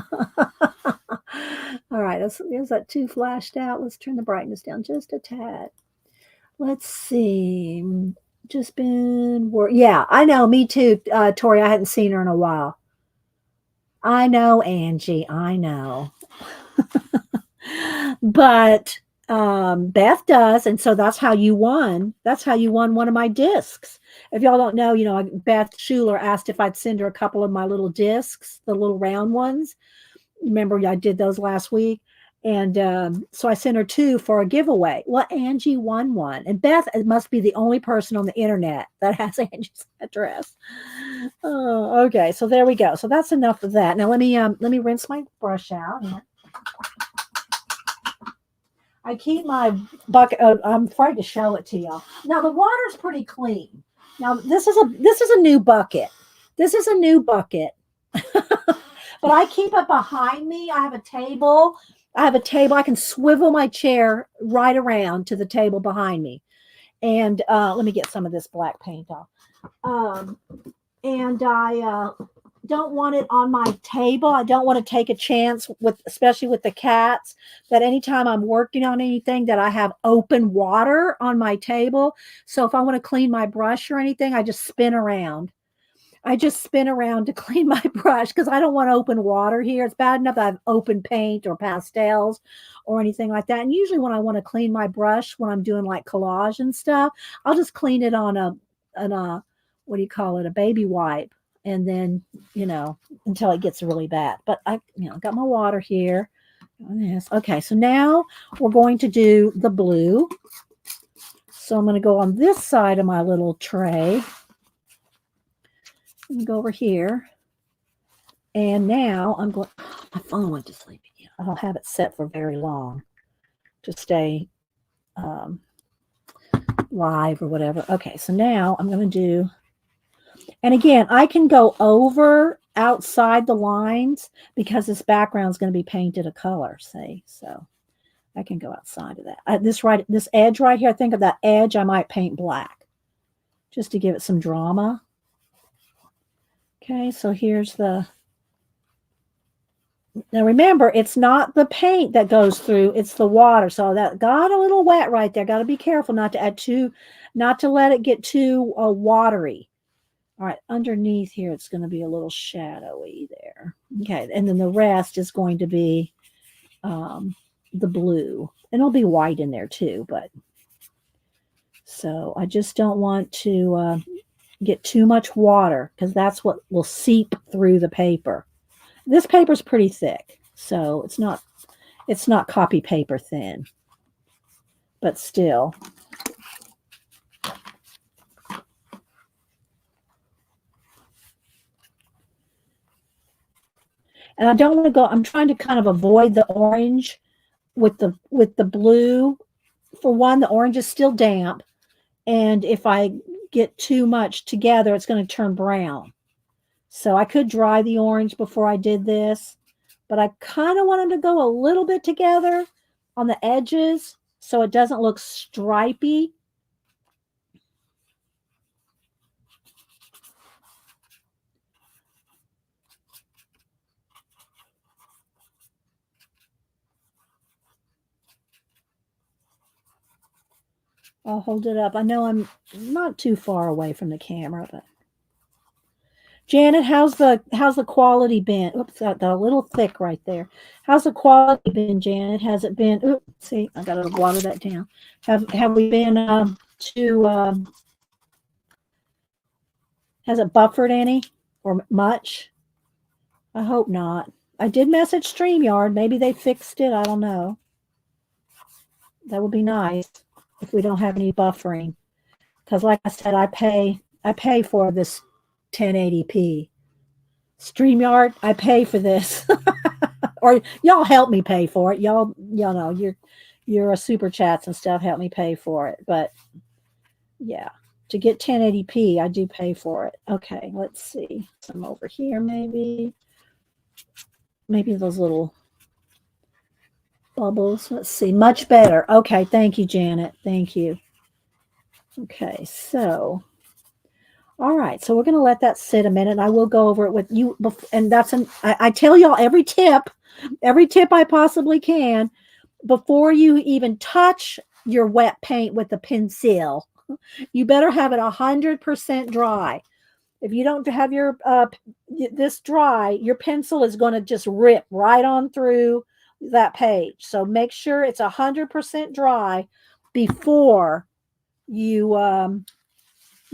right, is that too flashed out? Let's turn the brightness down just a tad. Let's see. Just been yeah, I know. Me too, Tori. I hadn't seen her in a while. I know, Angie. I know. But Beth does, and so that's how you won. That's how you won one of my discs. If y'all don't know, Beth Schuler asked if I'd send her a couple of my little discs, the little round ones. Remember, I did those last week. And so I sent her 2 for a giveaway. Well, Angie won one. And Beth must be the only person on the internet that has Angie's address. Oh, okay. So there we go. So that's enough of that. Now let me rinse my brush out. I keep my bucket. I'm afraid to show it to y'all. Now the water's pretty clean. Now this is a new bucket. This is a new bucket. But I keep it behind me. I have a table. I have a table. I can swivel my chair right around to the table behind me. And let me get some of this black paint off. Um, and I don't want it on my table. I don't want to take a chance with, especially with the cats, that anytime I'm working on anything that I have open water on my table. So if I want to clean my brush or anything, I just spin around. I just spin around to clean my brush because I don't want open water here. It's bad enough that I have open paint or pastels or anything like that. And usually when I want to clean my brush, when I'm doing like collage and stuff, I'll just clean it on a what do you call it? A baby wipe. And then, until it gets really bad. But I, got my water here. Okay. So now we're going to do the blue. So I'm going to go on this side of my little tray. Go over here. And now I'm going, my phone went to sleep again. I don't have it set for very long to stay live or whatever. Okay, so now I'm going to do, and again, I can go over outside the lines because this background is going to be painted a color, see? So I can go outside of that. This edge right here, I think of that edge, I might paint black just to give it some drama. Okay, so here's the, now remember, it's not the paint that goes through, it's the water. So that got a little wet right there. Got to be careful not to add not to let it get too watery. All right, underneath here, it's going to be a little shadowy there. Okay, and then the rest is going to be the blue. And it'll be white in there too, but so I just don't want to get too much water because that's what will seep through the paper. This paper's pretty thick, so it's not copy paper thin, but still. And I don't want to go, I'm trying to kind of avoid the orange with the blue. For one, the orange is still damp, and if I get too much together, it's going to turn brown. So I could dry the orange before I did this, but I kind of wanted to go a little bit together on the edges so it doesn't look stripy. I'll hold it up. I know I'm not too far away from the camera, but Janet, how's the quality been? Oops, that got a little thick right there. How's the quality been, Janet? Has it been? Oops, see, I gotta water that down. Have we been too? Has it buffered any or much? I hope not. I did message StreamYard. Maybe they fixed it. I don't know. That would be nice if we don't have any buffering. Because like I said, I pay for this 1080p. StreamYard, I pay for this. Or y'all help me pay for it. Y'all know your super chats and stuff help me pay for it. But yeah, to get 1080p, I do pay for it. Okay, let's see. Some over here maybe. Maybe those little bubbles. Let's see. Much better. Okay, thank you, Janet. Thank you. Okay, so all right, so we're going to let that sit a minute. I will go over it with you, and I tell y'all every tip I possibly can before you even touch your wet paint with the pencil. You better have it 100% dry. If you don't have your this dry, your pencil is going to just rip right on through that page. So make sure it's 100% dry before you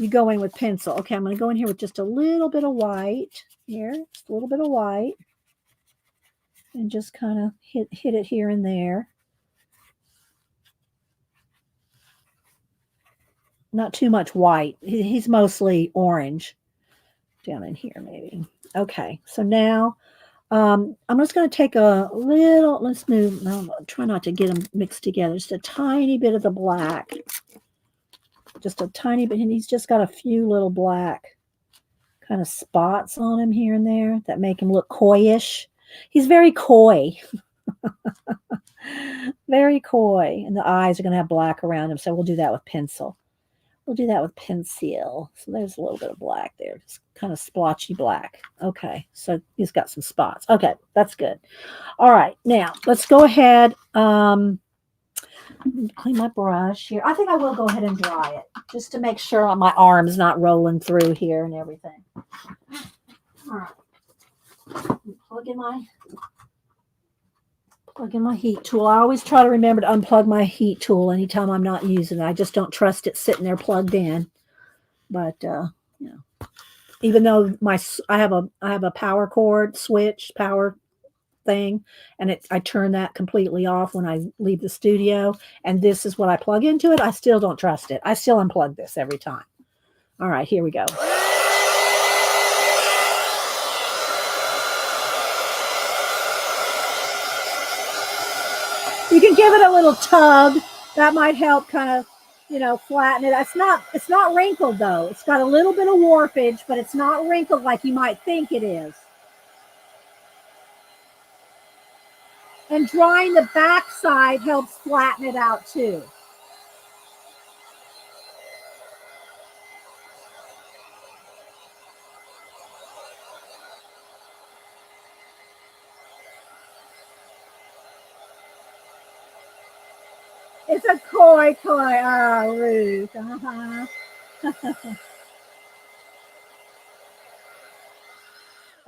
go in with pencil. Okay, I'm going to go in here with just a little bit of white here, just a little bit of white, and just kind of hit it here and there. Not too much white. He's mostly orange down in here maybe. Okay, so now I'm just going to take a little, let's move, no, try not to get them mixed together. Just a tiny bit of the black. Just a tiny bit. And he's just got a few little black kind of spots on him here and there that make him look coyish. He's very coy. Very coy. And the eyes are going to have black around him. So we'll do that with pencil. We'll do that with pencil. So there's a little bit of black there. Just kind of splotchy black. Okay. So he's got some spots. Okay. That's good. All right. Now let's go ahead. Clean my brush here. I think I will go ahead and dry it just to make sure my arm's not rolling through here and everything. All right. Plug in my heat tool. I always try to remember to unplug my heat tool anytime I'm not using it. I just don't trust it sitting there plugged in. But you know, even though I have a power cord switch power thing, and I turn that completely off when I leave the studio, and this is what I plug into it, I still don't trust it. I still unplug this every time. All right, here we go. You can give it a little tug. That might help kind of, flatten it. It's not wrinkled though. It's got a little bit of warpage, but it's not wrinkled like you might think it is. And drying the back side helps flatten it out too. It's a koi. Oh, Ruth. Uh-huh.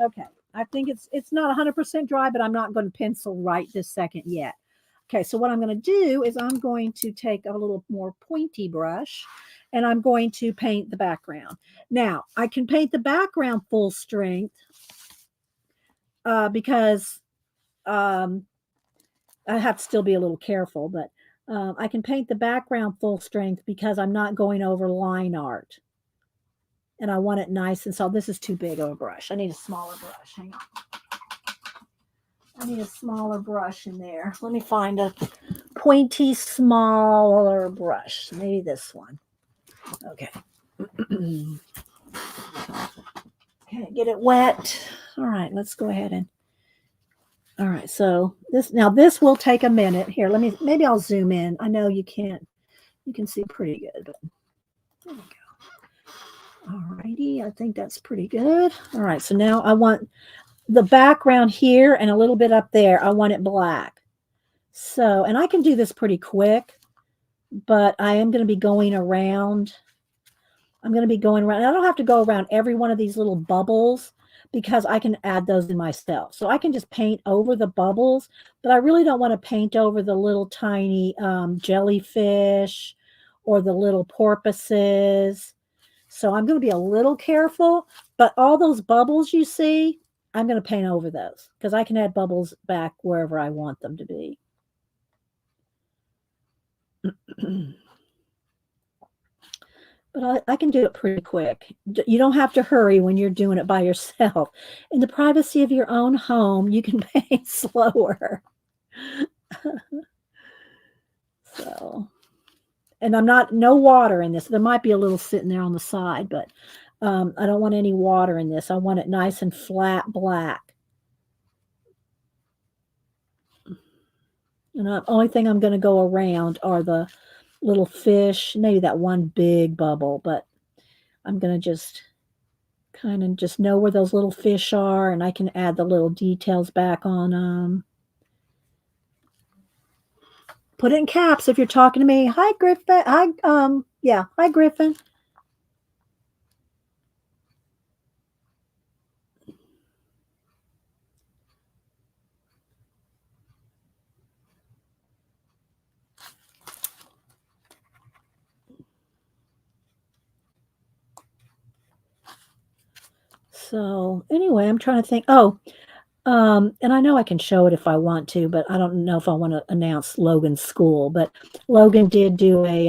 Okay. I think it's not 100% dry, but I'm not going to pencil right this second yet. Okay, so what I'm going to do is I'm going to take a little more pointy brush, and I'm going to paint the background. Now, I can paint the background full strength because I have to still be a little careful, but I can paint the background full strength because I'm not going over line art. And I want it nice. And so this is too big of a brush. I need a smaller brush. Hang on. I need a smaller brush in there. Let me find a pointy, smaller brush. Maybe this one. Okay. Okay, get it wet. All right, let's go ahead and. All right, so this will take a minute. Here, maybe I'll zoom in. I know you can't. You can see pretty good, but there we go. All righty, I think that's pretty good. All right, so now I want the background here and a little bit up there. I want it black. So, and I can do this pretty quick, but I am going to be going around. I don't have to go around every one of these little bubbles because I can add those in myself. So I can just paint over the bubbles, but I really don't want to paint over the little tiny jellyfish or the little porpoises. So I'm going to be a little careful, but all those bubbles you see, I'm going to paint over those because I can add bubbles back wherever I want them to be. But I can do it pretty quick. You don't have to hurry when you're doing it by yourself. In the privacy of your own home, you can paint slower. So, and no water in this. There might be a little sitting there on the side, but I don't want any water in this. I want it nice and flat black. And the only thing I'm going to go around are the little fish, maybe that one big bubble, but I'm going to just kind of just know where those little fish are, and I can add the little details back on them. Put it in caps if you're talking to me. Hi, Griffin. Hi, Griffin. So anyway, I'm trying to think. And I know I can show it if I want to, but I don't know if I want to announce Logan's school. But Logan did do they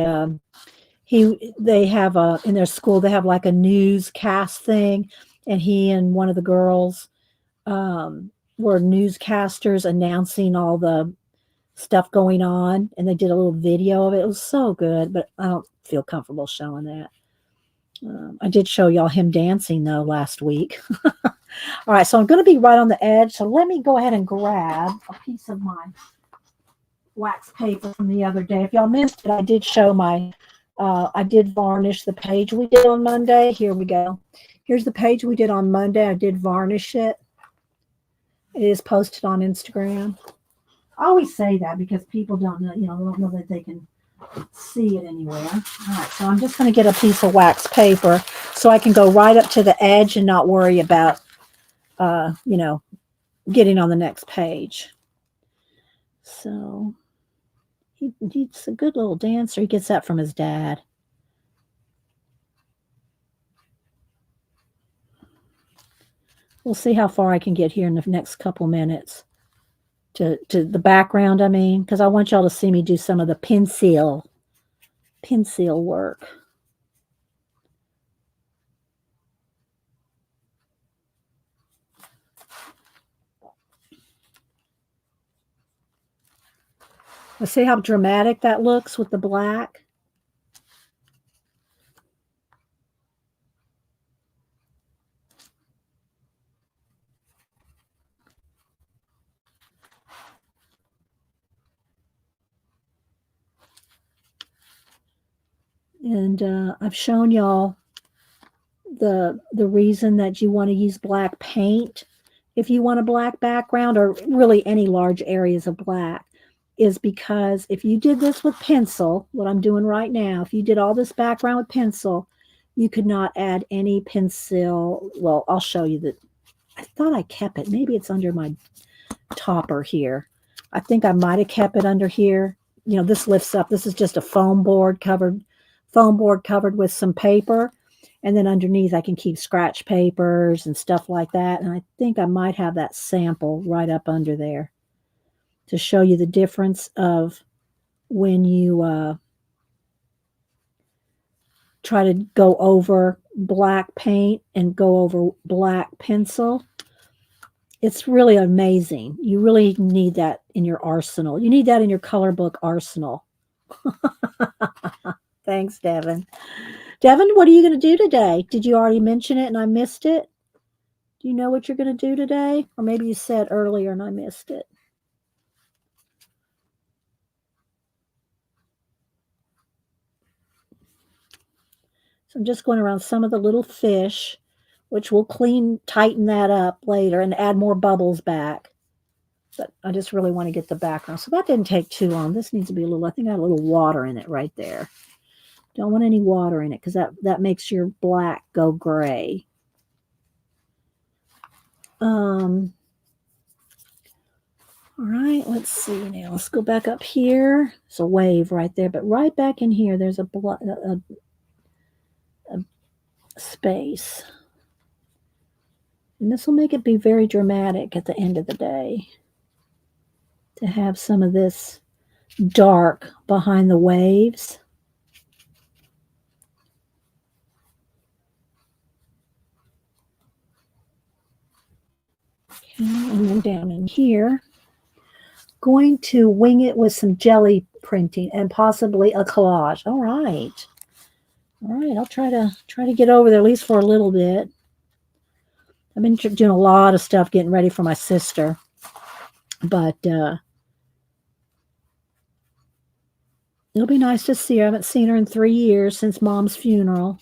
have in their school, they have like a newscast thing, and he and one of the girls were newscasters announcing all the stuff going on, and they did a little video of it. It was so good, but I don't feel comfortable showing that. I did show y'all him dancing though last week. All right, so I'm going to be right on the edge. So let me go ahead and grab a piece of my wax paper from the other day. If y'all missed it, I did show my, I did varnish the page we did on Monday. Here we go. Here's the page we did on Monday. I did varnish it. It is posted on Instagram. I always say that because people don't know, don't know that they can see it anywhere. All right, so I'm just going to get a piece of wax paper so I can go right up to the edge and not worry about, getting on the next page. So he's a good little dancer. He gets that from his dad. We'll see how far I can get here in the next couple minutes to the background, because I want y'all to see me do some of the pencil work. Let's see how dramatic that looks with the black. And I've shown y'all the reason that you want to use black paint if you want a black background, or really any large areas of black, is because if you did this with pencil, what I'm doing right now, if you did all this background with pencil, you could not add any pencil. Well, I'll show you that. I thought I kept it. Maybe it's under my topper here. I think I might have kept it under here. This lifts up. This is just a foam board covered with some paper. And then underneath I can keep scratch papers and stuff like that. And I think I might have that sample right up under there to show you the difference of when you try to go over black paint and go over black pencil. It's really amazing. You really need that in your arsenal. You need that in your color book arsenal. Thanks, Devin. Devin, what are you going to do today? Did you already mention it and I missed it? Do you know what you're going to do today? Or maybe you said earlier and I missed it. So I'm just going around some of the little fish, which will tighten that up later and add more bubbles back. But I just really want to get the background. So that didn't take too long. This needs to be a little, I think I had a little water in it right there. Don't want any water in it because that makes your black go gray. All right, let's see now. Let's go back up here. It's a wave right there, but right back in here, there's a space. And this will make it be very dramatic at the end of the day to have some of this dark behind the waves. Okay, and then down in here, going to wing it with some jelly printing and possibly a collage. All right, I'll try to get over there at least for a little bit. I've been doing a lot of stuff getting ready for my sister, but it'll be nice to see her. I haven't seen her in 3 years since Mom's funeral.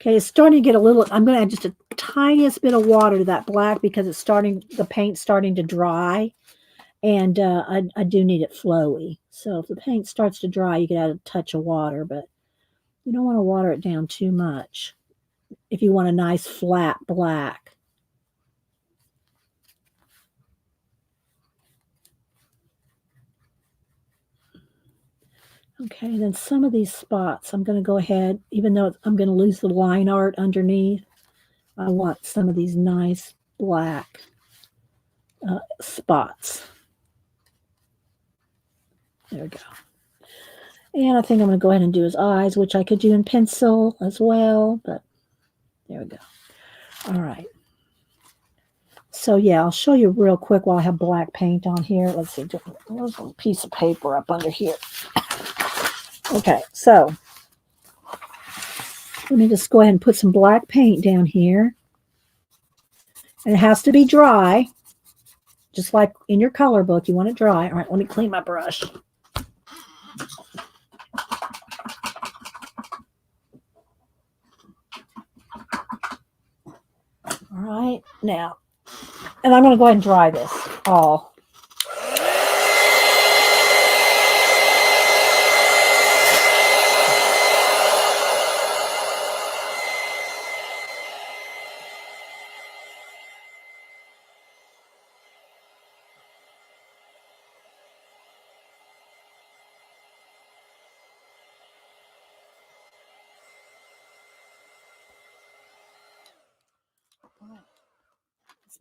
Okay, it's starting to get a little, I'm going to add just a tiniest bit of water to that black because the paint's starting to dry. And I do need it flowy. So if the paint starts to dry, you can add a touch of water, but you don't want to water it down too much if you want a nice flat black. Okay, then some of these spots, I'm going to go ahead, even though I'm going to lose the line art underneath, I want some of these nice black spots. There we go. And I think I'm going to go ahead and do his eyes, which I could do in pencil as well, but there we go. All right. So yeah, I'll show you real quick while I have black paint on here. Let's see, there's a piece of paper up under here. Okay, so let me just go ahead and put some black paint down here. And it has to be dry, just like in your color book. You want it dry. All right, let me clean my brush. All right, now, and I'm going to go ahead and dry this all.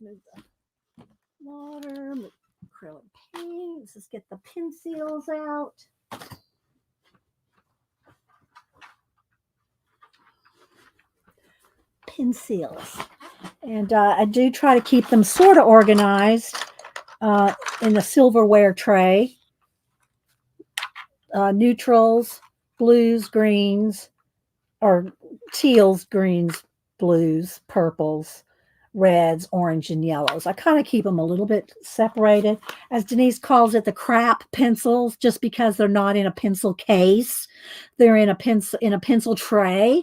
Let's move the water, move acrylic paint. Let's just get the pencils out. Pencils. And I do try to keep them sort of organized in the silverware tray. Neutrals, blues, greens, or teals, greens, blues, purples, reds, orange, and yellows. I kind of keep them a little bit separated. As Denise calls it, the crap pencils, just because they're not in a pencil case. They're in a pencil tray.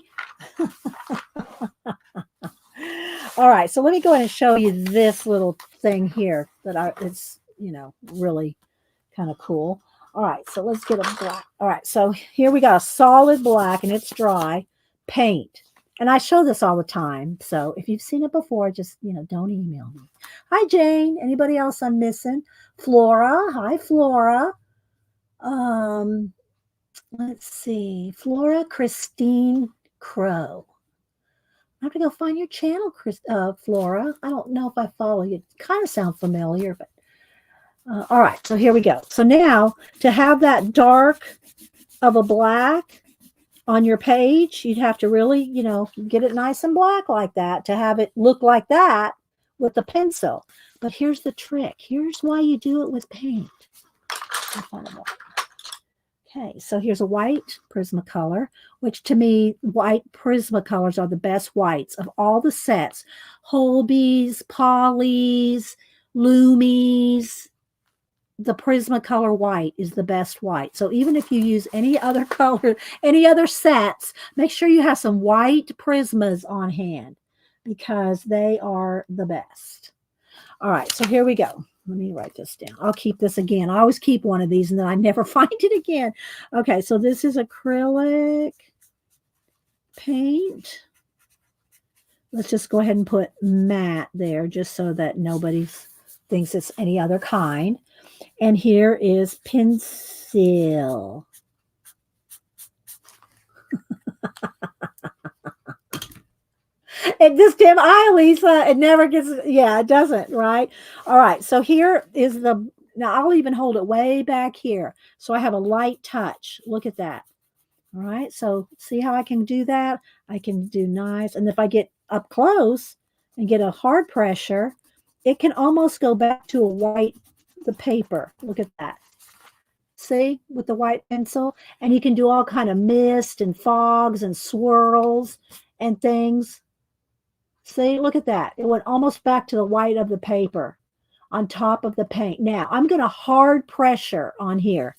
All right, so let me go ahead and show you this little thing here that it's, really kind of cool. All right, so let's get a black. All right, so here we got a solid black, and it's dry paint. And I show this all the time. So if you've seen it before, just, don't email me. Hi, Jane. Anybody else I'm missing? Flora. Hi, Flora. Let's see. Flora Christine Crow. I have to go find your channel, Flora. I don't know if I follow you. Kind of sound familiar, but all right. So here we go. So now to have that dark of a black on your page, you'd have to really, get it nice and black like that to have it look like that with the pencil. But here's the trick. Here's why you do it with paint. Okay, so here's a white Prismacolor, which to me, white Prismacolors are the best whites of all the sets. Holbees, Polys, Loomies. The Prismacolor white is the best white. So even if you use any other color, any other sets, make sure you have some white Prismas on hand because they are the best. All right, so here we go. Let me write this down. I'll keep this again. I always keep one of these and then I never find it again. Okay, so this is acrylic paint. Let's just go ahead and put matte there just so that nobody thinks it's any other kind. And here is pencil. It just damn eye, Lisa. It never gets, it doesn't, right? All right, so here is now I'll even hold it way back here. So I have a light touch. Look at that. All right, so see how I can do that? I can do nice. And if I get up close and get a hard pressure, it can almost go back to a white, the paper. Look at that. See, with the white pencil. And you can do all kind of mist and fogs and swirls and things. See, look at that. It went almost back to the white of the paper on top of the paint. Now, I'm going to hard pressure on here.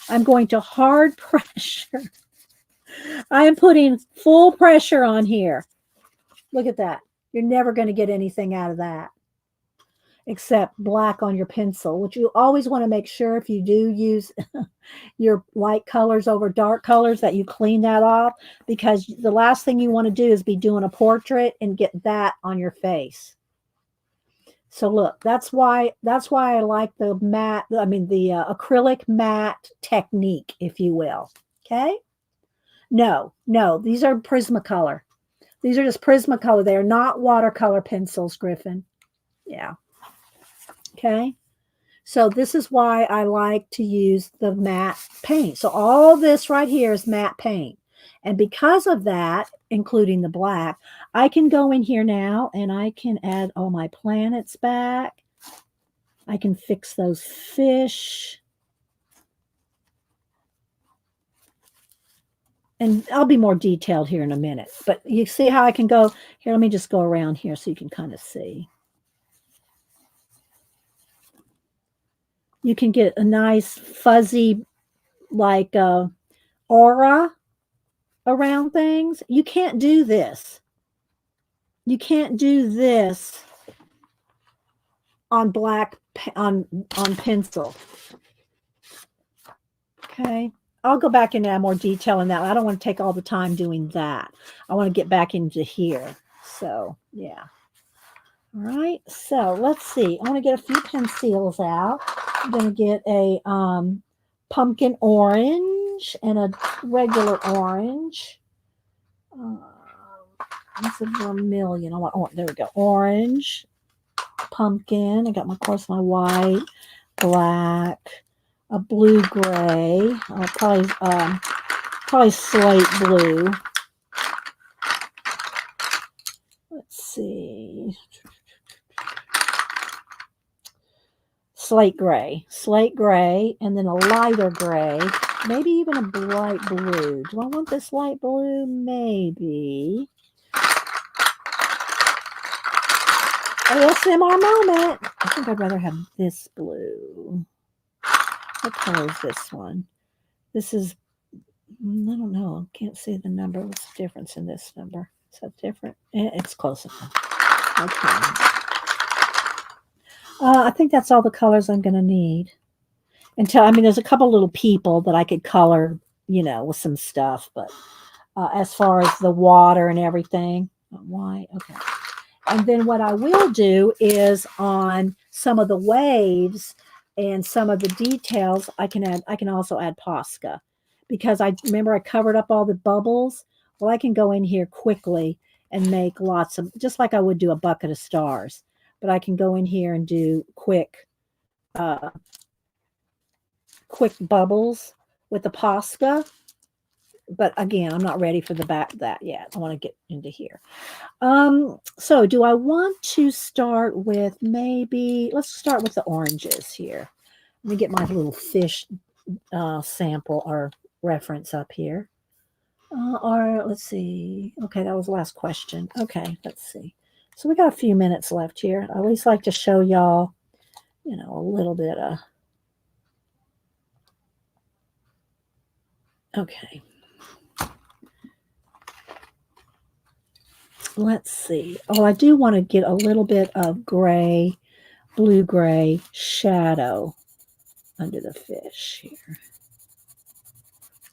I'm going to hard pressure. I am putting full pressure on here. Look at that. You're never going to get anything out of that except black on your pencil, which you always want to make sure if you do use your light colors over dark colors that you clean that off, because the last thing you want to do is be doing a portrait and get that on your face. So look, that's why I like the matte, the acrylic matte technique, if you will. Okay. No, these are Prismacolor. These are just Prismacolor. They are not watercolor pencils, Griffin. Yeah. Okay. So this is why I like to use the matte paint. So all this right here is matte paint. And because of that, including the black. I can go in here now and I can add all my planets back. I can fix those fish. And I'll be more detailed here in a minute. But you see how I can go? Here, let me just go around here so you can kind of see. You can get a nice fuzzy, like aura around things. You can't do this. You can't do this on black on pencil. Okay. I'll go back and add more detail in that. I don't want to take all the time doing that. I want to get back into here. So, yeah. All right. So, let's see. I want to get a few pencils out. I'm going to get a pumpkin orange and a regular orange. It's a vermilion. I want, there we go. Orange, pumpkin. I got, of course, my white, black, a blue gray, probably slate blue. Let's see. Slate gray, and then a lighter gray, maybe even a bright blue. Do I want this light blue? Maybe. ASMR moment. I think I'd rather have this blue. What color is this one? This is, I don't know. I can't see the number. What's the difference in this number? Is that different? It's close enough. Okay. I think that's all the colors I'm going to need. I mean, there's a couple little people that I could color, with some stuff. But as far as the water and everything, white, okay. And then what I will do is on some of the waves and some of the details, I can also add Posca, because I remember I covered up all the bubbles. Well, I can go in here quickly and make lots of, just like I would do a bucket of stars, but I can go in here and do quick bubbles with the Posca. But again, I'm not ready for that yet. I want to get into here. So do I want to start with let's start with the oranges here. Let me get my little fish sample or reference up here. Or let's see. Okay, that was the last question. Okay, let's see. So we got a few minutes left here. I at least like to show y'all, a little bit of. Okay. Let's see. Oh, I do want to get a little bit of gray, blue-gray shadow under the fish here.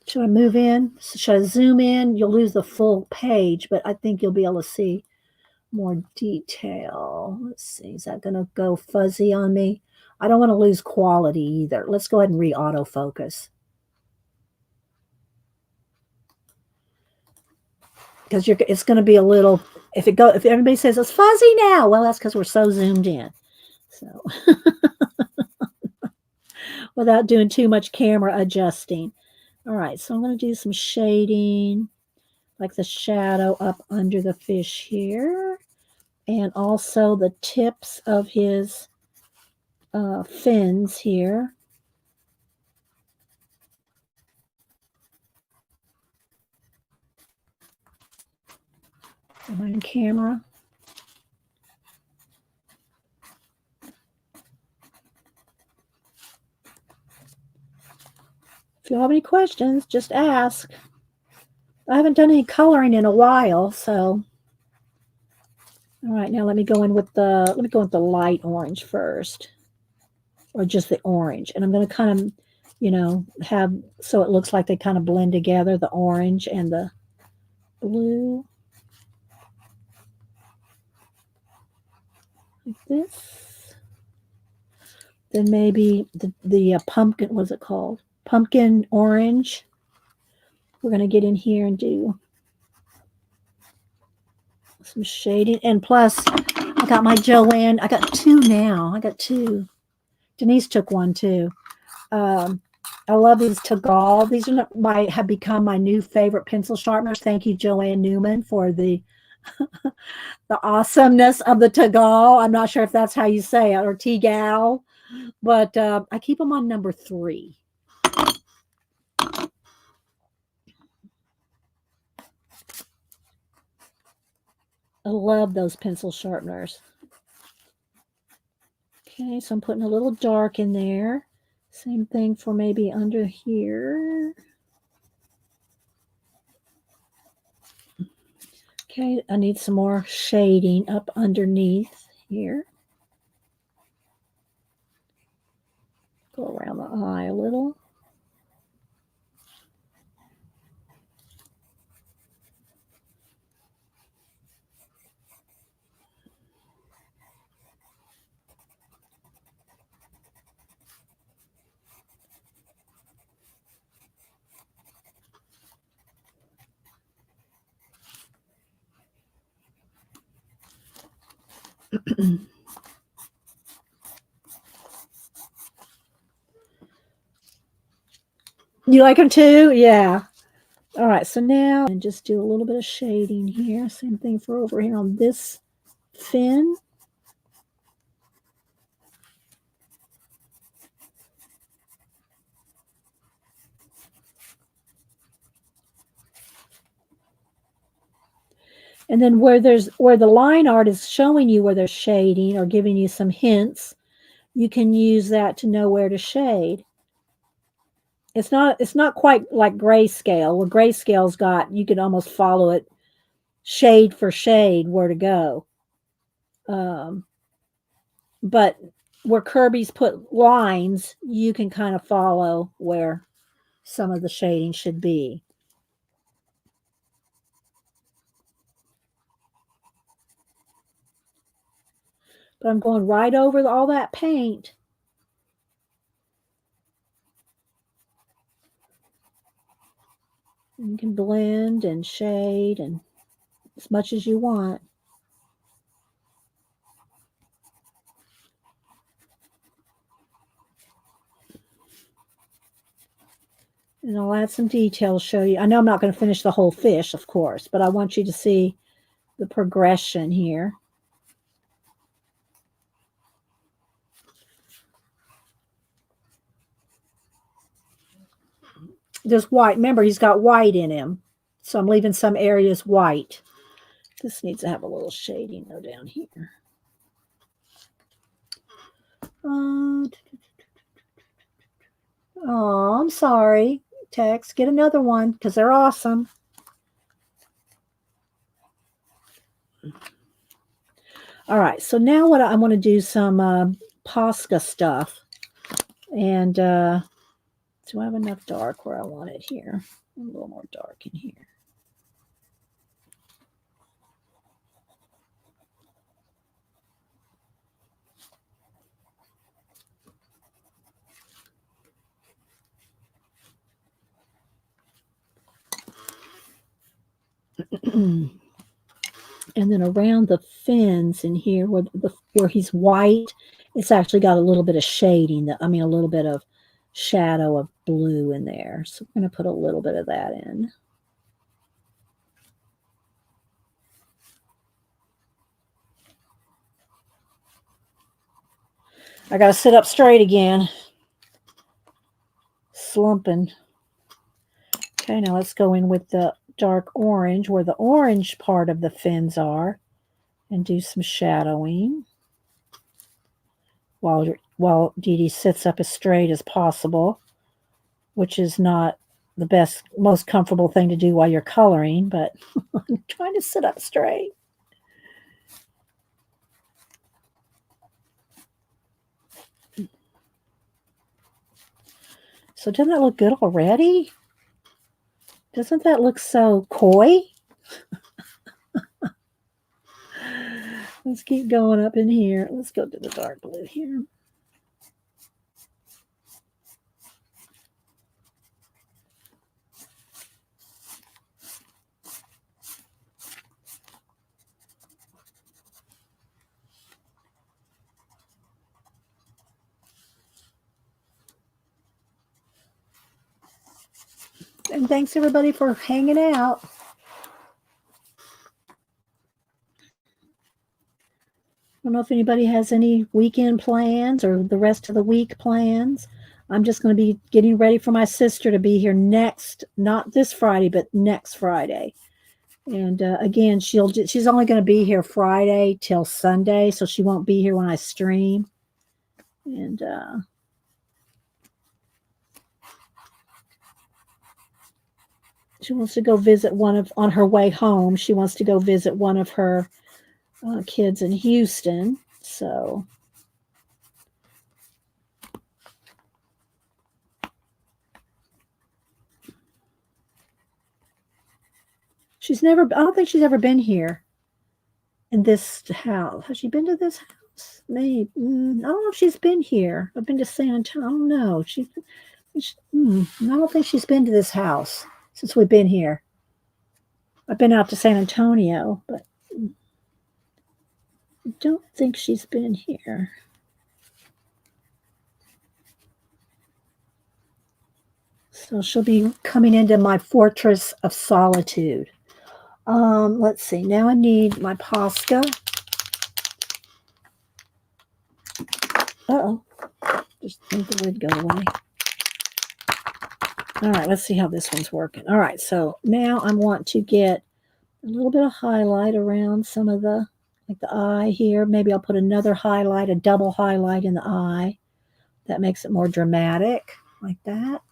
Should I move in? Should I zoom in? You'll lose the full page, but I think you'll be able to see more detail. Let's see. Is that going to go fuzzy on me? I don't want to lose quality either. Let's go ahead and re-autofocus. Because it's going to be a little, if everybody says it's fuzzy now, well, that's because we're so zoomed in. So without doing too much camera adjusting. All right, so I'm going to do some shading, like the shadow up under the fish here, and also the tips of his fins here. Am I on camera? If you have any questions, just ask. I haven't done any coloring in a while, so. All right, now let me go in with the light orange first, or just the orange, and I'm going to kind of, have so it looks like they kind of blend together, the orange and the blue. Like this. Then maybe the pumpkin, what's it called? Pumpkin orange. We're going to get in here and do some shading. And plus, I got my Joanne. I got two now. Denise took one too. I love these Tagal. These are have become my new favorite pencil sharpeners. Thank you, Joanne Newman, for the awesomeness of the Tagal. I'm not sure if that's how you say it, or T-Gal, but I keep them on number 3. I love those pencil sharpeners. Okay, so I'm putting a little dark in there. Same thing for maybe under here. Okay, I need some more shading up underneath here. Go around the eye a little. You like them too? Yeah. All right, so now and just do a little bit of shading here. Same thing for over here on this fin. And then where the line art is showing you where there's shading or giving you some hints, you can use that to know where to shade. It's not quite like grayscale. Where grayscale's got, you can almost follow it shade for shade where to go. But where Kirby's put lines, you can kind of follow where some of the shading should be. But I'm going right over all that paint. You can blend and shade and as much as you want. And I'll add some details, show you. I know I'm not going to finish the whole fish, of course, but I want you to see the progression here. There's white. Remember, he's got white in him. So I'm leaving some areas white. This needs to have a little shading, though, down here. Oh, I'm sorry. Tex, get another one because they're awesome. All right, so now what I want to do some Posca stuff. And do I have enough dark where I want it here? A little more dark in here. And then around the fins in here where he's white, it's actually got a little bit of shading. A little bit of shadow of blue in there. So I'm going to put a little bit of that in. I got to sit up straight again. Slumping. Okay, now let's go in with the dark orange where the orange part of the fins are and do some shadowing while Dee Dee sits up as straight as possible, which is not the most comfortable thing to do while you're coloring, but I'm trying to sit up straight. So doesn't that look good already? Doesn't that look so coy? Let's keep going up in here. Let's go to the dark blue here. And thanks everybody for hanging out. I don't know if anybody has any weekend plans or the rest of the week plans. I'm just going to be getting ready for my sister to be here next, not this Friday, but next Friday. And again, she's only going to be here Friday till Sunday, so she won't be here when I stream. And she wants to go visit on her way home. She wants to go visit one of her kids in Houston. So I don't think she's ever been here in this house. Has she been to this house? Maybe. I don't know if she's been here. I've been to San Antonio. I don't know. I don't think she's been to this house since we've been here. I've been out to San Antonio, but I don't think she's been here. So she'll be coming into my fortress of solitude. Let's see. Now I need my Posca. Uh-oh. Just made the lid go away. All right, let's see how this one's working. All right, so now I want to get a little bit of highlight around some of the eye here. Maybe I'll put another highlight, a double highlight in the eye. That makes it more dramatic, like that.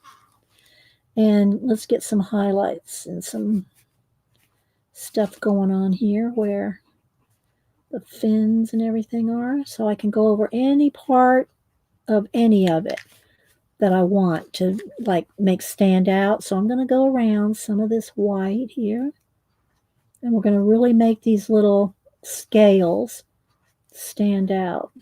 And let's get some highlights and some stuff going on here where the fins and everything are. So I can go over any part of any of it that I want to make stand out. So I'm going to go around some of this white here. And we're going to really make these little scales stand out.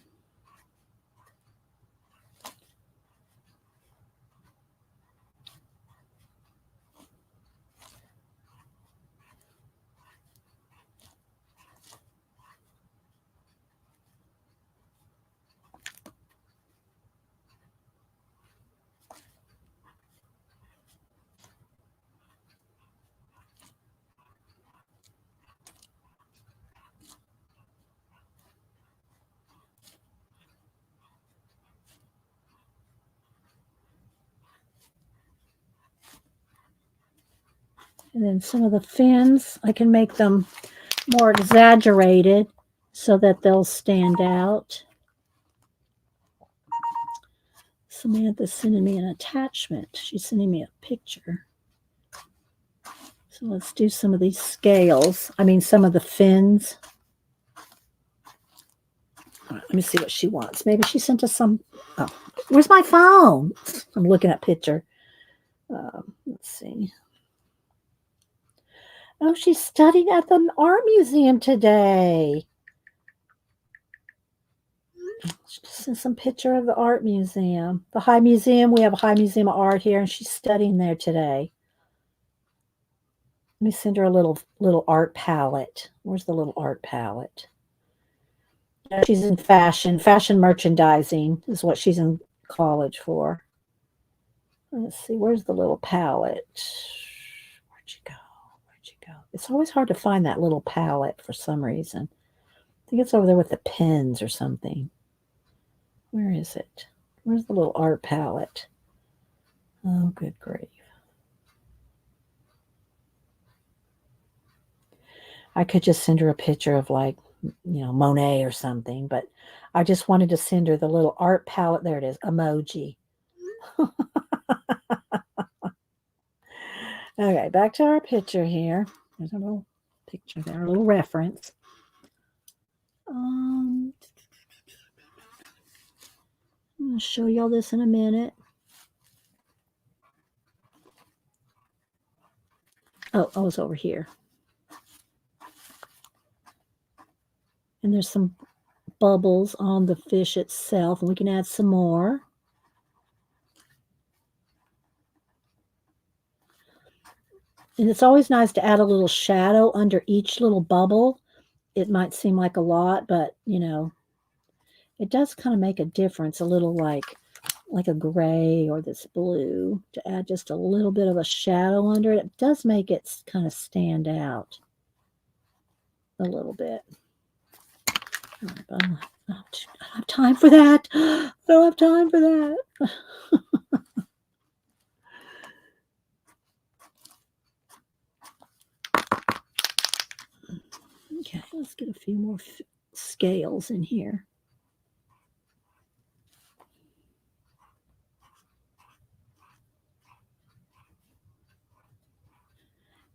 And then some of the fins, I can make them more exaggerated so that they'll stand out. Samantha's sending me an attachment. She's sending me a picture. So let's do some of these scales. Some of the fins. All right, let me see what she wants. Maybe she sent us some. Oh, where's my phone? I'm looking at picture. Let's see. Oh, she's studying at the art museum today. She sent some picture of the art museum. The High Museum. We have a High Museum of Art here, and she's studying there today. Let me send her a little art palette. Where's the little art palette? She's in fashion. Fashion merchandising is what she's in college for. Let's see. Where's the little palette? Where'd you go? It's always hard to find that little palette for some reason. I think it's over there with the pens or something. Where is it? Where's the little art palette? Oh, good grief. I could just send her a picture of Monet or something, but I just wanted to send her the little art palette. There it is, emoji. Okay, back to our picture here. There's a little picture there, a little reference. I'm going to show y'all this in a minute. Oh, I was over here. And there's some bubbles on the fish itself, and we can add some more. And it's always nice to add a little shadow under each little bubble. It might seem like a lot, but, it does kind of make a difference. A little like a gray or this blue to add just a little bit of a shadow under it. It does make it kind of stand out a little bit. All right, but I don't have time for that. I don't have time for that. Okay, let's get a few more scales in here.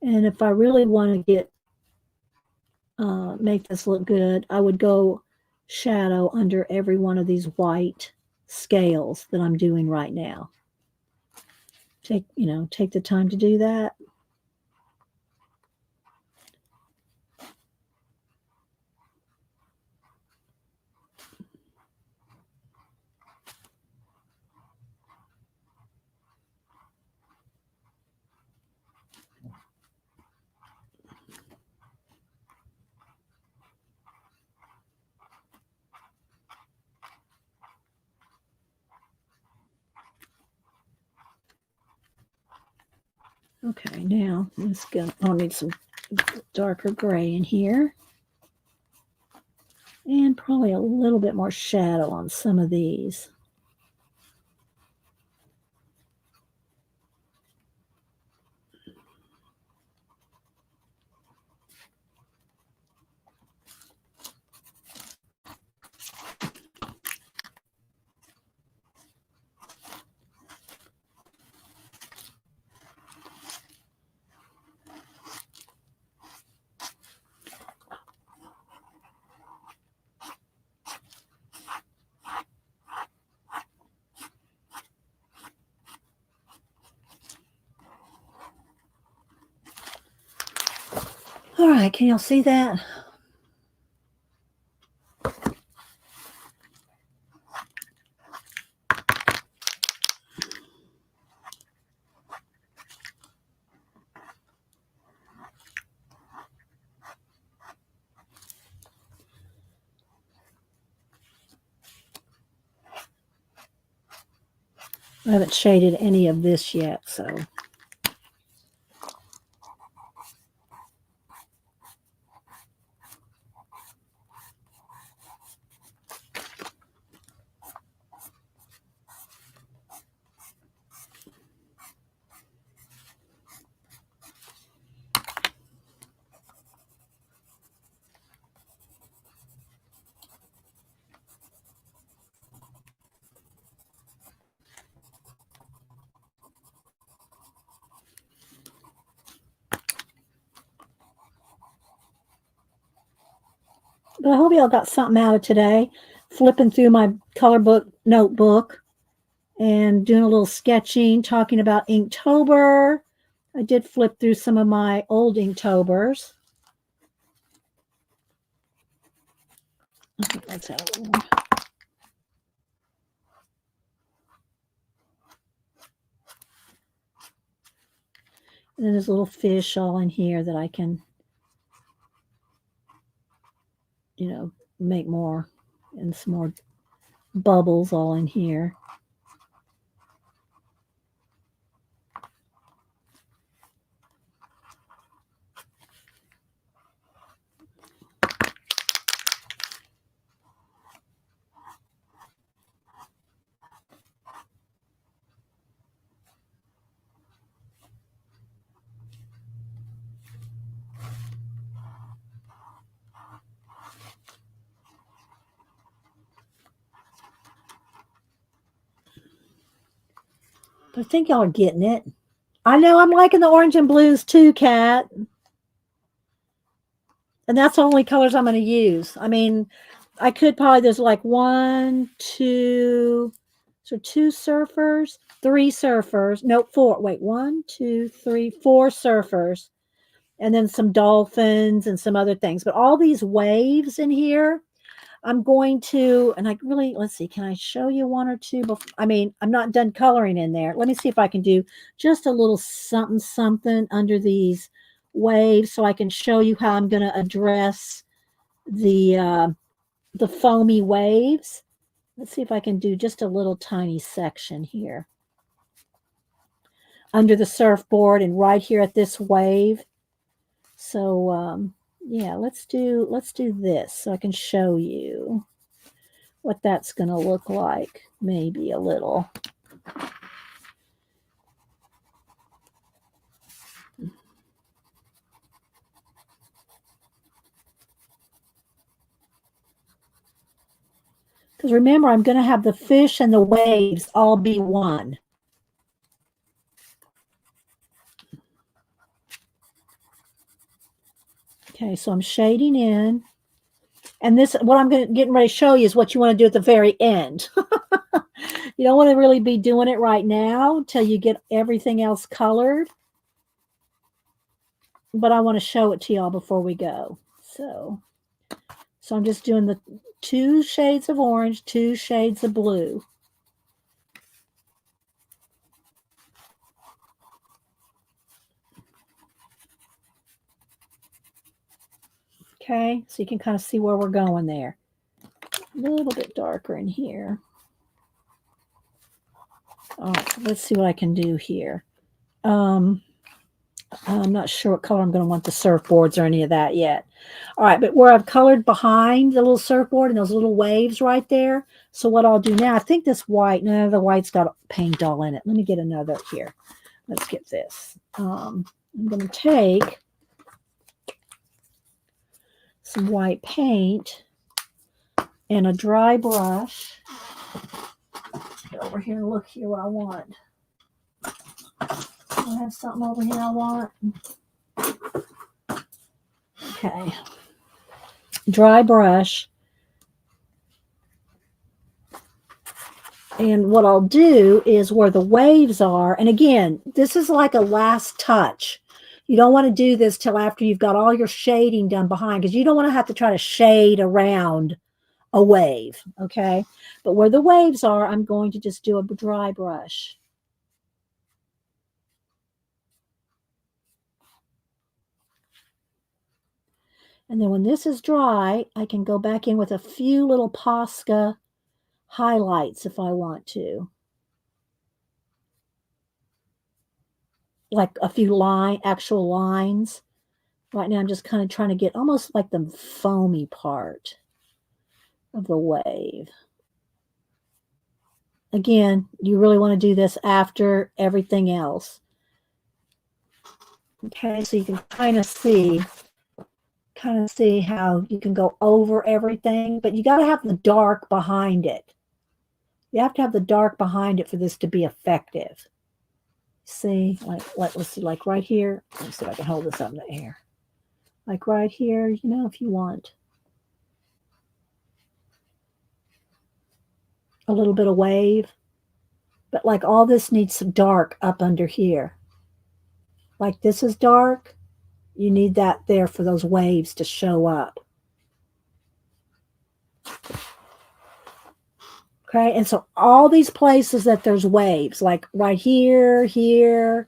And if I really want to get make this look good, I would go shadow under every one of these white scales that I'm doing right now. Take the time to do that. Okay, now let's go. I'll need some darker gray in here. And probably a little bit more shadow on some of these. All right, can y'all see that? I haven't shaded any of this yet, so. But I hope y'all got something out of today. Flipping through my color book notebook and doing a little sketching, talking about Inktober. I did flip through some of my old Inktober's. I think that's how it went. And then there's a little fish all in here that I can, make more, and some more bubbles all in here. But I think y'all are getting it. I know I'm liking the orange and blues too, Kat. And that's the only colors I'm going to use. I mean, I could probably, there's like 1, 2, so 2 surfers, 3 surfers. Nope, 4. Wait, 1, 2, 3, 4 surfers. And then some dolphins and some other things. But all these waves in here, I'm going to, and I really, let's see, can I show you 1 or 2? I mean, I'm not done coloring in there. Let me see if I can do just a little something, something under these waves so I can show you how I'm going to address the foamy waves. Let's see if I can do just a little tiny section here. Under the surfboard and right here at this wave. So yeah, let's do this so I can show you what that's going to look like, maybe a little. Because remember, I'm going to have the fish and the waves all be one. Okay, so I'm shading in. And this, what I'm getting ready to show you is what you want to do at the very end. You don't want to really be doing it right now until you get everything else colored. But I want to show it to y'all before we go. So I'm just doing the 2 shades of orange, 2 shades of blue. Okay, so you can kind of see where we're going there. A little bit darker in here. All right, let's see what I can do here. I'm not sure what color I'm going to want the surfboards or any of that yet. All right, but where I've colored behind the little surfboard and those little waves right there. So what I'll do now, I think this white, no, the white's got paint all in it. Let me get another here. Let's get this. I'm going to take some white paint and a dry brush. Get over here and look here what I want. I have something over here I want. Okay. Dry brush. And what I'll do is where the waves are, and again, this is like a last touch. You don't want to do this till after you've got all your shading done behind, because you don't want to have to try to shade around a wave, okay? But where the waves are, I'm going to just do a dry brush. And then when this is dry, I can go back in with a few little Posca highlights if I want to. Like a few actual lines. Right now I'm just kind of trying to get almost like the foamy part of the wave. Again, you really want to do this after everything else. Okay, so you can kind of see how you can go over everything, but you got to have the dark behind it. You have to have the dark behind it for this to be effective. See, let's see, like right here. Let's see if I can hold this up in the air. Like right here, you know, if you want a little bit of wave, but like all this needs some dark up under here. Like this is dark. You need that there for those waves to show up. Okay, and so all these places that there's waves, like right here, here,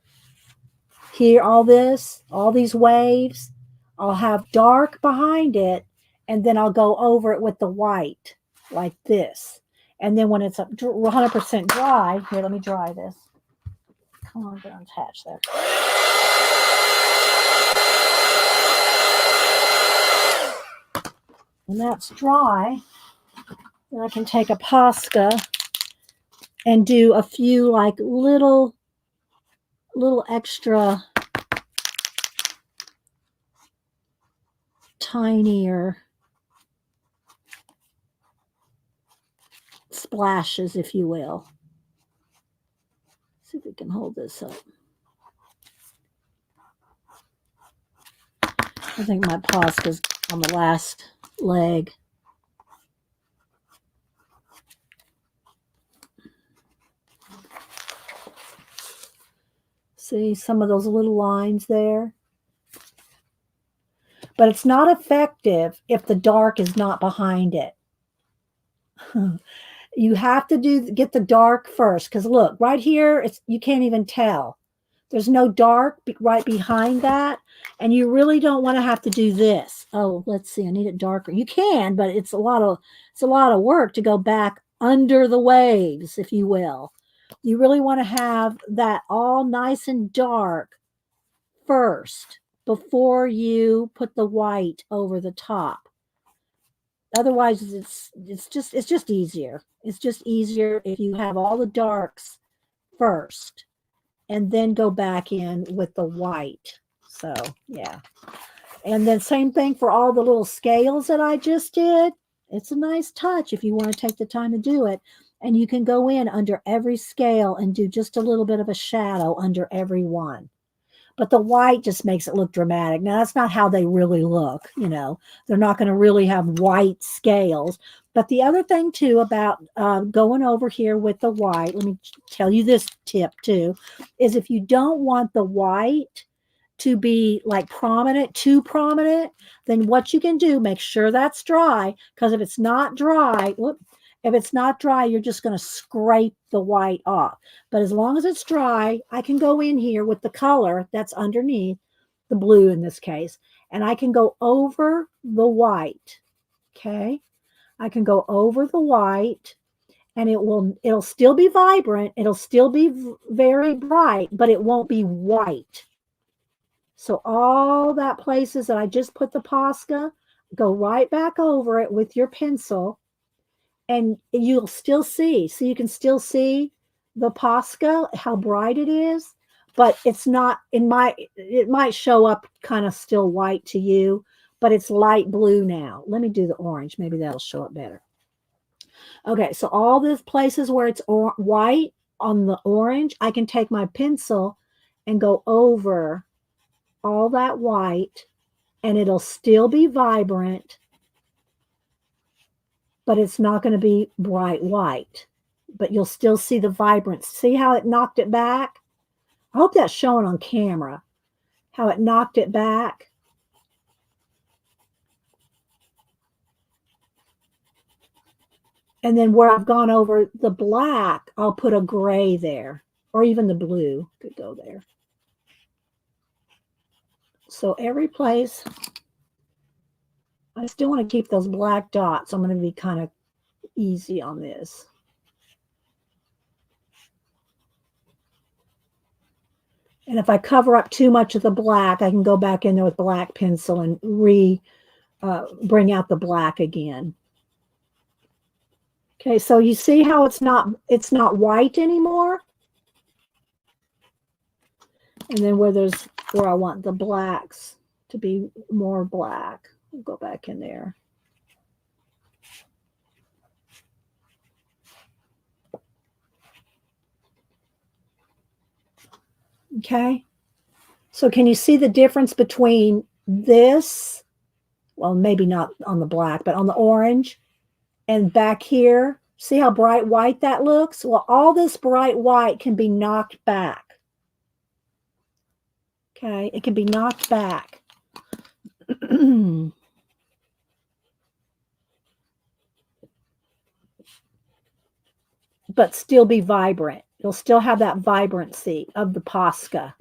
here, all these waves, I'll have dark behind it, and then I'll go over it with the white, like this. And then when it's 100% dry, here, let me dry this. Come on, get unattached there. When that's dry, then I can take a Posca and do a few like little extra tinier splashes, if you will. Let's see if we can hold this up. I think my Posca's on the last leg. See some of those little lines there? But it's not effective if the dark is not behind it. You have to get the dark first, because look, right here, you can't even tell. There's no dark right behind that, and you really don't want to have to do this. Oh, let's see, I need it darker. You can, but it's a lot of work to go back under the waves, if you will. You really want to have that all nice and dark first before you put the white over the top. Otherwise, it's just easier. It's just easier if you have all the darks first and then go back in with the white. So, yeah. And then same thing for all the little scales that I just did. It's a nice touch if you want to take the time to do it. And you can go in under every scale and do just a little bit of a shadow under every one. But the white just makes it look dramatic. Now, that's not how they really look. You know, they're not going to really have white scales. But the other thing, too, about going over here with the white, let me tell you this tip, too, is if you don't want the white to be like prominent, too prominent, then what you can do, make sure that's dry, because if it's not dry, if it's not dry, you're just going to scrape the white off. But as long as it's dry, I can go in here with the color that's underneath, the blue in this case, and I can go over the white. Okay. I can go over the white and it'll still be vibrant. It'll still be very bright, but it won't be white. So all that places that I just put the Posca, go right back over it with your pencil and you'll still see. So you can still see the Posca, how bright it is, but it's not it might show up kind of still white to you, but it's light blue now. Let me do the orange. Maybe that'll show up better. Okay, so all these places where it's white on the orange, I can take my pencil and go over all that white and it'll still be vibrant, but it's not going to be bright white, but you'll still see the vibrance. See how it knocked it back? I hope that's showing on camera, how it knocked it back. And then where I've gone over the black, I'll put a gray there, or even the blue could go there. So every place, I still want to keep those black dots. I'm going to be kind of easy on this. And if I cover up too much of the black, I can go back in there with black pencil and bring out the black again. Okay, so you see how it's not white anymore? And then where I want the blacks to be more black, I'll go back in there. Okay, so can you see the difference between this? Well, maybe not on the black, but on the orange and back here. See how bright white that looks? Well, all this bright white can be knocked back. Okay, it can be knocked back. But still be vibrant. You'll still have that vibrancy of the Posca.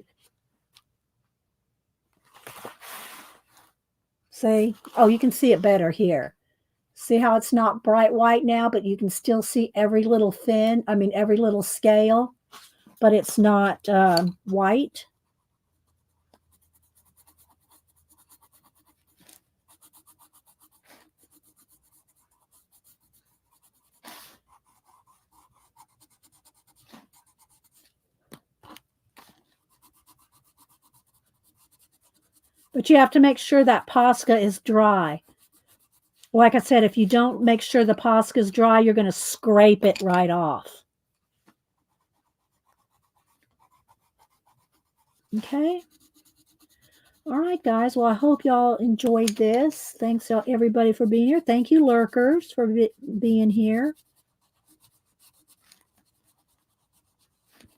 See? Oh, you can see it better here. See how it's not bright white now, but you can still see every little every little scale, but it's not white. But you have to make sure that Posca is dry. Like I said, if you don't make sure the Posca is dry, you're going to scrape it right off. Okay. All right, guys. Well, I hope y'all enjoyed this. Thanks, everybody, for being here. Thank you, lurkers, for being here.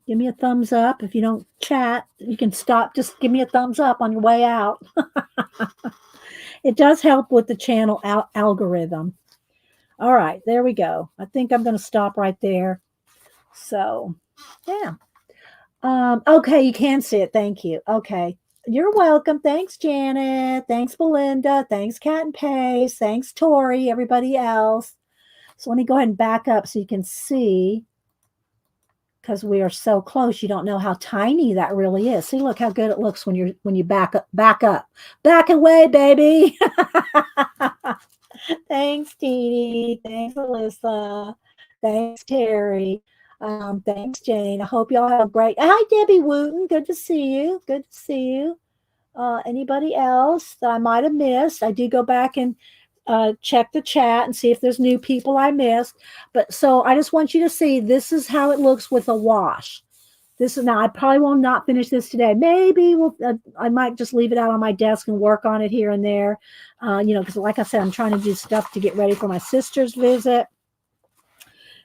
Give me a thumbs up. If you don't chat, you can stop. Just give me a thumbs up on your way out. It does help with the channel algorithm. All right, there we go. I think I'm going to stop right there. So, yeah. Okay, you can see it. Thank you. Okay. You're welcome. Thanks, Janet. Thanks, Belinda. Thanks, Cat and Pace. Thanks, Tori, everybody else. So let me go ahead and back up so you can see, because we are so close, you don't know how tiny that really is. See, look how good it looks when you back up, back away, baby. Thanks, Teeny. Thanks, Alyssa. Thanks, Terry. Thanks, Jane. I hope y'all have a great. Hi, Debbie Wooten. Good to see you. Good to see you. Anybody else that I might have missed? I do go back and check the chat and see if there's new people I missed. But so I just want you to see this is how it looks with a wash. This is now. I probably will not finish this today. Maybe I might just leave it out on my desk and work on it here and there. Because like I said, I'm trying to do stuff to get ready for my sister's visit.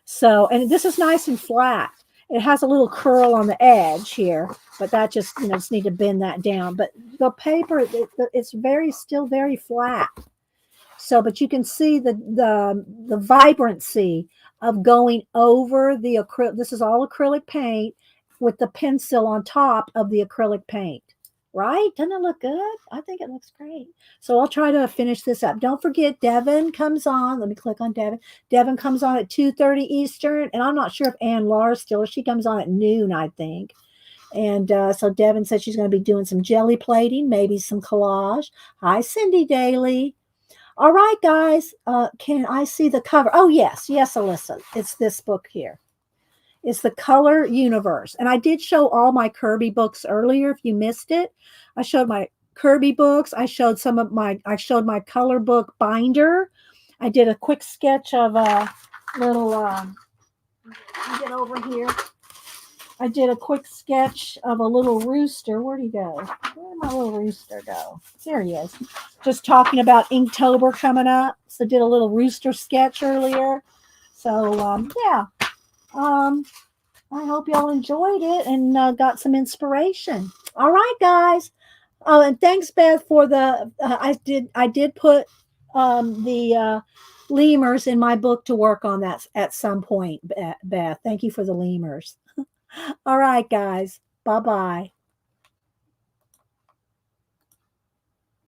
So, and this is nice and flat. It has a little curl on the edge here, but that just just need to bend that down. But the paper, it's still very flat. So, but you can see the vibrancy of going over the acrylic. This is all acrylic paint with the pencil on top of the acrylic paint, right? Doesn't it look good? I think it looks great. So I'll try to finish this up. Don't forget, Devin comes on. Let me click on Devin. Devin comes on at 2:30 Eastern, and I'm not sure if Ann Laura's still. She comes on at noon, I think. And so Devin said she's going to be doing some jelly plating, maybe some collage. Hi, Cindy Daly. All right, guys. Can I see the cover? Oh, yes. Yes, Alyssa. It's this book here. It's the Color Universe. And I did show all my Kirby books earlier if you missed it. I showed my Kirby books. I showed I showed my color book binder. I did a quick sketch of a little, get over here. I did a quick sketch of a little rooster. Where'd he go? Where'd my little rooster go? There he is. Just talking about Inktober coming up. So did a little rooster sketch earlier. So, yeah. I hope y'all enjoyed it and got some inspiration. All right, guys. Oh, and thanks, Beth, for the. I did put the lemurs in my book to work on that at some point, Beth. Thank you for the lemurs. All right, guys. Bye bye.